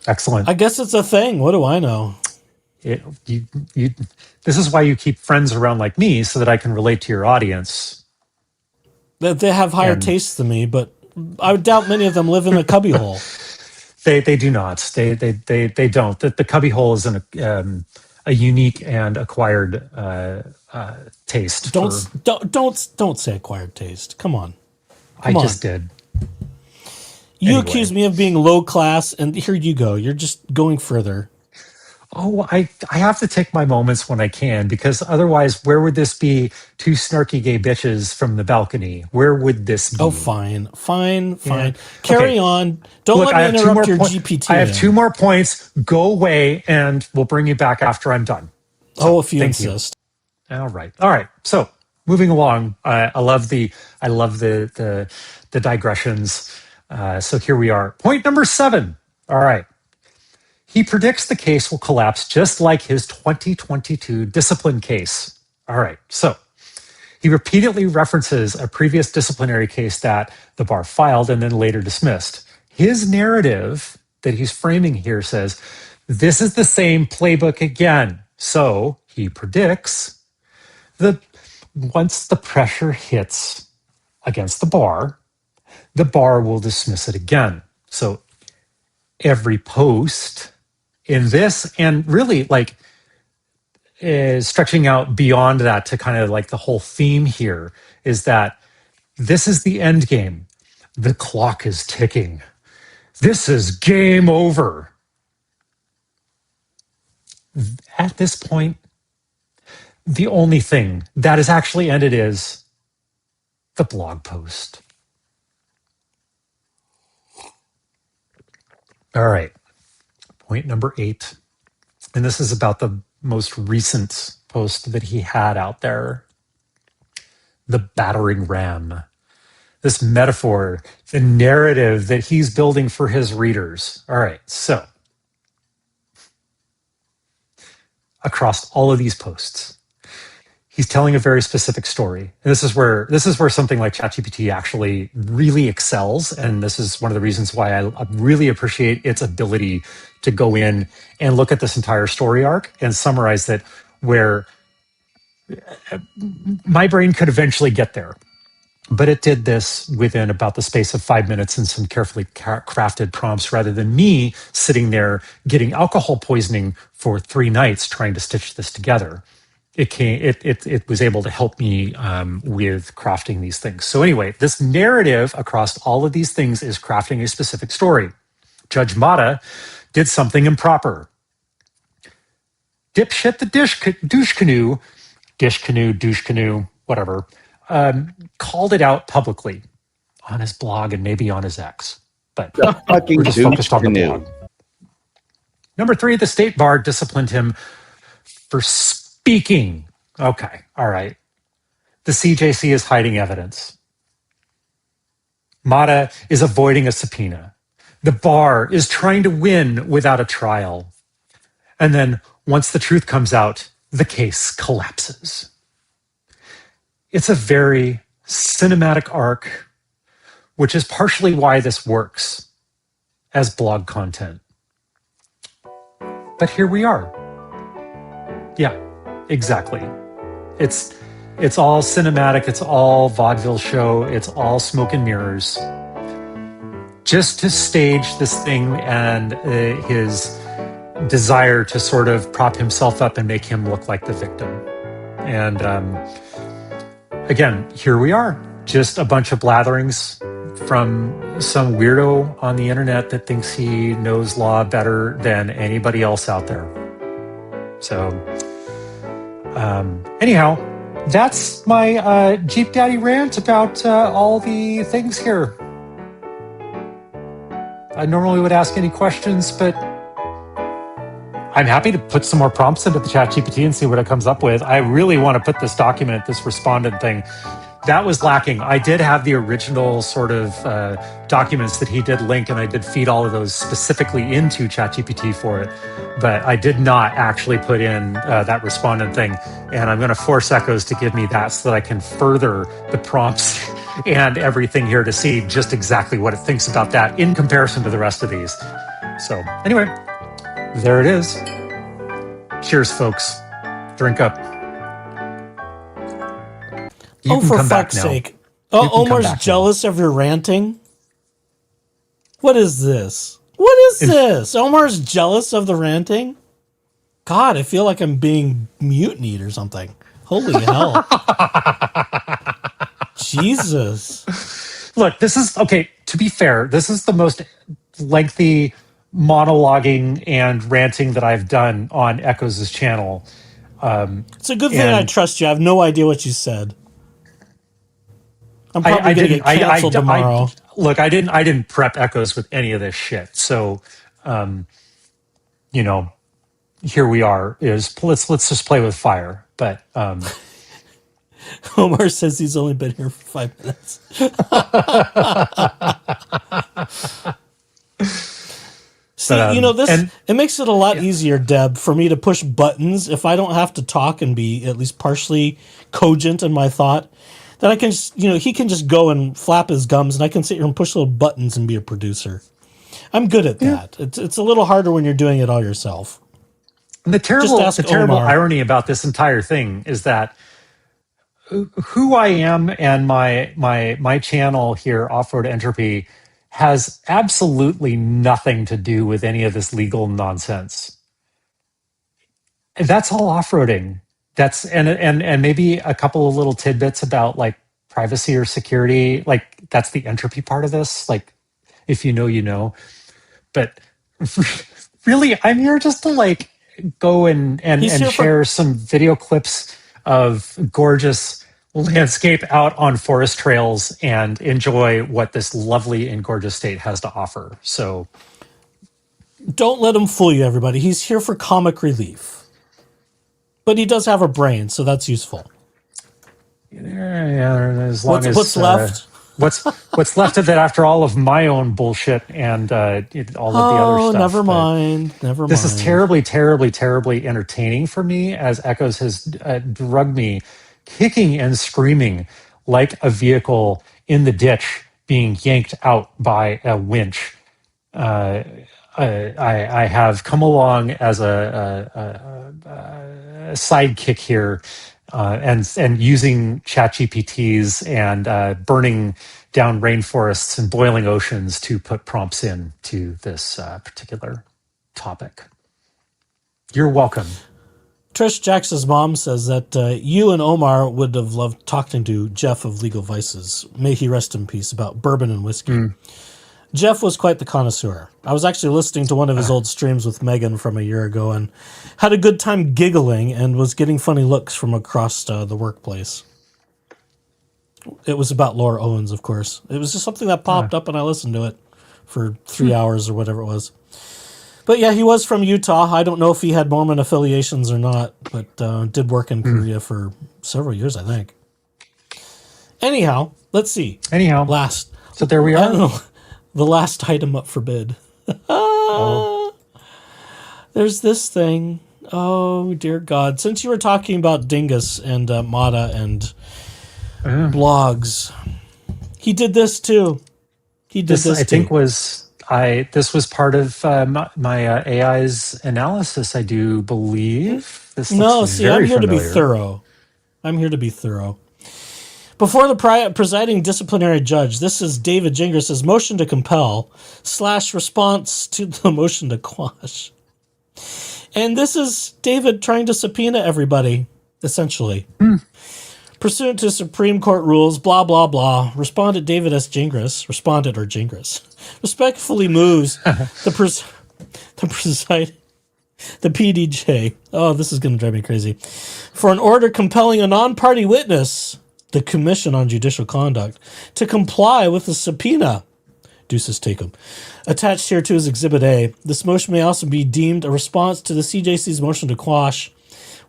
D: Excellent.
A: I guess it's a thing. What do I know?
D: This is why you keep friends around like me, so that I can relate to your audience.
A: They have higher tastes than me, but I doubt many of them live in a cubbyhole.
D: They do not. They don't. The cubbyhole is a unique and acquired taste.
A: Don't say acquired taste. Come on.
D: I just did.
A: You accuse me of being low class, and here you go. You're just going further.
D: Oh, I have to take my moments when I can, because otherwise, where would this be? Two snarky gay bitches from the balcony. Where would this be?
A: Oh, fine. Carry on. Don't
D: Look,
A: let me interrupt your GPT.
D: I have 2 more points. Go away, and we'll bring you back after I'm done.
A: So, if you insist.
D: All right. So moving along, I love the digressions. So here we are. Point number 7. All right. He predicts the case will collapse just like his 2022 discipline case. All right. So he repeatedly references a previous disciplinary case that the bar filed and then later dismissed. His narrative that he's framing here says, this is the same playbook again. So he predicts that once the pressure hits against the bar will dismiss it again. So every post in this, and really is stretching out beyond that to kind of like the whole theme here, is that this is the end game. The clock is ticking. This is game over. At this point, the only thing that has actually ended is the blog post. All right. Point number 8. And this is about the most recent post that he had out there. The battering ram. This metaphor, the narrative that he's building for his readers. All right. So across all of these posts, he's telling a very specific story. And this is where something like ChatGPT actually really excels. And this is one of the reasons why I really appreciate its ability to go in and look at this entire story arc and summarize it, where my brain could eventually get there. But it did this within about the space of 5 minutes and some carefully crafted prompts, rather than me sitting there getting alcohol poisoning for 3 nights trying to stitch this together. It was able to help me with crafting these things. So anyway, this narrative across all of these things is crafting a specific story. Judge Mata did something improper. Dipshit the douche canoe, whatever, called it out publicly on his blog and maybe on his ex. But
E: fucking
D: we're just focused on the blog. Number 3, the state bar disciplined him for speaking. Okay, all right. The CJC is hiding evidence. Mata is avoiding a subpoena. The bar is trying to win without a trial. And then once the truth comes out, the case collapses. It's a very cinematic arc, which is partially why this works as blog content. But here we are. Yeah, exactly. It's all cinematic, it's all vaudeville show, it's all smoke and mirrors. Just to stage this thing and his desire to sort of prop himself up and make him look like the victim. And again, here we are. Just a bunch of blatherings from some weirdo on the internet that thinks he knows law better than anybody else out there. So, anyhow, that's my Jeep Daddy rant about all the things here. I normally would ask any questions, but I'm happy to put some more prompts into the ChatGPT and see what it comes up with. I really want to put this document, this respondent thing, that was lacking. I did have the original sort of documents that he did link, and I did feed all of those specifically into ChatGPT for it. But I did not actually put in that respondent thing. And I'm going to force Echoes to give me that so that I can further the prompts and everything here to see just exactly what it thinks about that in comparison to the rest of these. So anyway, there it is. Cheers, folks. Drink up. You can
A: for
D: come back
A: fuck's
D: now.
A: sake.
D: You
A: Oh,
D: can come
A: Omar's
D: back now.
A: jealous of your ranting? What is this? What is this? Omar's jealous of the ranting? God, I feel like I'm being mutinied or something. Holy hell. Jesus.
D: Look, this is, okay, to be fair, this is the most lengthy monologuing and ranting that I've done on Echoes' channel.
A: It's a good thing I
D: And-
A: trust you. I have no idea what you said. I'm probably going to get canceled tomorrow.
D: Look, I didn't prep Echoes with any of this shit. So, you know, here we are. Let's just play with fire. But
A: Omar says he's only been here for 5 minutes. See, it makes it a lot easier, Deb, for me to push buttons if I don't have to talk and be at least partially cogent in my thought. Then I can just, he can just go and flap his gums and I can sit here and push little buttons and be a producer. I'm good at that. It's a little harder when you're doing it all yourself.
D: The terrible
A: Omar.
D: irony about this entire thing is that who I am and my channel here, Off-Road Entropy, has absolutely nothing to do with any of this legal nonsense. That's all off-roading. That's and maybe a couple of little tidbits about like privacy or security. Like that's the entropy part of this. Like if you know, you know. But really, I'm here just to like go and share some video clips of gorgeous landscape out on forest trails and enjoy what this lovely and gorgeous state has to offer. So
A: don't let him fool you, everybody. He's here for comic relief. But he does have a brain, so that's useful.
D: Yeah, as long as
A: what's left?
D: What's left of it after all of my own bullshit and all of the other stuff.
A: Never mind.
D: This is terribly, terribly, terribly entertaining for me as Echoes has drugged me kicking and screaming like a vehicle in the ditch being yanked out by a winch. I have come along as a sidekick here, and using ChatGPTs and burning down rainforests and boiling oceans to put prompts in to this particular topic. You're welcome.
A: Trish Jackson's mom says that you and Omar would have loved talking to Jeff of Legal Vices. May he rest in peace, about bourbon and whiskey. Jeff was quite the connoisseur. I was actually listening to one of his old streams with Megan from a year ago and had a good time giggling and was getting funny looks from across the workplace. It was about Laura Owens, of course. It was just something that popped up and I listened to it for 3 hours or whatever it was. But yeah, he was from Utah. I don't know if he had Mormon affiliations or not, but did work in Korea for several years, I think. Anyhow, let's see.
D: So there we
A: I don't
D: are.
A: know. The last item up for bid. There's this thing. Oh, dear God. Since you were talking about Dingus and Mata and blogs, he did this too. He did this
D: I
A: too.
D: think this was part of my AI's analysis, I do believe. This
A: No,
D: looks
A: see, I'm
D: very
A: here to be
D: familiar.
A: thorough. I'm here to be thorough. Before the presiding disciplinary judge, this is David Gingras' motion to compel / response to the motion to quash. And this is David trying to subpoena everybody, essentially. Pursuant to Supreme Court rules, blah, blah, blah, Respondent David S. Gingras, respectfully moves the PDJ. Oh, this is going to drive me crazy. For an order compelling a non-party witness, the Commission on Judicial Conduct, to comply with the subpoena. Deuces take 'em. Attached here to is Exhibit A. This motion may also be deemed a response to the CJC's motion to quash,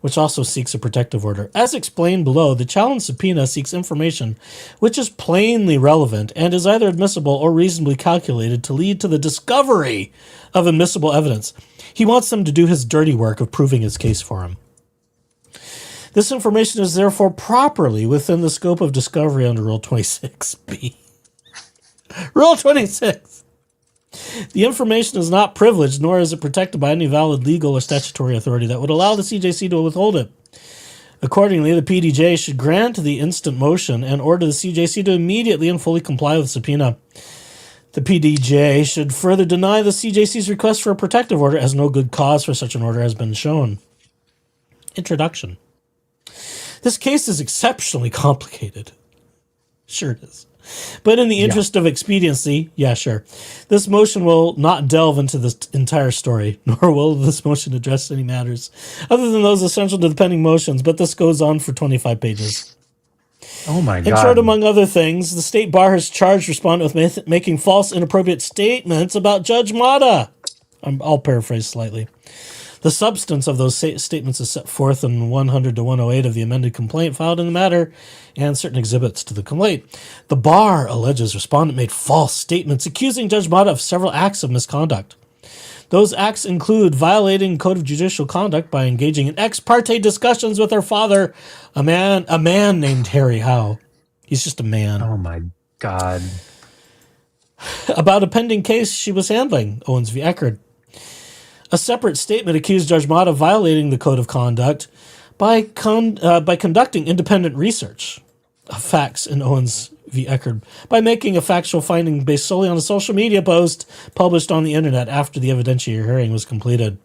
A: which also seeks a protective order. As explained below, the challenge subpoena seeks information which is plainly relevant and is either admissible or reasonably calculated to lead to the discovery of admissible evidence. He wants them to do his dirty work of proving his case for him. This information is therefore properly within the scope of discovery under Rule 26B. Rule 26. The information is not privileged, nor is it protected by any valid legal or statutory authority that would allow the CJC to withhold it. Accordingly, the PDJ should grant the instant motion and order the CJC to immediately and fully comply with the subpoena. The PDJ should further deny the CJC's request for a protective order, as no good cause for such an order has been shown. Introduction. This case is exceptionally complicated. Sure it is. But in the interest of expediency, yeah, sure. This motion will not delve into this entire story, nor will this motion address any matters other than those essential to the pending motions, but this goes on for 25 pages.
D: Oh my God.
A: In short, among other things, the state bar has charged respondent with making false, inappropriate statements about Judge Mata. I'll paraphrase slightly. The substance of those statements is set forth in 100 to 108 of the amended complaint filed in the matter and certain exhibits to the complaint. The bar alleges respondent made false statements accusing Judge Mata of several acts of misconduct. Those acts include violating Code of Judicial Conduct by engaging in ex parte discussions with her father, a man named Harry Howe. He's just a man.
D: Oh my God.
A: About a pending case she was handling, Owens v. Echard. A separate statement accused Judge Mata of violating the Code of Conduct by conducting independent research of facts in Owens v. Echard, by making a factual finding based solely on a social media post published on the internet after the evidentiary hearing was completed.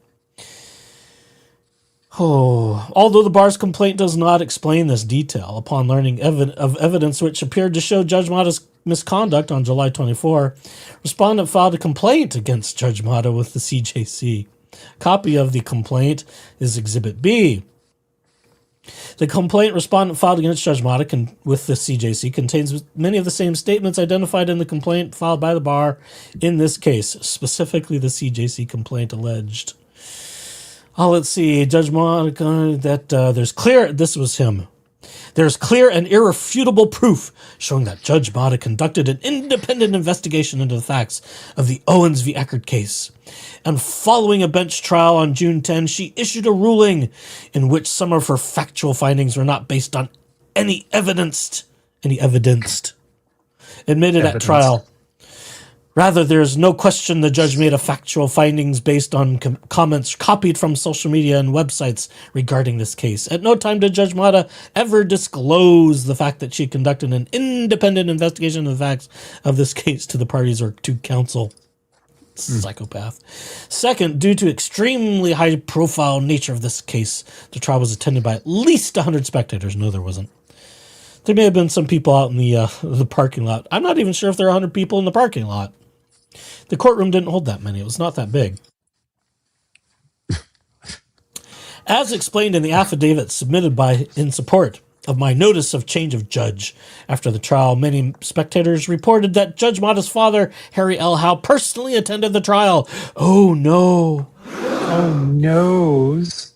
A: Although the bar's complaint does not explain this detail, upon learning of evidence which appeared to show Judge Mata's misconduct on July 24, respondent filed a complaint against Judge Mata with the CJC. Copy of the complaint is Exhibit B. The complaint respondent filed against Judge Mata with the CJC contains many of the same statements identified in the complaint filed by the bar in this case, specifically the CJC complaint alleged. Let's see, Judge Mata, There's clear and irrefutable proof showing that Judge Mata conducted an independent investigation into the facts of the Owens v. Echard case. And following a bench trial on June 10, she issued a ruling in which some of her factual findings were not based on any evidence admitted at trial. Rather, there is no question the judge made a factual findings based on comments copied from social media and websites regarding this case. At no time did Judge Mata ever disclose the fact that she conducted an independent investigation of the facts of this case to the parties or to counsel. Psychopath. Second, due to extremely high-profile nature of this case, the trial was attended by at least 100 spectators. No, there wasn't. There may have been some people out in the parking lot. I'm not even sure if there are 100 people in the parking lot. The courtroom didn't hold that many. It was not that big. As explained in the affidavit submitted in support of my notice of change of judge after the trial, many spectators reported that Judge Mata's father, Harry L. Howe, personally attended the trial. Oh, no.
D: Oh, noes.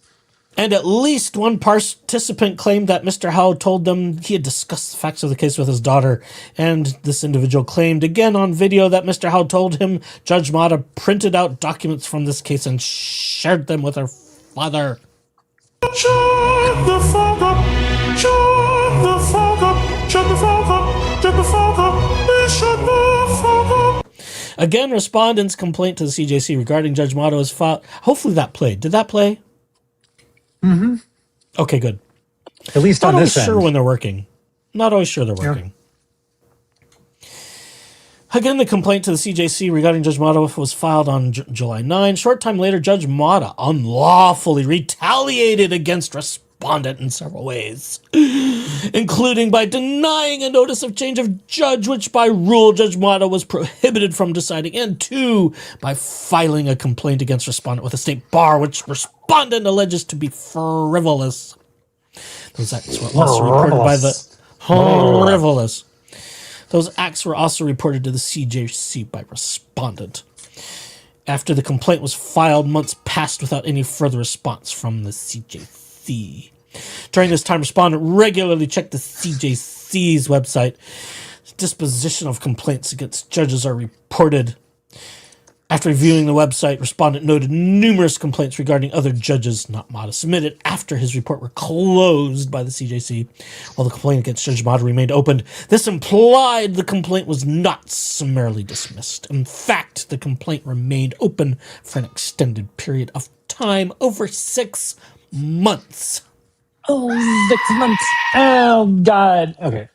A: And at least one participant claimed that Mr. Howe told them he had discussed the facts of the case with his daughter. And this individual claimed again on video that Mr. Howe told him Judge Mata printed out documents from this case and shared them with her father.
G: Shut the fuck up. Shut the fuck up. Shut the fuck up. Shut the fuck up. Shut the fuck up.
A: Again, respondents' complaint to the CJC regarding Judge Mata was filed. Hopefully that played. Did that play?
D: Mm-hmm.
A: Okay, good.
D: At least
A: Not
D: on
A: always
D: this
A: sure
D: end.
A: when they're working. Not always sure they're working. Again, the complaint to the CJC regarding Judge Mata was filed on July 9. Short time later, Judge Mata unlawfully retaliated against respondent in several ways, including by denying a notice of change of judge, which by rule Judge Mata was prohibited from deciding, and 2, by filing a complaint against respondent with a state bar, which respondent alleges to be frivolous. Those acts were also reported by the frivolous. Those acts were also reported to the CJC by respondent. After the complaint was filed, months passed without any further response from the CJC. During this time, respondent regularly checked the CJC's website. Disposition of complaints against judges are reported. After reviewing the website, respondent noted numerous complaints regarding other judges not Mata submitted after his report were closed by the CJC, while the complaint against Judge Mata remained open. This implied the complaint was not summarily dismissed. In fact, the complaint remained open for an extended period of time, over 6 months.
D: Oh, 6 months. Oh, God. Okay.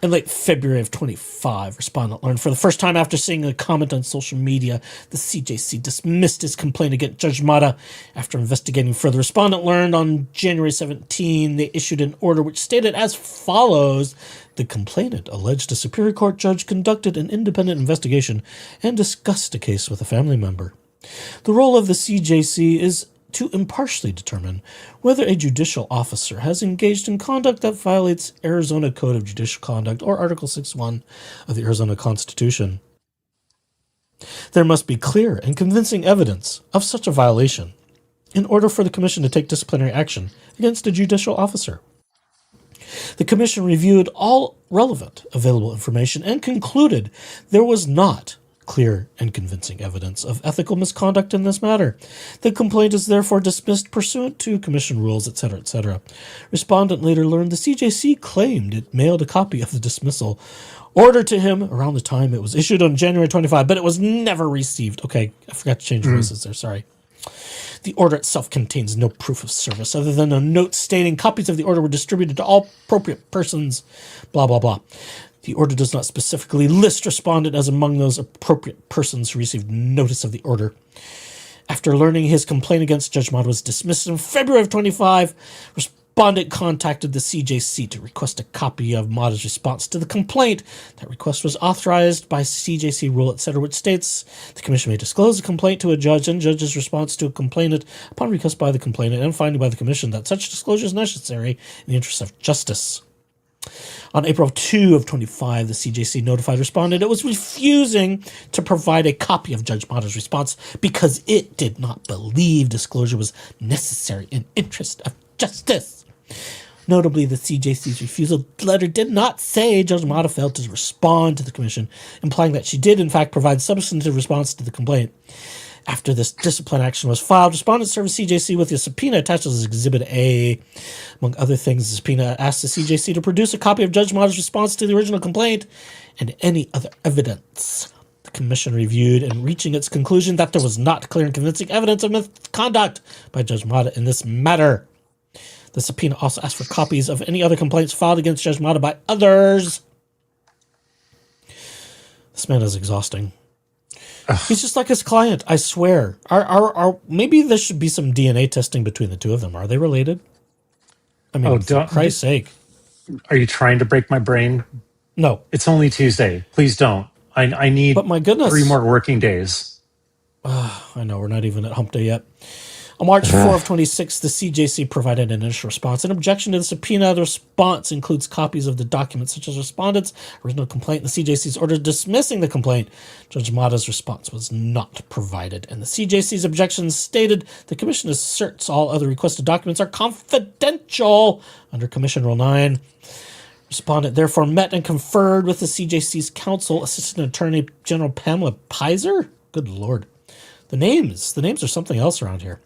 A: In late February of 25, respondent learned for the first time after seeing a comment on social media, the CJC dismissed his complaint against Judge Mata. After investigating further, respondent learned on January 17, they issued an order which stated as follows: the complainant alleged a Superior Court judge conducted an independent investigation and discussed a case with a family member. The role of the CJC is to impartially determine whether a judicial officer has engaged in conduct that violates Arizona Code of Judicial Conduct or Article 6.1 of the Arizona Constitution. There must be clear and convincing evidence of such a violation in order for the Commission to take disciplinary action against a judicial officer. The Commission reviewed all relevant available information and concluded there was not clear and convincing evidence of ethical misconduct in this matter. The complaint is therefore dismissed pursuant to Commission rules, etc., etc. Respondent later learned the CJC claimed it mailed a copy of the dismissal order to him around the time it was issued on January 25, but it was never received. Okay, I forgot to change voices there, sorry. The order itself contains no proof of service other than a note stating copies of the order were distributed to all appropriate persons, blah, blah, blah. The order does not specifically list respondent as among those appropriate persons who received notice of the order. After learning his complaint against Judge Mata was dismissed in February of 25, respondent contacted the CJC to request a copy of Mata's response to the complaint. That request was authorized by CJC rule, etc., which states the Commission may disclose a complaint to a judge and judge's response to a complainant upon request by the complainant and finding by the Commission that such disclosure is necessary in the interest of justice. On April 2 of 25, the CJC notified respondent it was refusing to provide a copy of Judge Mata's response because it did not believe disclosure was necessary in interest of justice. Notably, the CJC's refusal letter did not say Judge Mata failed to respond to the Commission, implying that she did, in fact, provide substantive response to the complaint. After this discipline action was filed, respondent served CJC with a subpoena attached as Exhibit A. Among other things, the subpoena asked the CJC to produce a copy of Judge Mata's response to the original complaint and any other evidence. The Commission reviewed and reaching its conclusion that there was not clear and convincing evidence of misconduct by Judge Mata in this matter. The subpoena also asked for copies of any other complaints filed against Judge Mata by others. This man is exhausting. He's just like his client, I swear. Maybe there should be some DNA testing between the two of them. Are they related? I mean, for Christ's sake.
D: Are you trying to break my brain?
A: No.
D: It's only Tuesday. Please don't. I need
A: but my goodness.
D: 3 more working days.
A: I know, we're not even at hump day yet. On March 4 of 26, the CJC provided an initial response. In objection to the subpoena, the response includes copies of the documents such as respondents' original complaint and the CJC's order dismissing the complaint. Judge Mata's response was not provided, and the CJC's objections stated the Commission asserts all other requested documents are confidential under Commission Rule 9. Respondent therefore met and conferred with the CJC's counsel, Assistant Attorney General Pamela Pizer. Good Lord. The names are something else around here.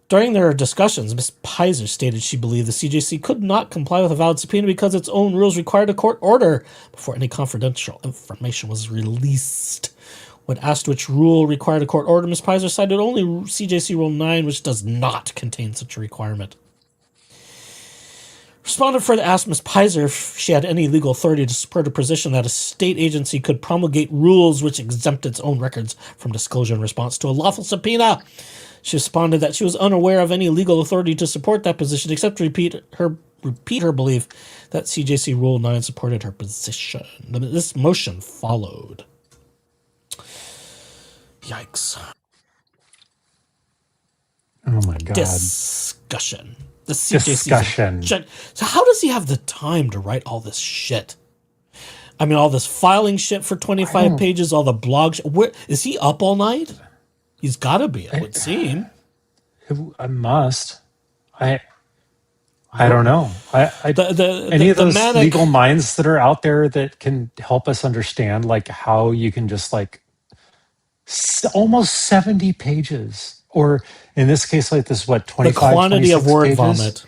A: During their discussions, Ms. Pizer stated she believed the CJC could not comply with a valid subpoena because its own rules required a court order before any confidential information was released. When asked which rule required a court order, Ms. Pizer cited only CJC Rule 9, which does not contain such a requirement. Respondent further asked Ms. Pizer if she had any legal authority to support a position that a state agency could promulgate rules which exempt its own records from disclosure in response to a lawful subpoena. She responded that she was unaware of any legal authority to support that position, except to repeat her belief that CJC Rule 9 supported her position. This motion followed. Yikes.
D: Oh my God.
A: Discussion. The CJC
D: Discussion.
A: So how does he have the time to write all this shit? I mean, all this filing shit for 25 pages, all the blog shit. Where, is he up all night? He's got to be, it would seem.
D: I must. I don't know. Any of those legal minds that are out there that can help us understand, like, how you can just, like, almost 70 pages, or in this case, like this, what, 25,
A: the quantity of word
D: pages?
A: Vomit.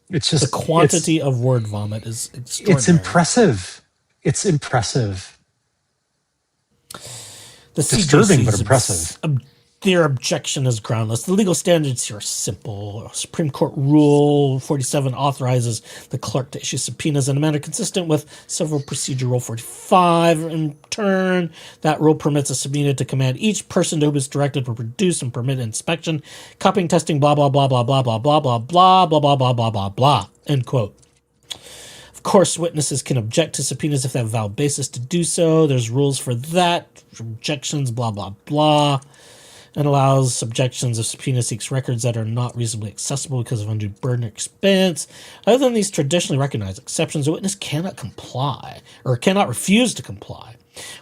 D: It's just
A: the quantity of word vomit is extraordinary.
D: It's impressive. It's impressive. Disturbing, but impressive.
A: Their objection is groundless. The legal standards here are simple. Supreme Court Rule 47 authorizes the clerk to issue subpoenas in a manner consistent with Civil Procedure Rule 45. In turn, that rule permits a subpoena to command each person to whom it's directed to produce and permit inspection, copying, testing, blah, blah, blah, blah, blah, blah, blah, blah, blah, blah, blah, blah, blah, blah, blah, end quote. Of course, witnesses can object to subpoenas if they have a valid basis to do so. There's rules for that, objections, blah, blah, blah. And allows objections if subpoena seeks records that are not reasonably accessible because of undue burden or expense. Other than these traditionally recognized exceptions, a witness cannot comply or cannot refuse to comply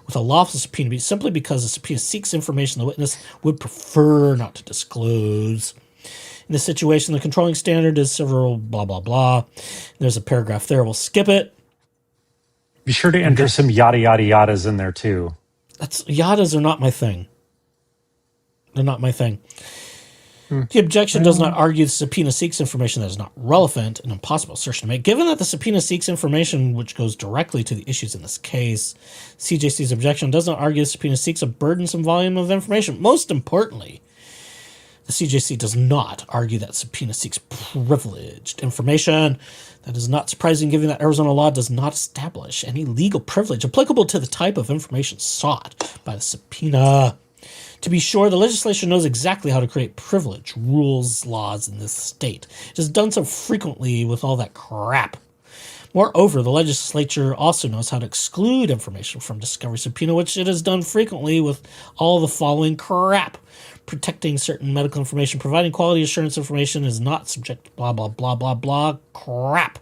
A: with a lawful subpoena simply because the subpoena seeks information the witness would prefer not to disclose. In this situation, the controlling standard is several blah, blah, blah. There's a paragraph there. We'll skip it.
D: Be sure to enter some yada, yada, yadas in there, too.
A: Yadas are not my thing. They're not my thing. The objection does not argue the subpoena seeks information that is not relevant, an impossible assertion to make. Given that the subpoena seeks information which goes directly to the issues in this case, CJC's objection does not argue the subpoena seeks a burdensome volume of information. Most importantly, the CJC does not argue that subpoena seeks privileged information. That is not surprising given that Arizona law does not establish any legal privilege applicable to the type of information sought by the subpoena. To be sure, the legislature knows exactly how to create privilege, rules, laws in this state. It has done so frequently with all that crap. Moreover, the legislature also knows how to exclude information from discovery subpoena, which it has done frequently with all the following crap. Protecting certain medical information, providing quality assurance information is not subject to blah, blah, blah, blah, blah crap.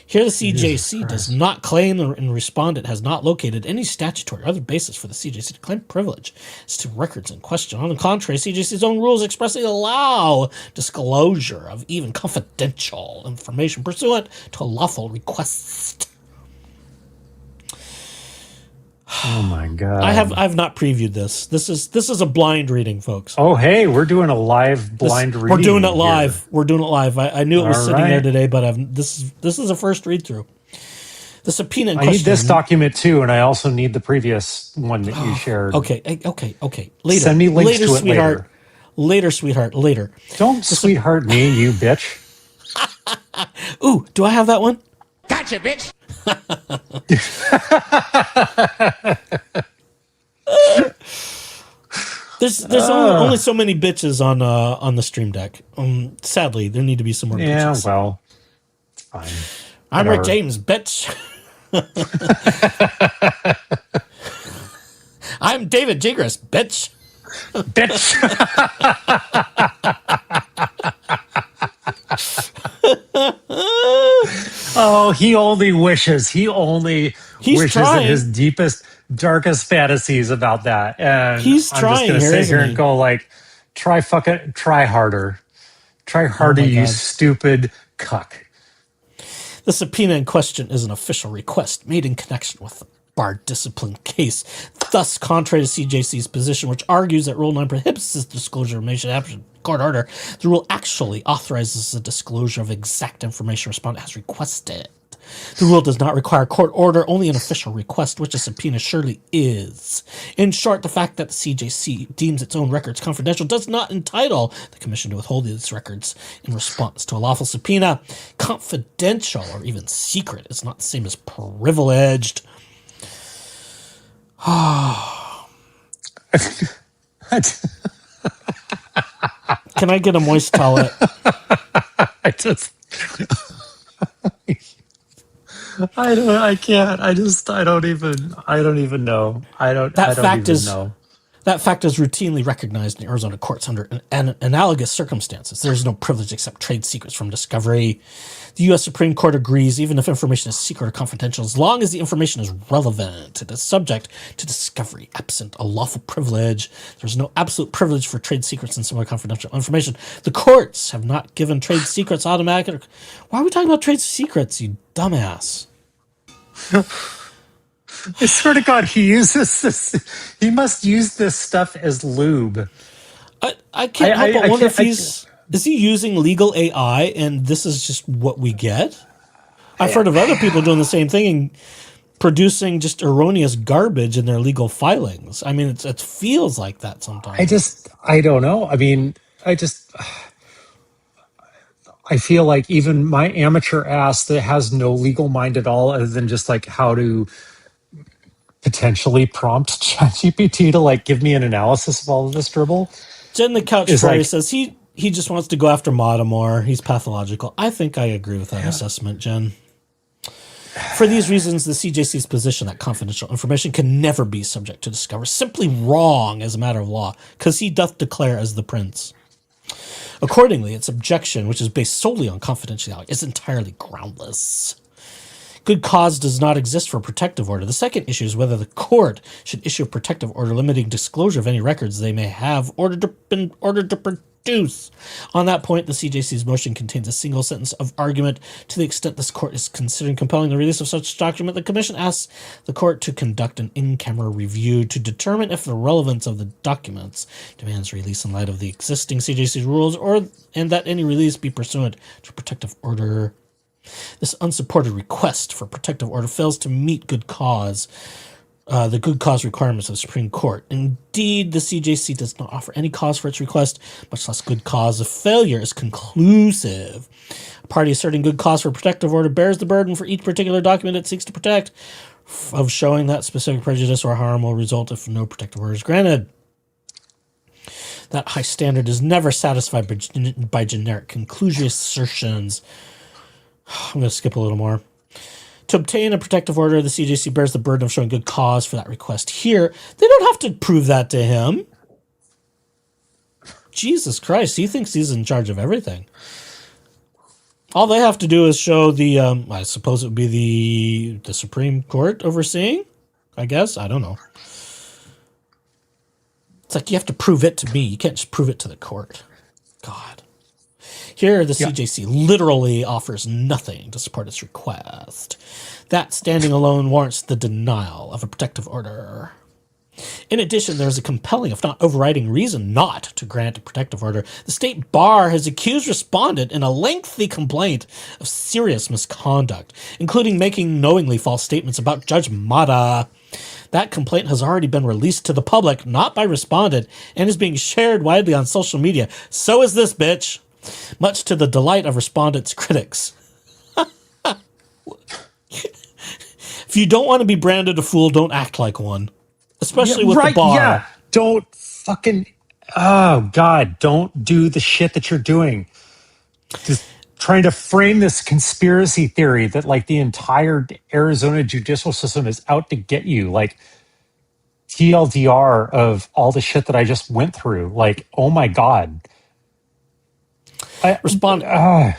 A: Here, the CJC does not claim and respondent has not located any statutory or other basis for the CJC to claim privilege as to records in question. On the contrary, CJC's own rules expressly allow disclosure of even confidential information pursuant to a lawful request.
D: Oh my God!
A: I've not previewed this. This is a blind reading, folks.
D: Oh hey, we're doing a live blind reading.
A: We're doing it
D: here.
A: live. We're doing it live. I knew it was sitting there today, but this is a first read through. The subpoena in question.
D: I need this document too, and I also need the previous one that you shared.
A: Okay. Later.
D: Send me links to it
A: sweetheart. Later, sweetheart. Later.
D: Don't sweetheart me, you bitch.
A: Ooh, do I have that one?
G: Gotcha, bitch.
A: There's only so many bitches on the stream deck. Sadly, there need to be some more bitches.
D: Yeah, well, it's fine.
A: I'm Rick James, bitch. I'm David Gingras, bitch.
D: Bitch. Oh, he only wishes. He only
A: He's
D: wishes in
A: trying.
D: his deepest, darkest fantasies about that. And
A: He's
D: I'm
A: trying
D: just gonna
A: here,
D: sit
A: isn't
D: here
A: he?
D: and go like, try harder. Try harder, you
A: God.
D: stupid cuck.
A: The subpoena in question is an official request made in connection with the bar discipline case. Thus, contrary to CJC's position, which argues that Rule 9 prohibits this disclosure of information after court order, the rule actually authorizes the disclosure of exact information respondent has requested. The rule does not require court order, only an official request, which a subpoena surely is. In short, the fact that the CJC deems its own records confidential does not entitle the Commission to withhold these records in response to a lawful subpoena. Confidential, or even secret, is not the same as privileged. Can I get a moist towel?
D: I can't. I don't even know. I don't even know.
A: That fact is routinely recognized in Arizona courts under analogous circumstances. There is no privilege except trade secrets from discovery. The U.S. Supreme Court agrees, even if information is secret or confidential, as long as the information is relevant, it is subject to discovery, absent a lawful privilege. There's no absolute privilege for trade secrets and similar confidential information. The courts have not given trade secrets automatic. Why are we talking about trade secrets, you dumbass?
D: I swear to God, he uses this. He must use this stuff as lube.
A: I can't help but wonder if is he using legal AI and this is just what we get? I've heard of other people doing the same thing and producing just erroneous garbage in their legal filings. I mean, it feels like that sometimes.
D: I don't know. I mean, I feel like even my amateur ass that has no legal mind at all, other than just like how to potentially prompt ChatGPT to like give me an analysis of all of this dribble.
A: Jen the Couch Fairy says he just wants to go after Mata more. He's pathological. I think I agree with that assessment, Jen. For these reasons, the CJC's position that confidential information can never be subject to discovery is simply wrong as a matter of law, because he doth declare as the prince. Accordingly, its objection, which is based solely on confidentiality, is entirely groundless. Good cause does not exist for a protective order. The second issue is whether the court should issue a protective order limiting disclosure of any records they may have been ordered to produce. On that point, the CJC's motion contains a single sentence of argument. To the extent this court is considering compelling the release of such document, the commission asks the court to conduct an in-camera review to determine if the relevance of the documents demands release in light of the existing CJC rules, and that any release be pursuant to a protective order. This unsupported request for protective order fails to meet good cause, the good cause requirements of the Supreme Court. Indeed, the CJC does not offer any cause for its request, much less good cause. The failure is conclusive. A party asserting good cause for protective order bears the burden for each particular document it seeks to protect of showing that specific prejudice or harm will result if no protective order is granted. That high standard is never satisfied by generic conclusory assertions. I'm going to skip a little more. To obtain a protective order, the CJC bears the burden of showing good cause for that request. Here, they don't have to prove that to him. Jesus Christ, he thinks he's in charge of everything. All they have to do is show the, I suppose it would be the Supreme Court overseeing, I guess. I don't know. It's like you have to prove it to me. You can't just prove it to the court. God. Here, the CJC literally offers nothing to support its request. That standing alone warrants the denial of a protective order. In addition, there is a compelling, if not overriding, reason not to grant a protective order. The state bar has accused respondent in a lengthy complaint of serious misconduct, including making knowingly false statements about Judge Mata. That complaint has already been released to the public, not by respondent, and is being shared widely on social media. So is this bitch. Much to the delight of respondents' critics. If you don't want to be branded a fool, don't act like one. Especially with the bar. Yeah.
D: Don't fucking... Oh, God. Don't do the shit that you're doing. Just trying to frame this conspiracy theory that, like, the entire Arizona judicial system is out to get you. Like, TLDR of all the shit that I just went through. Like, oh my God.
A: Respondent's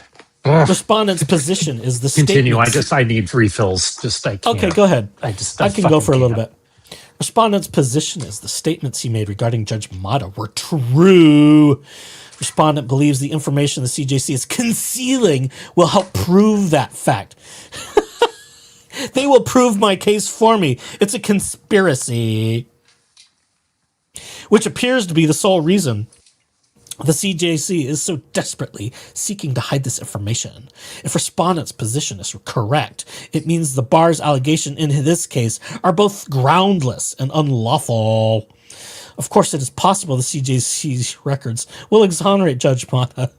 A: position is the
D: Continue.
A: statement.
D: I need refills. I can't.
A: Okay, go ahead.
D: I
A: can go for a little
D: can't.
A: bit. Respondent's position is the statements he made regarding Judge Mata were true. Respondent believes the information the CJC is concealing will help prove that fact. They will prove my case for me. It's a conspiracy, which appears to be the sole reason the CJC is so desperately seeking to hide this information. If respondent's position is correct, it means the bar's allegation in this case are both groundless and unlawful. Of course, it is possible the CJC's records will exonerate Judge Mata.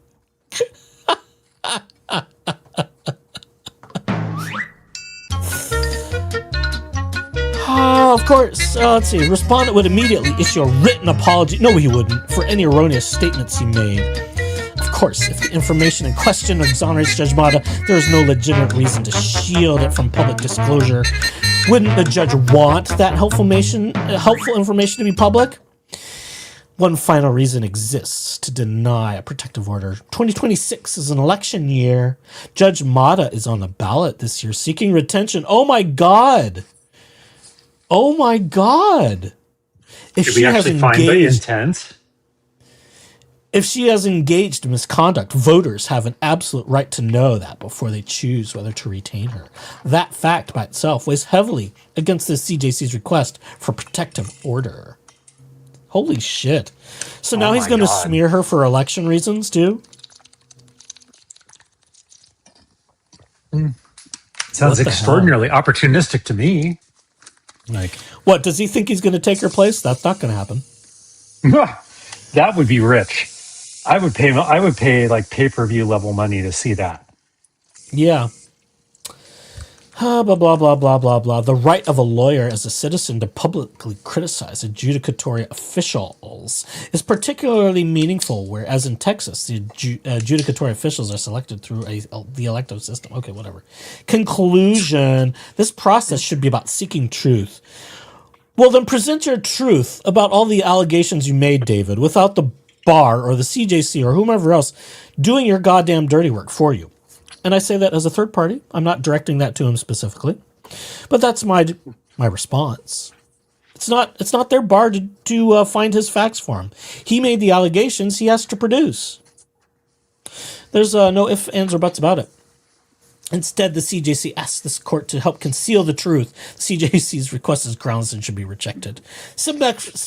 A: Of course, let's see. Respondent would immediately issue a written apology. No, he wouldn't, for any erroneous statements he made. Of course, if the information in question exonerates Judge Mata, there is no legitimate reason to shield it from public disclosure. Wouldn't the judge want that helpful information to be public? One final reason exists to deny a protective order. 2026 is an election year. Judge Mata is on the ballot this year seeking retention. Oh my God. Oh my God. If
D: Did we actually find the intent?
A: If she has engaged in misconduct, voters have an absolute right to know that before they choose whether to retain her. That fact by itself weighs heavily against the CJC's request for protective order. Holy shit. So now he's going to smear her for election reasons too?
D: Sounds extraordinarily opportunistic to me.
A: Like, what, does he think he's going to take her place? That's not going to happen.
D: That would be rich. I would pay like pay-per-view level money to see that.
A: Yeah. Blah, blah, blah, blah, blah, blah. The right of a lawyer as a citizen to publicly criticize adjudicatory officials is particularly meaningful, whereas in Texas, the adjudicatory officials are selected through the elective system. Okay, whatever. Conclusion. This process should be about seeking truth. Well, then present your truth about all the allegations you made, David, without the bar or the CJC or whomever else doing your goddamn dirty work for you. And I say that as a third party. I'm not directing that to him specifically, but that's my response. It's not their bar to find his facts for him. He made the allegations. He has to produce. There's no ifs, ands, or buts about it. Instead, the CJC asks this court to help conceal the truth. The CJC's request is groundless and should be rejected.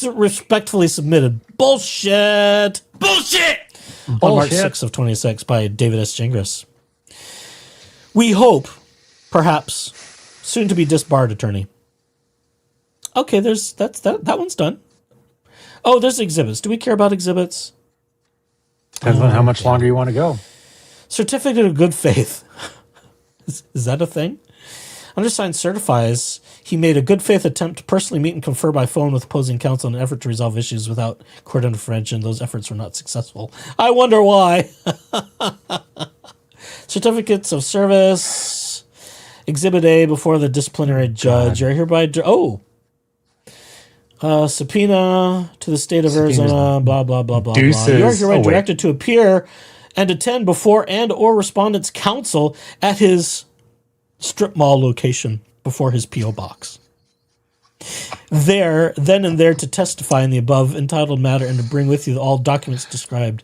A: Respectfully submitted. Bullshit. On March 6th of 26 by David S. Gingras. We hope, perhaps, soon to be disbarred attorney. Okay, that one's done. Oh, there's exhibits. Do we care about exhibits?
D: Depends on how much longer you want to go.
A: Certificate of good faith. Is that a thing? Undersigned certifies he made a good faith attempt to personally meet and confer by phone with opposing counsel in an effort to resolve issues without court intervention. Those efforts were not successful. I wonder why. Certificates of service. Exhibit A before the disciplinary judge. Are hereby... subpoena to the state of Arizona, blah, blah, blah, blah,
D: Deuces.
A: blah. You are hereby directed to appear and attend before and or respondent's counsel at his strip mall location before his P.O. box. There, then and there to testify in the above entitled matter and to bring with you all documents described.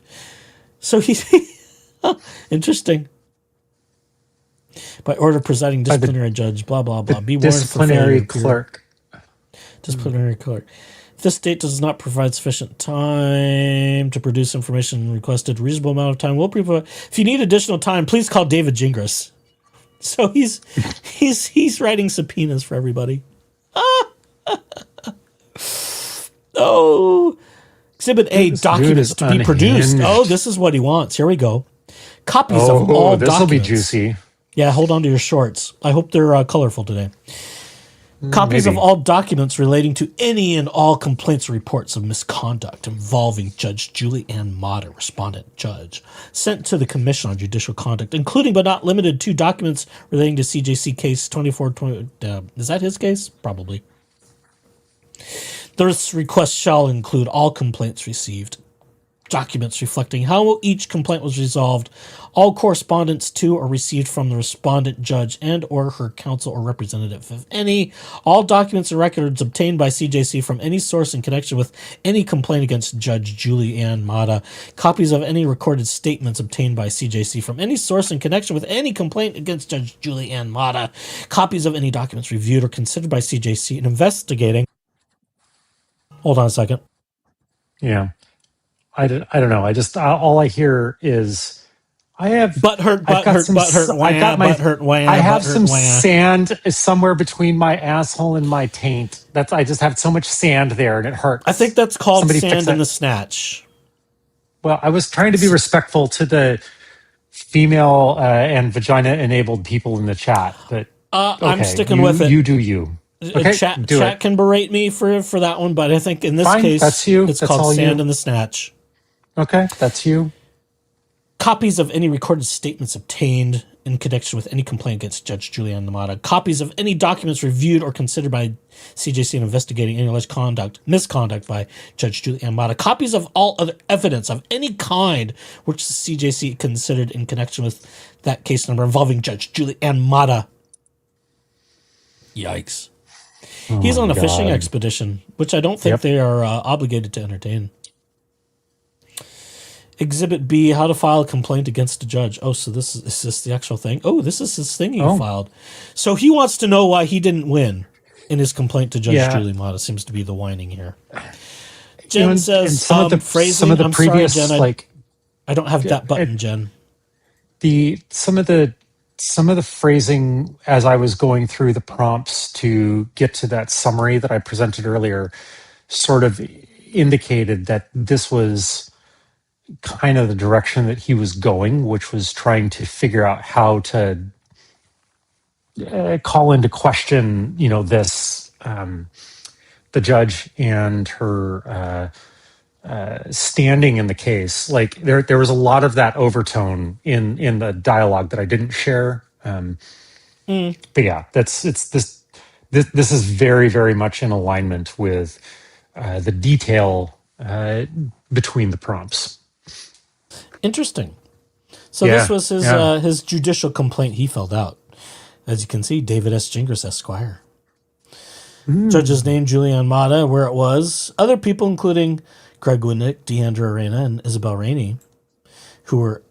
A: So he's... Interesting. By order of presiding disciplinary judge, blah, blah, blah. Be warned for failure. Disciplinary clerk. If this state does not provide sufficient time to produce information requested, reasonable amount of time will be provided. If you need additional time, please call David Gingras. So he's writing subpoenas for everybody. Oh, Exhibit A, documents to be produced. Oh, this is what he wants. Here we go. Copies of all documents.
D: This will be juicy.
A: Yeah, hold on to your shorts. I hope they're colorful today. Copies of all documents relating to any and all complaints or reports of misconduct involving Judge Julie Ann Motter, respondent judge, sent to the Commission on Judicial Conduct, including but not limited to documents relating to CJC case 2420. Is that his case? Probably. This request shall include all complaints received, documents reflecting how each complaint was resolved, all correspondence to or received from the respondent, judge, and or her counsel or representative, if any, all documents and records obtained by CJC from any source in connection with any complaint against Judge Julie Ann Mata, copies of any recorded statements obtained by CJC from any source in connection with any complaint against Judge Julie Ann Mata, copies of any documents reviewed or considered by CJC in investigating. Hold on a second.
D: Yeah. I don't know. I just, all I hear is, I have
A: Butthurt,
D: I've got some
A: butthurt, wah,
D: I got my,
A: butthurt, wah,
D: I have
A: butthurt,
D: some
A: wah.
D: sand somewhere between my asshole and my taint. I just have so much sand there and it hurts.
A: I think that's called
D: Somebody fix
A: sand in
D: that.
A: the snatch.
D: Well, I was trying to be respectful to the female and vagina-enabled people in the chat, but
A: I'm
D: okay,
A: sticking with it.
D: You do you. Okay,
A: Chat
D: do it.
A: can berate me for that one, but I think in this
D: Fine,
A: case,
D: that's you.
A: it's
D: That's
A: called
D: all
A: sand
D: you.
A: in the snatch.
D: Okay, that's you.
A: Copies of any recorded statements obtained in connection with any complaint against Judge Julianne Namata. Copies of any documents reviewed or considered by CJC in investigating any alleged misconduct by Judge Julianne Namata. Copies of all other evidence of any kind which the CJC considered in connection with that case number involving Judge Julianne Mata. Yikes. He's on a fishing expedition, which I don't think they are obligated to entertain. Exhibit B, how to file a complaint against a judge. Oh, so is this the actual thing? Oh, this is his thing he filed. So he wants to know why he didn't win in his complaint to Judge Julie Mata. Seems to be the whining here. Jen says
D: some of the
A: phrasing.
D: some of the
A: I'm
D: previous
A: sorry, Jen,
D: like
A: I don't have that button, Jen.
D: some of the phrasing as I was going through the prompts to get to that summary that I presented earlier sort of indicated that this was kind of the direction that he was going, which was trying to figure out how to call into question, this the judge and her standing in the case. Like there was a lot of that overtone in the dialogue that I didn't share. But yeah, this is very, very much in alignment with the detail between the prompts.
A: Interesting. So this was his judicial complaint he filled out. As you can see, David S. Gingras, Esquire. Judge's name, Julianne Mata, where it was. Other people, including Greg Winnick, Deandra Arena, and Isabel Rainey, who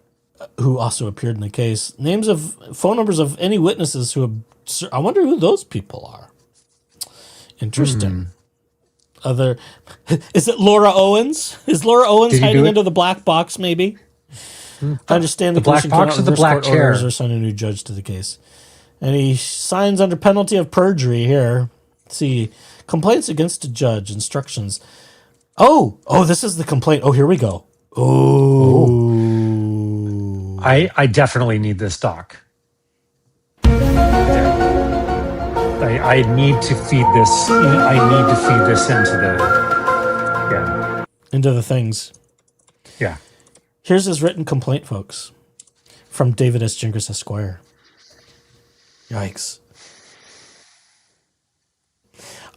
A: also appeared in the case. Names of phone numbers of any witnesses who I wonder who those people are. Interesting. Is it Laura Owens? Is Laura Owens hiding under the black box, maybe? I understand the
D: black box or the black chair
A: or assign a new judge to the case. And he signs under penalty of perjury here. Let's see, complaints against a judge, instructions. Oh, this is the complaint. Oh, here we go. Oh.
D: I definitely need this doc. I need to feed this. I need to feed this
A: into the things.
D: Yeah.
A: Here's his written complaint, folks, from David S. Gingras, Esquire. Yikes.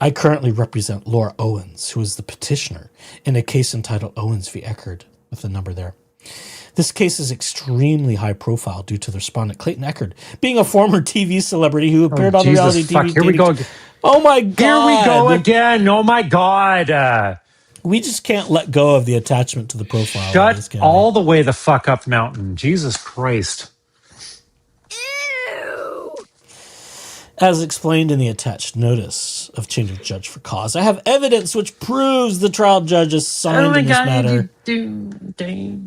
A: I currently represent Laura Owens, who is the petitioner in a case entitled Owens v. Echard, with the number there. This case is extremely high profile due to the respondent Clayton Echard being a former TV celebrity who appeared on the reality TV.
D: Here we go again.
A: Oh my God.
D: Here we go again. Oh my God.
A: We just can't let go of the attachment to the profile.
D: Shut all the way the fuck up, Mountain. Jesus Christ.
F: Ew.
A: As explained in the attached notice of change of judge for cause, I have evidence which proves the trial judge is signed in this matter.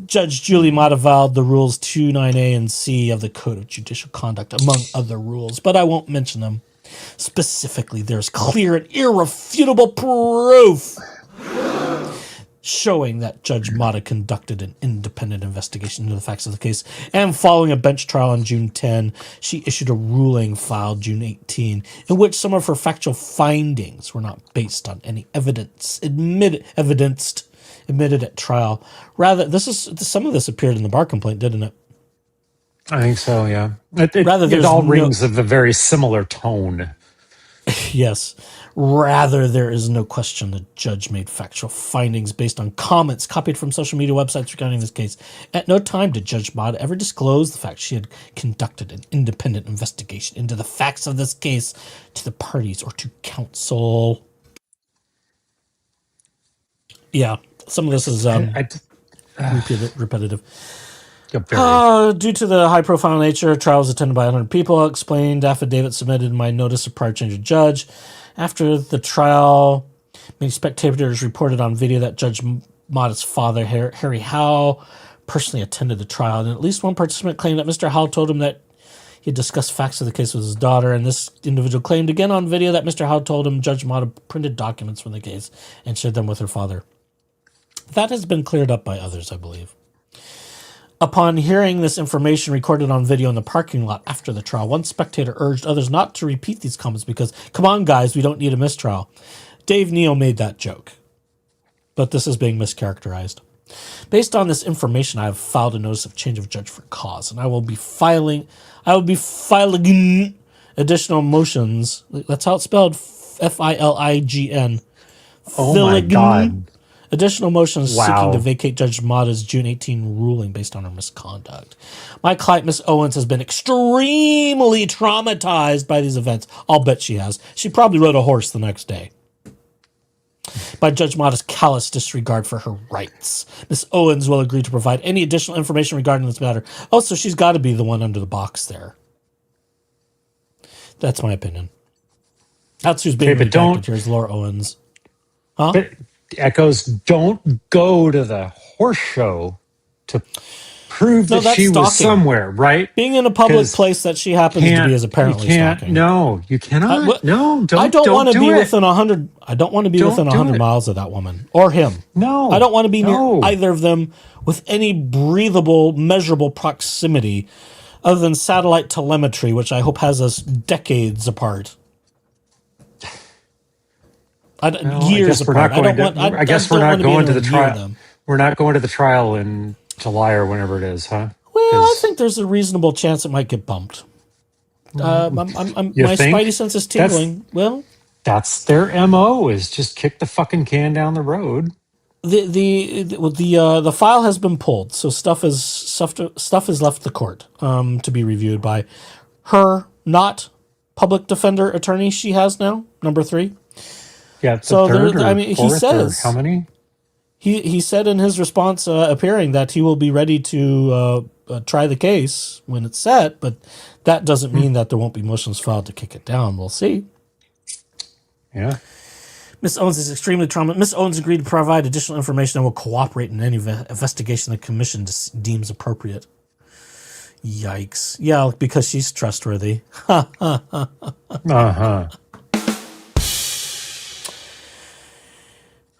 A: Judge Julie Mata violated the rules 29A and C of the Code of Judicial Conduct, among other rules, but I won't mention them. Specifically, there's clear and irrefutable proof showing that Judge Mata conducted an independent investigation into the facts of the case, and following a bench trial on June 10, she issued a ruling filed June 18, in which some of her factual findings were not based on any evidence admitted at trial. Rather, some of this appeared in the bar complaint, didn't it?
D: I think so, yeah. It all rings of a very similar tone.
A: Yes. Rather, there is no question the judge made factual findings based on comments copied from social media websites regarding this case. At no time did Judge Mott ever disclose the fact she had conducted an independent investigation into the facts of this case to the parties or to counsel. Yeah, some of this is repetitive. Due to the high-profile nature, trial was attended by 100 people. Explained affidavit submitted in my notice of prior change of judge. After the trial, many spectators reported on video that Judge Mott's father, Harry Howe, personally attended the trial, and at least one participant claimed that Mr. Howe told him that he had discussed facts of the case with his daughter, and this individual claimed again on video that Mr. Howe told him Judge Mott had printed documents from the case and shared them with her father. That has been cleared up by others, I believe. Upon hearing this information recorded on video in the parking lot after the trial, one spectator urged others not to repeat these comments because, come on, guys, we don't need a mistrial. Dave Neal made that joke, but this is being mischaracterized. Based on this information, I have filed a notice of change of judge for cause, and I will be filing additional motions. That's how it's spelled, F-I-L-I-G-N.
D: Oh my God.
A: Additional motions seeking to vacate Judge Motta's June 18 ruling based on her misconduct. My client, Miss Owens, has been extremely traumatized by these events. I'll bet she has. She probably rode a horse the next day. By Judge Motta's callous disregard for her rights. Miss Owens will agree to provide any additional information regarding this matter. Oh, so she's got to be the one under the box there. That's my opinion. That's who's being redacted here is Laura Owens. Huh?
D: But Echoes, don't go to the horse show to prove that she was somewhere, right?
A: Being in a public place that she happens to be is apparently stalking.
D: No, you cannot. No, don't.
A: I don't want to be
D: it.
A: within 100. I don't want to be within 100 miles of that woman or him.
D: No,
A: I don't want to be near either of them with any breathable, measurable proximity, other than satellite telemetry, which I hope has us decades apart. Years apart.
D: I guess we're not going to the trial. We're not going to the trial in July or whenever it is, huh?
A: Well, I think there's a reasonable chance it might get bumped. My spidey sense is tingling.
D: That's their MO, is just kick the fucking can down the road.
A: The file has been pulled, so stuff has left the court to be reviewed by her not public defender attorney she has now, number 3.
D: Yeah,
A: so he says
D: how many?
A: He said in his response appearing that he will be ready to try the case when it's set, but that doesn't mean that there won't be motions filed to kick it down. We'll see.
D: Yeah.
A: Miss Owens is extremely traumatized. Miss Owens agreed to provide additional information and will cooperate in any investigation the commission deems appropriate. Yikes. Yeah, because she's trustworthy.
D: Uh-huh.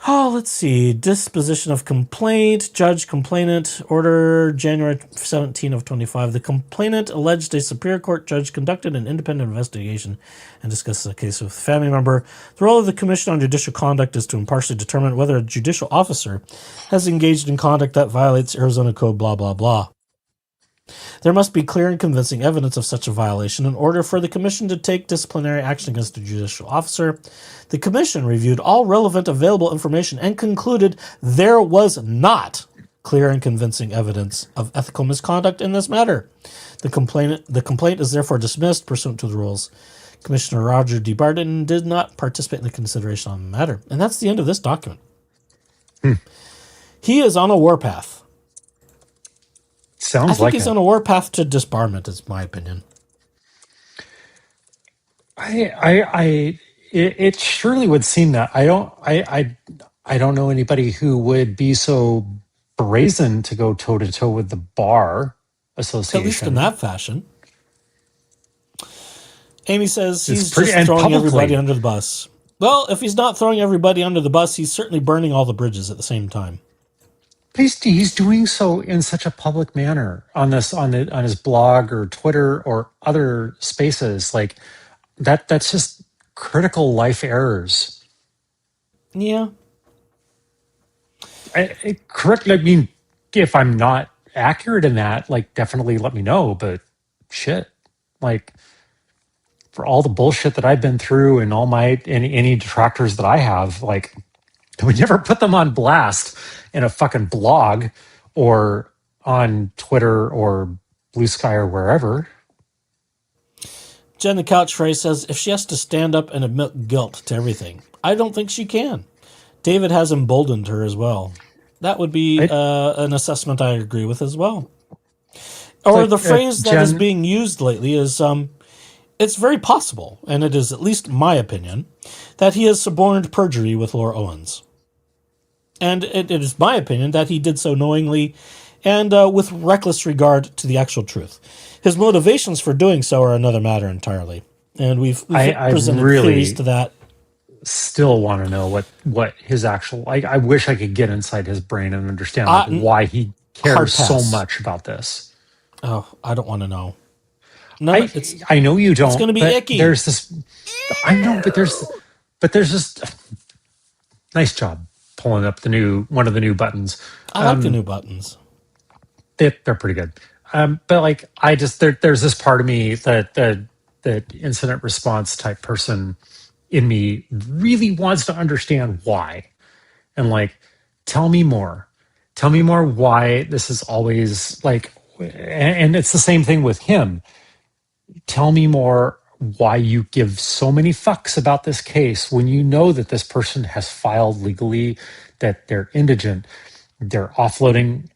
A: Oh, let's see. Disposition of complaint. Judge complainant. Order January 17 of 25. The complainant alleged a Superior Court judge conducted an independent investigation and discussed the case with a family member. The role of the Commission on Judicial Conduct is to impartially determine whether a judicial officer has engaged in conduct that violates Arizona Code blah, blah, blah. There must be clear and convincing evidence of such a violation in order for the Commission to take disciplinary action against a judicial officer. The Commission reviewed all relevant available information and concluded there was not clear and convincing evidence of ethical misconduct in this matter. The complaint is therefore dismissed pursuant to the rules. Commissioner Roger D. Barton did not participate in the consideration on the matter. And that's the end of this document. He is on a warpath.
D: Sounds
A: I think he's on a warpath to disbarment, is my opinion.
D: It surely would seem that. I don't know anybody who would be so brazen to go toe to toe with the bar association.
A: At least in that fashion. Amy says he's just throwing everybody under the bus. Well, if he's not throwing everybody under the bus, he's certainly burning all the bridges at the same time.
D: He's doing so in such a public manner on his blog or Twitter or other spaces like that. That's just critical life errors.
A: Yeah.
D: Correct. I mean, if I'm not accurate in that, like, definitely let me know. But shit, like, for all the bullshit that I've been through and all my any detractors that I have, like, I would never put them on blast in a fucking blog or on Twitter or Blue Sky or wherever.
A: Jen the Couchphrase says, if she has to stand up and admit guilt to everything, I don't think she can. David has emboldened her as well. That would be an assessment I agree with as well. Or
D: like,
A: the phrase that is
D: Jen-
A: being used lately is, it's very possible, and it is at least my opinion, that he has suborned perjury with Laura Owens. And it is my opinion that he did so knowingly and with reckless regard to the actual truth. His motivations for doing so are another matter entirely. And we've presented theories to that.
D: Still want to know what his actual... I wish I could get inside his brain and understand why he cares so much about this.
A: Oh, I don't want to know.
D: I know you don't.
A: It's going to be icky.
D: There's this... I know, but there's just... Nice job pulling up one of the new buttons.
A: I like the new buttons.
D: They're pretty good. But like, there's this part of me that the incident response type person in me really wants to understand why. And like, tell me more why this is always like, and it's the same thing with him. Tell me more why you give so many fucks about this case when you know that this person has filed legally, that they're indigent, they're offloading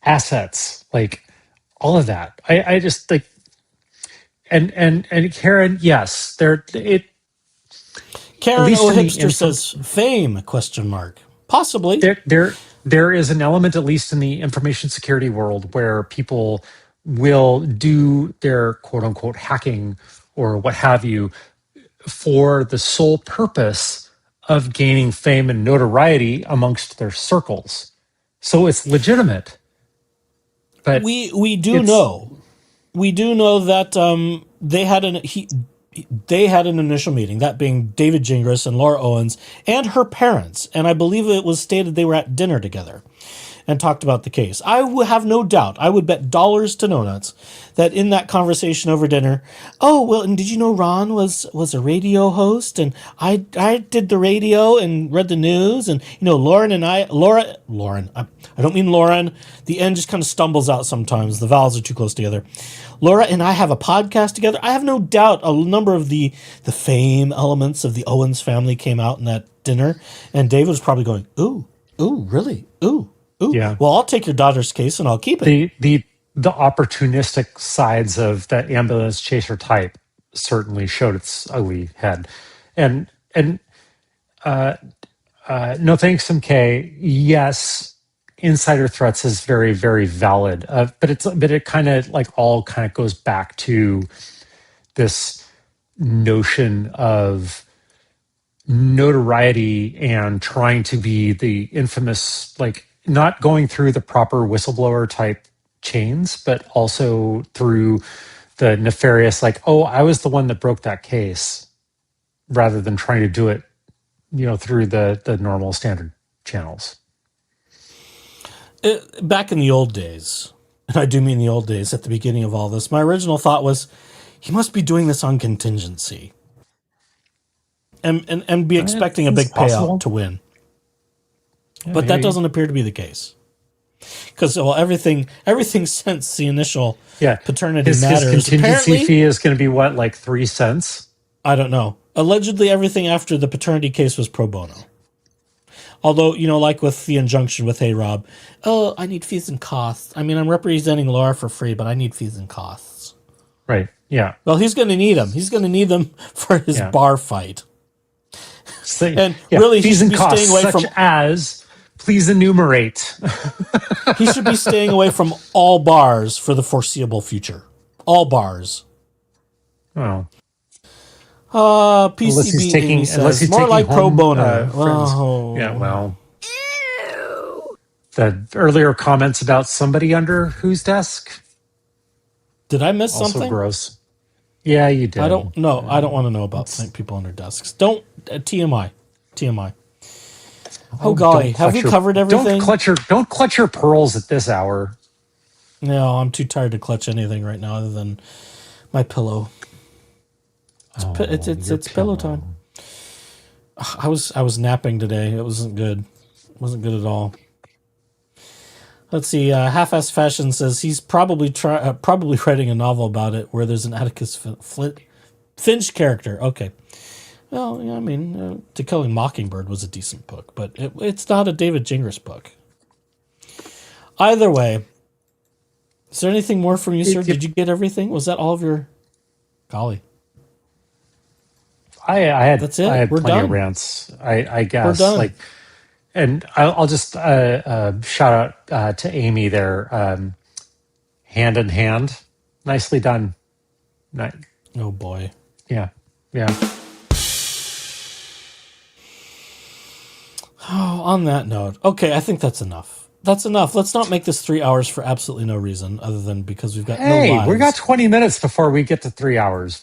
D: assets, like all of that. I just like, and Karen, yes,
A: Karen O. Hipster says fame ? Possibly.
D: There is an element, at least in the information security world, where people will do their quote unquote hacking or what have you for the sole purpose of gaining fame and notoriety amongst their circles. So it's legitimate. But
A: we do know that they had an initial meeting, that being David Gingras and Laura Owens and her parents, and I believe it was stated they were at dinner together and talked about the case. I would have no doubt, I would bet dollars to donuts that in that conversation over dinner, oh, well, and did you know Ron was a radio host, and I did the radio and read the news, and you know, Lauren, I don't mean Lauren, the N just kind of stumbles out sometimes, the vowels are too close together. Laura and I have a podcast together. I have no doubt a number of the fame elements of the Owens family came out in that dinner, and David was probably going, ooh, really? Ooh.
D: Yeah.
A: Well, I'll take your daughter's case and I'll keep it.
D: The opportunistic sides of that ambulance chaser type certainly showed its ugly head. And no thanks, MK. Yes, insider threats is very, very valid. But it kind of like all kind of goes back to this notion of notoriety and trying to be the infamous, like, not going through the proper whistleblower type chains, but also through the nefarious, like, oh, I was the one that broke that case, rather than trying to do it, you know, through the normal standard channels.
A: Back in the old days, and I do mean the old days, at the beginning of all this, my original thought was, he must be doing this on contingency. And be expecting a big payout to win. Yeah, but that doesn't appear to be the case. Because everything since the initial paternity matters.
D: His contingency fee is going to be what, like 3 cents?
A: I don't know. Allegedly, everything after the paternity case was pro bono. Although, you know, like with the injunction with Hey Rob, oh, I need fees and costs. I mean, I'm representing Laura for free, but I need fees and costs.
D: Right. Yeah.
A: Well, he's going to need them. He's going to need them for his bar fight.
D: So,
A: and really,
D: fees
A: he should
D: and
A: be
D: costs
A: staying away
D: such
A: from.
D: As please enumerate.
A: He should be staying away from all bars for the foreseeable future. All bars.
D: Oh.
A: PCB unless he's more like pro bono.
D: Oh. Yeah, well. The earlier comments about somebody under whose desk.
A: Did I miss
D: also
A: something?
D: Gross. Yeah, you did.
A: I don't know. I don't want to know about people under desks. Don't TMI. Oh golly, have we covered everything?
D: Don't clutch your pearls at this hour.
A: No, I'm too tired to clutch anything right now other than my pillow. It's pillow time. I was napping today. It wasn't good. It wasn't good at all. Let's see. Half-Ass Fashion says he's probably writing a novel about it where there's an Atticus Finch character. Okay. Well, yeah, I mean, To Kill a Mockingbird was a decent book, but it's not a David Gingras book. Either way, is there anything more from you, sir? Did you get everything? Was that all of your... Golly.
D: I had
A: That's it.
D: I had
A: We're
D: plenty
A: done.
D: of rants. I guess
A: We're done.
D: and I'll just shout out to Amy there. Hand in hand, nicely done.
A: Oh, boy.
D: Yeah.
A: Oh, on that note, okay, I think that's enough. That's enough. Let's not make this 3 hours for absolutely no reason other than because we've got no lives.
D: We got 20 minutes before we get to 3 hours.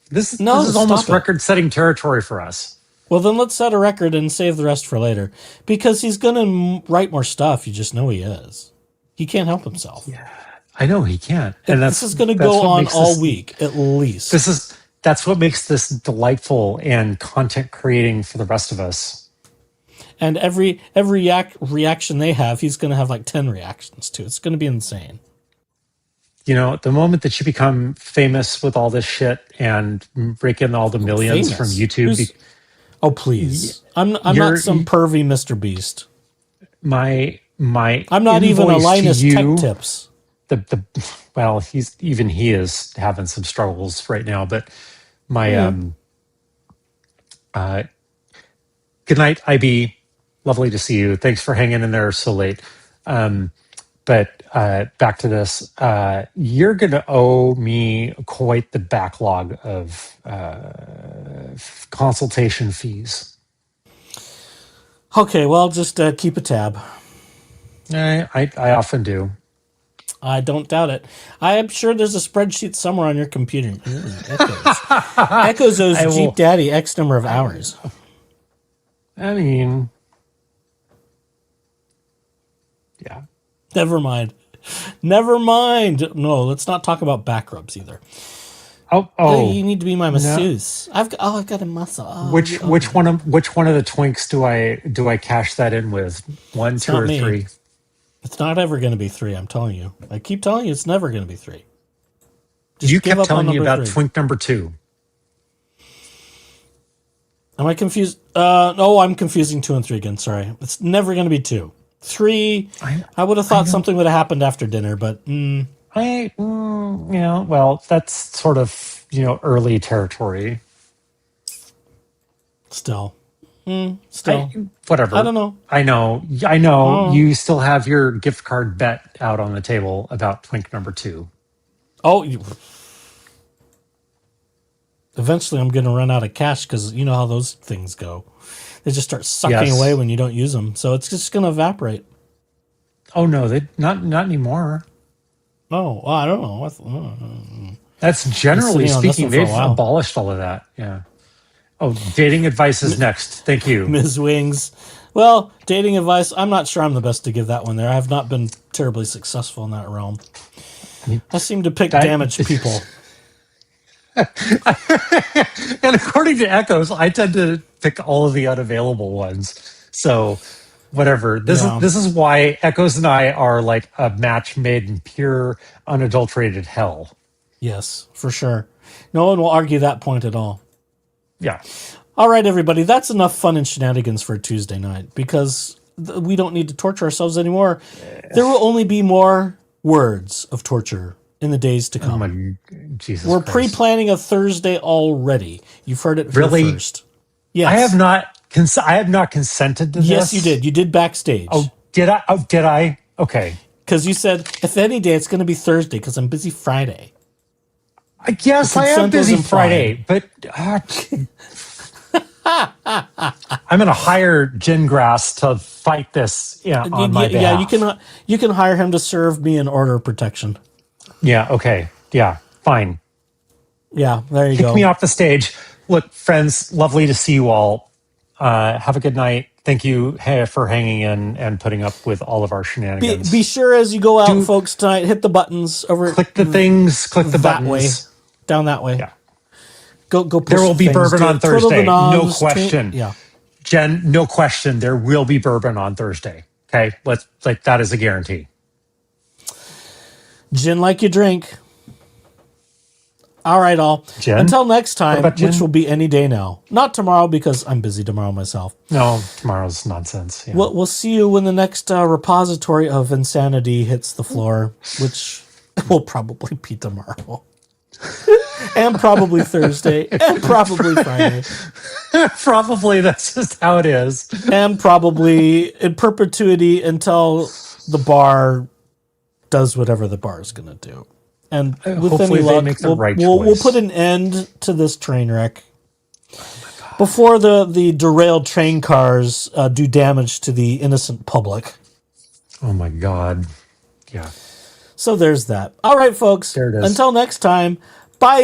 D: This is almost record-setting territory for us.
A: Well, then let's set a record and save the rest for later because he's going to write more stuff. You just know he is. He can't help himself.
D: Yeah, I know he can't. And
A: this is going to go on all week at least.
D: That's what makes this delightful and content creating for the rest of us.
A: And every reaction they have, he's going to have like 10 reactions to. It's going to be insane.
D: You know, the moment that you become famous with all this shit and rake in all the millions from YouTube.
A: Oh, please. I'm not some pervy Mr. Beast.
D: I'm
A: not even a Linus Tech Tips.
D: Well, he is having some struggles right now, but good night, IB. Lovely to see you. Thanks for hanging in there so late. But back to this. You're going to owe me quite the backlog of consultation fees.
A: Okay, well, just keep a tab.
D: I often do.
A: I don't doubt it. I am sure there's a spreadsheet somewhere on your computer. Echoes. Echoes owes Jeep Daddy X number of hours.
D: I mean... Yeah.
A: Never mind. No, let's not talk about back rubs either.
D: Oh,
A: you need to be my masseuse. No. I've got a muscle.
D: Which one of the twinks do I cash that in with? 1, 2, or 3?
A: It's not ever going to be 3. I'm telling you. I keep telling you, it's never going to be 3.
D: You kept telling me about twink number 2.
A: Am I confused? No, I'm confusing 2 and 3 again. Sorry, it's never going to be 2. 3, I would have thought something would have happened after dinner, but
D: well, that's sort of early territory.
A: Still,
D: whatever.
A: I don't know.
D: I know. Oh. You still have your gift card bet out on the table about twink number 2.
A: Oh, eventually I'm going to run out of cash because you know how those things go. They just start sucking away when you don't use them. So it's just going to evaporate.
D: Oh, no, not anymore.
A: Oh, well, I don't know.
D: That's generally speaking, they've abolished all of that. Yeah. Oh, dating advice is next. Thank you.
A: Ms. Wings. Well, dating advice, I'm not sure I'm the best to give that one there. I have not been terribly successful in that realm. I seem to pick damaged people.
D: And according to Echoes, I tend to pick all of the unavailable ones. So, whatever. This is why Echoes and I are like a match made in pure, unadulterated hell.
A: Yes, for sure. No one will argue that point at all.
D: Yeah.
A: All right, everybody. That's enough fun and shenanigans for a Tuesday night because we don't need to torture ourselves anymore. There will only be more words of torture in the days to come.
D: Oh my Jesus
A: We're
D: Christ.
A: pre-planning a Thursday already. You've heard it here first. Yes.
D: I have not consented to this.
A: Yes, you did. You did backstage.
D: Oh, did I? Oh, did I? Okay.
A: Because you said, if any day, it's going to be Thursday because I'm busy Friday.
D: Yes, I am busy Friday, but I'm going to hire Gingras to fight this on my behalf.
A: Yeah, you can hire him to serve me an order of protection.
D: Yeah, okay. Yeah, fine.
A: Yeah, there you go.
D: Kick me off the stage. Look, friends, lovely to see you all. Have a good night. Thank you for hanging in and putting up with all of our shenanigans.
A: Be sure as you go out, folks, tonight, hit the buttons over.
D: Click the things, click the buttons.
A: Way, down that way.
D: Yeah.
A: Go push
D: There will be
A: things,
D: bourbon on
A: twiddle the
D: Thursday. No
A: knobs,
D: question.
A: yeah.
D: Jen, no question. There will be bourbon on Thursday. Okay. That is a guarantee.
A: Gin like you drink. All right, all.
D: Jen?
A: Until next
D: What
A: time,
D: about
A: which
D: gin?
A: will be any day now. Not tomorrow because I'm busy tomorrow myself.
D: No, tomorrow's nonsense. Yeah.
A: We'll see you when the next repository of insanity hits the floor, which will probably be tomorrow. And probably Thursday. And probably Friday.
D: Probably that's just how it is.
A: And probably in perpetuity until the bar does whatever the bar is going to do. And with
D: Hopefully
A: any
D: they
A: luck,
D: make the right
A: we'll
D: choice.
A: put an end to this train wreck before the derailed train cars do damage to the innocent public.
D: Oh my God. Yeah.
A: So there's that. All right, folks.
D: There it is.
A: Until next time, bye.